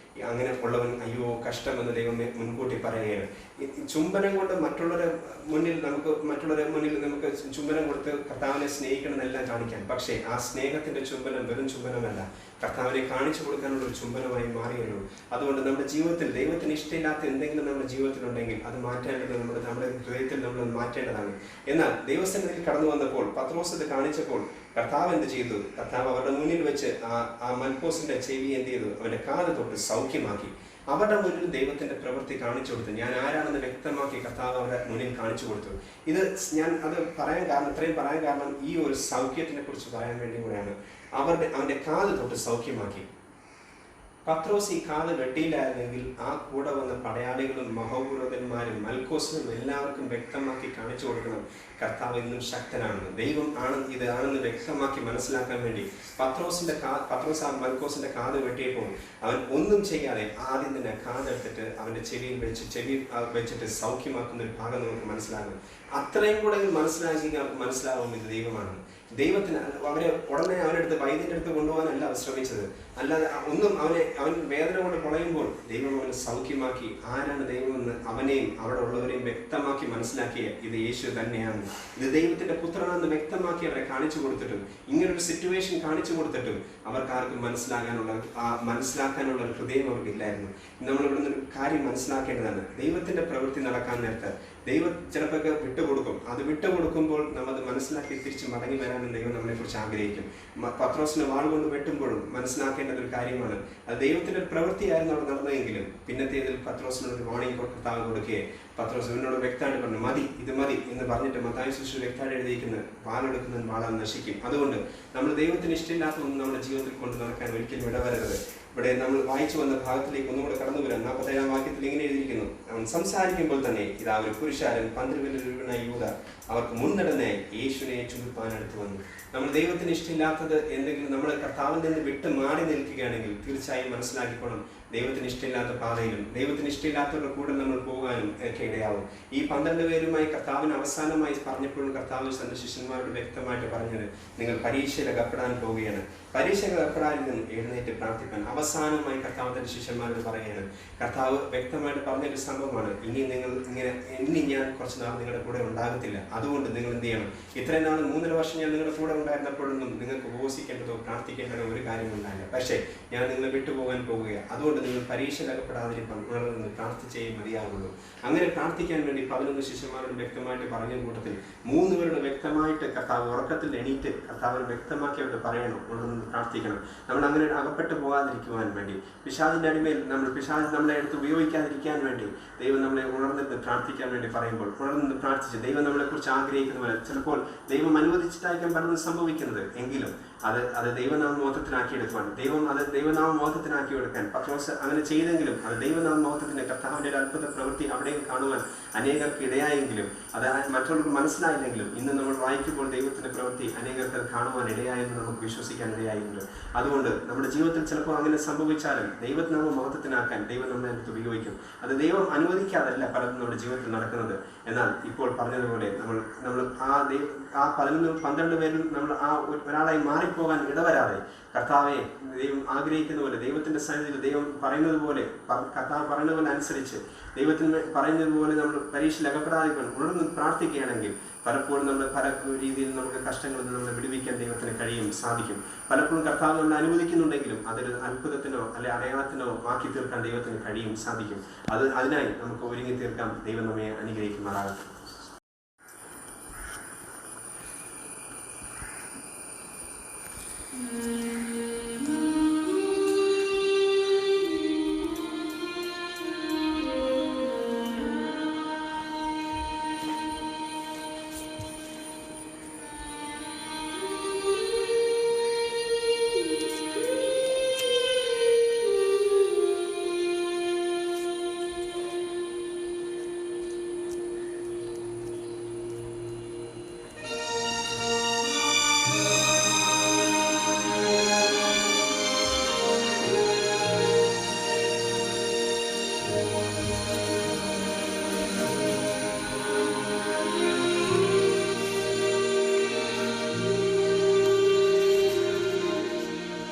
അങ്ങനെ ഉള്ളവൻ അയ്യോ കഷ്ടമെന്ന് ദൈവം മുൻകൂട്ടി പറയുകയാണ്. ചുംബനം കൊണ്ട് മറ്റുള്ളവരെ മുന്നിൽ നമുക്ക് ചുംബനം കൊടുത്ത് കർത്താവിനെ സ്നേഹിക്കണമെന്നെല്ലാം കാണിക്കാൻ. പക്ഷേ ആ സ്നേഹത്തിന്റെ ചുംബനം വെറും ചുംബനമല്ല, കർത്താവിനെ കാണിച്ചു കൊടുക്കാനുള്ള ഒരു ചുംബനമായി മാറിയുള്ളൂ. അതുകൊണ്ട് നമ്മുടെ ജീവിതത്തിൽ ദൈവത്തിന് ഇഷ്ടമില്ലാത്ത എന്തെങ്കിലും നമ്മുടെ ജീവിതത്തിലുണ്ടെങ്കിൽ അത് മാറ്റേണ്ടത് നമ്മുടെ ഹൃദയത്തിൽ നമ്മൾ മാറ്റേണ്ടതാണ്. എന്നാൽ ദൈവസന്നിധിയിൽ കടന്നു വന്നപ്പോൾ പത്രോസ് ഇത് കാണിച്ചപ്പോൾ കർത്താവ് എന്ത് ചെയ്തു? കർത്താവ് അവരുടെ മുന്നിൽ വെച്ച് ആ മൽക്കോസിന്റെ ചെവി എന്ത് ചെയ്തു? അവന്റെ കാത് തൊട്ട് സൗഖ്യമാക്കി. അവരുടെ മുന്നിൽ ദൈവത്തിന്റെ പ്രവൃത്തി കാണിച്ചു കൊടുത്തു. ഞാൻ ആരാണെന്ന് വ്യക്തമാക്കി കർത്താവ് അവരുടെ മുന്നിൽ കാണിച്ചു കൊടുത്തു. ഇത് ഞാൻ അത് പറയാൻ കാരണം, ഇത്രയും പറയാൻ കാരണം ഈ ഒരു സൗഖ്യത്തിനെ കുറിച്ച് പറയാൻ വേണ്ടി കൂടെയാണ്. അവന്റെ കാത് തൊട്ട് സൗഖ്യമാക്കി. പത്രോസ് ഈ കാത് വെട്ടിയില്ലായിരുന്നെങ്കിൽ ആ കൂടെ വന്ന പടയാളികളും മഹോപുരോധന്മാരും മൽക്കോസിനും എല്ലാവർക്കും വ്യക്തമാക്കി കാണിച്ചു കൊടുക്കണം കർത്താവ് ഇന്നും ശക്തനാണെന്ന്, ദൈവം ഇതാണെന്ന് വ്യക്തമാക്കി മനസ്സിലാക്കാൻ വേണ്ടി പത്രോസ് ആ മൽക്കോസിന്റെ കാത് വെട്ടിയപ്പോൾ അവൻ ഒന്നും ചെയ്യാതെ ആദ്യം തന്നെ കാതെടുത്തിട്ട് അവന്റെ ചെവി വെച്ചിട്ട് സൗഖ്യമാക്കുന്ന ഒരു ഭാഗം നമുക്ക് മനസ്സിലാകും. അത്രയും കൂടെ മനസ്സിലാവും ഇത് ദൈവമാണ്. ദൈവത്തിന് ഉടനെ അവനെടുത്ത് വൈദ്യന്റെ അടുത്ത് കൊണ്ടുപോകാനല്ല അവർ ശ്രമിച്ചത്. അല്ലാതെ അവൻ വേദന കൊണ്ട് പൊളയുമ്പോൾ ദൈവം അവനെ സൗഖ്യമാക്കി. ആരാണ് ദൈവമെന്ന് അവനെയും അവിടെ ഉള്ളവരെയും വ്യക്തമാക്കി മനസ്സിലാക്കിയ ഇത് യേശു തന്നെയാണ്, ഇത് ദൈവത്തിന്റെ പുത്രനാണെന്ന് വ്യക്തമാക്കി അവരെ കാണിച്ചു കൊടുത്തിട്ടും, ഇങ്ങനൊരു സിറ്റുവേഷൻ കാണിച്ചു കൊടുത്തിട്ടും അവർക്കാർക്കും മനസ്സിലാക്കാനുള്ള ഒരു ഹൃദയം അവർക്കില്ലായിരുന്നു. നമ്മൾ ഇവിടുന്ന് ഒരു കാര്യം മനസ്സിലാക്കേണ്ടതാണ്. ദൈവത്തിന്റെ പ്രവൃത്തി നടക്കാൻ നേരത്ത് ദൈവം ചിലപ്പോൾ വിട്ടുകൊടുക്കും. അത് വിട്ടുകൊടുക്കുമ്പോൾ നമ്മൾ അത് മനസ്സിലാക്കി തിരിച്ച് മടങ്ങി വരാനും ദൈവം നമ്മളെ കുറിച്ച് ആഗ്രഹിക്കും. പത്രോസിനെ വാൾ കൊണ്ട് വെട്ടുമ്പോഴും മനസ്സിലാക്കേണ്ടത് ഒരു കാര്യമാണ്, അത് ദൈവത്തിന്റെ ഒരു പ്രവൃത്തിയായിരുന്നു അവിടെ നടന്നതെങ്കിലും പിന്നത്തേതിൽ പത്രോസിനോട് ഒരു വാണിംഗ് കർത്താവ് കൊടുക്കുകയെ പത്രോസ് ഇവനോട് വ്യക്തമായിട്ട് പറഞ്ഞു, മതി, ഇത് മതി എന്ന് പറഞ്ഞിട്ട് മത്തായി സുവിശേഷം വ്യക്തമായിട്ട് എഴുതിയിരിക്കുന്നത് വാളെടുക്കുന്നവൻ വാളാൽ നശിക്കും. അതുകൊണ്ട് നമ്മൾ ദൈവത്തിന് ഇഷ്ടമില്ലാത്തതൊന്നും നമ്മുടെ ജീവിതത്തിൽ കൊണ്ട് നടക്കാൻ ഒരിക്കലും ഇടവരരുത്. ഇവിടെ നമ്മൾ വായിച്ചു വന്ന ഭാഗത്തിലേക്ക് ഒന്നുകൂടെ കടന്നു വരാം. 47-ാം വാക്യത്തിൽ ഇങ്ങനെ എഴുതിയിരിക്കുന്നു, അവൻ സംസാരിക്കുമ്പോൾ തന്നെ ഇതാ ഒരു പുരുഷാരൻ 12 യൂദ അവർക്ക് മുൻനടനെ യേശുവിനെ ചുമപ്പാനടുത്ത് വന്നു. നമ്മൾ ദൈവത്തിന് ഇഷ്ടമില്ലാത്തത് എന്തെങ്കിലും നമ്മൾ കർത്താവിൽ നിന്ന് വിട്ട് മാറി നിൽക്കുകയാണെങ്കിൽ തീർച്ചയായും മനസ്സിലാക്കിക്കോണം, ദൈവത്തിന് ഇഷ്ടമില്ലാത്ത പാതയിലും ദൈവത്തിന് ഇഷ്ടമില്ലാത്തവരുടെ കൂടെ നമ്മൾ പോകാനും ഒക്കെ ഇടയാവും. ഈ 12 പേരുമായി കർത്താവിന് അവസാനമായി പറഞ്ഞപ്പോഴും കർത്താവ് തന്റെ ശിഷ്യന്മാരോട് വ്യക്തമായിട്ട് പറഞ്ഞത്, നിങ്ങൾ പരീക്ഷയിൽ അകപ്പെടാൻ പോവുകയാണ്, പരീക്ഷയിൽ അകപ്പെടാൻ എഴുന്നേറ്റ് പ്രാർത്ഥിക്കാൻ അവസാനമായി കർത്താവ് തന്റെ ശിഷ്യന്മാരോട് പറയുകയാണ്. കർത്താവ് വ്യക്തമായിട്ട് പറഞ്ഞൊരു സംഭവമാണ്, ഇനി ഞാൻ കുറച്ച് നാൾ നിങ്ങളുടെ കൂടെ ഉണ്ടാകത്തില്ല. അതുകൊണ്ട് നിങ്ങൾ എന്ത് ചെയ്യണം? ഇത്രയും നാൾ 3.5 വർഷം ഞാൻ നിങ്ങളുടെ കൂടെ ഉണ്ടായിരുന്നപ്പോഴൊന്നും നിങ്ങൾക്ക് ഉപവസിക്കേണ്ടതോ പ്രാർത്ഥിക്കേണ്ടതോ ഒരു കാര്യമുണ്ടായില്ല. പക്ഷേ ഞാൻ നിങ്ങളെ വിട്ടുപോകാൻ പോകുക. അതുകൊണ്ട് നിങ്ങൾ പരീക്ഷയിൽ അകപ്പെടാതിരിക്കാൻ ഉണർന്ന് പ്രാർത്ഥിച്ചേ മതിയാകുള്ളൂ. അങ്ങനെ പ്രാർത്ഥിക്കാൻ വേണ്ടി 11 ശിഷ്യന്മാരോട് വ്യക്തമായിട്ട് പറഞ്ഞ കൂട്ടത്തിൽ 3 പേരോട് വ്യക്തമായിട്ട് കർത്താവ് ഉറക്കത്തിൽ എണീറ്റ് കർത്താവിന് വ്യക്തമാക്കി അവരോട് പറയണം, ഉണർന്ന് പ്രാർത്ഥിക്കണം. നമ്മൾ അങ്ങനെ അകപ്പെട്ടു പോകാതിരിക്കുവാൻ വേണ്ടി, പിശാചിന്റെ അടിമയിൽ പിശാച് നമ്മളെ എടുത്ത് ഉപയോഗിക്കാതിരിക്കാൻ വേണ്ടി ദൈവം നമ്മളെ ഉണർന്നിട്ട് പ്രാർത്ഥിക്കാൻ വേണ്ടി പറയുമ്പോൾ ഉണർന്ന് പ്രാർത്ഥിച്ച് ദൈവം നമ്മളെ കുറിച്ച് ആഗ്രഹിക്കുന്ന പോലെ ചിലപ്പോൾ ദൈവം അനുവദിച്ചിട്ടായിരിക്കും പലതും സംഭവിക്കുന്നത്. എങ്കിലും അത് ദൈവനാമോഹത്തിനാക്കി എടുക്കുവാൻ ദൈവനാമോഹത്തിനാക്കി എടുക്കാൻ പത്രോസ് അങ്ങനെ ചെയ്തെങ്കിലും അത് ദൈവനാമോഹത്തിന് കർത്താവിന്റെ ഒരു അത്ഭുത പ്രവൃത്തി അവിടെയും കാണുവാൻ അനേകർക്ക് ഇടയായെങ്കിലും അത് മറ്റുള്ളവർക്ക് മനസ്സിലായില്ലെങ്കിലും ഇന്ന് നമ്മൾ വായിക്കുമ്പോൾ ദൈവത്തിന്റെ പ്രവൃത്തി അനേകർക്ക് കാണുവാൻ ഇടയായെന്ന് നമുക്ക് വിശ്വസിക്കാൻ ഇടയായെങ്കിലും, അതുകൊണ്ട് നമ്മുടെ ജീവിതത്തിൽ ചിലപ്പോൾ അങ്ങനെ സംഭവിച്ചാലും ദൈവനാമ മഹത്വത്തിനാക്കാൻ ദൈവം നമ്മളെ അടുത്ത് ഉപയോഗിക്കും. അത് ദൈവം അനുവദിക്കാതല്ല പലതും നമ്മുടെ ജീവിതത്തിൽ നടക്കുന്നത്. എന്നാൽ ഇപ്പോൾ പറഞ്ഞതുപോലെ നമ്മൾ ആ 12 പേരിൽ നമ്മൾ ആ ഒരാളായി മാറിപ്പോകാൻ ഇടവരാതെ കർത്താവെ ദൈവം ആഗ്രഹിക്കുന്ന പോലെ ദൈവത്തിന്റെ സന്നിധിയിൽ ദൈവം പറയുന്നത് പോലെ കർത്താവ് പറയുന്നത് പോലെ അനുസരിച്ച് ദൈവത്തിന് പറയുന്നത് പോലെ നമ്മൾ പരീക്ഷയിൽ അകപ്പെടാതെ ഉണർന്ന് പ്രാർത്ഥിക്കുകയാണെങ്കിൽ പലപ്പോഴും നമ്മൾ പല രീതിയിൽ നമുക്ക് കഷ്ടങ്ങളിൽ നിന്ന് നമ്മളെ വിടുവിക്കാൻ ദൈവത്തിന് സാധിക്കും. പലപ്പോഴും കർത്താവ് നമ്മളെ അനുവദിക്കുന്നുണ്ടെങ്കിലും അതൊരു അത്ഭുതത്തിനോ അല്ലെ അടയാളത്തിനോ ആക്കി തീർക്കാൻ ദൈവത്തിന് സാധിക്കും. അതിനായി നമുക്ക് ഒരുങ്ങി തീർക്കാം. ദൈവം നമ്മെ അനുഗ്രഹിക്കുമാറാകട്ടെ.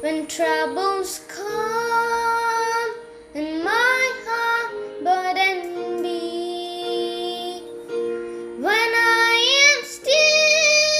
When troubles come and my heart burden be, when I am still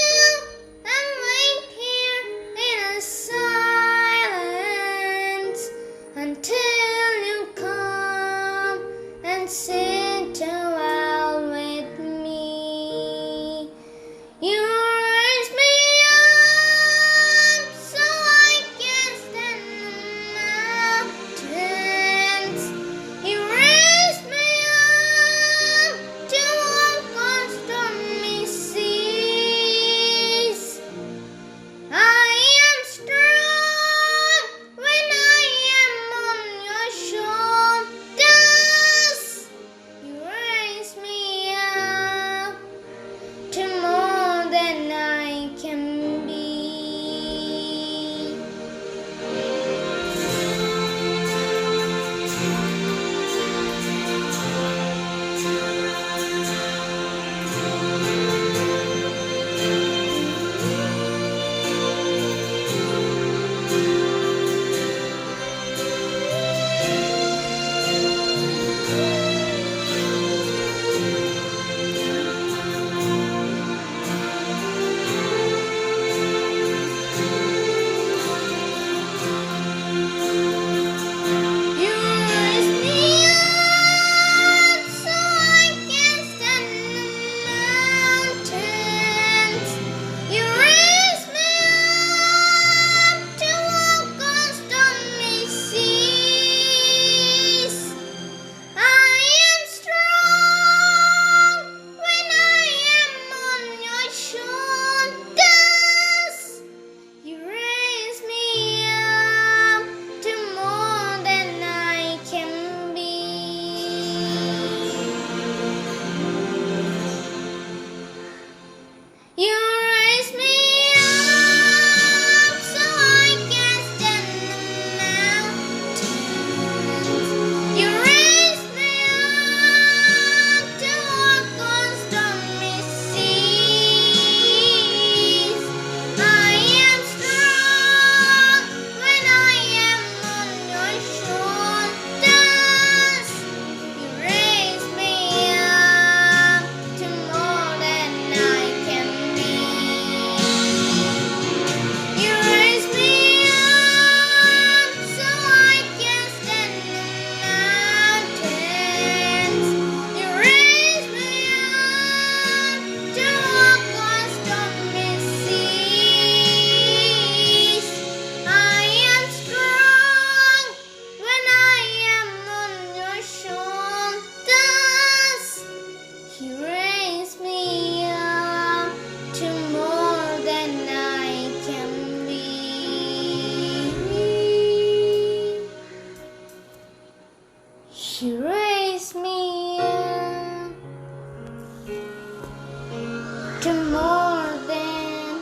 to more than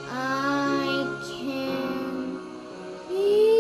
I can be.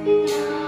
Yeah.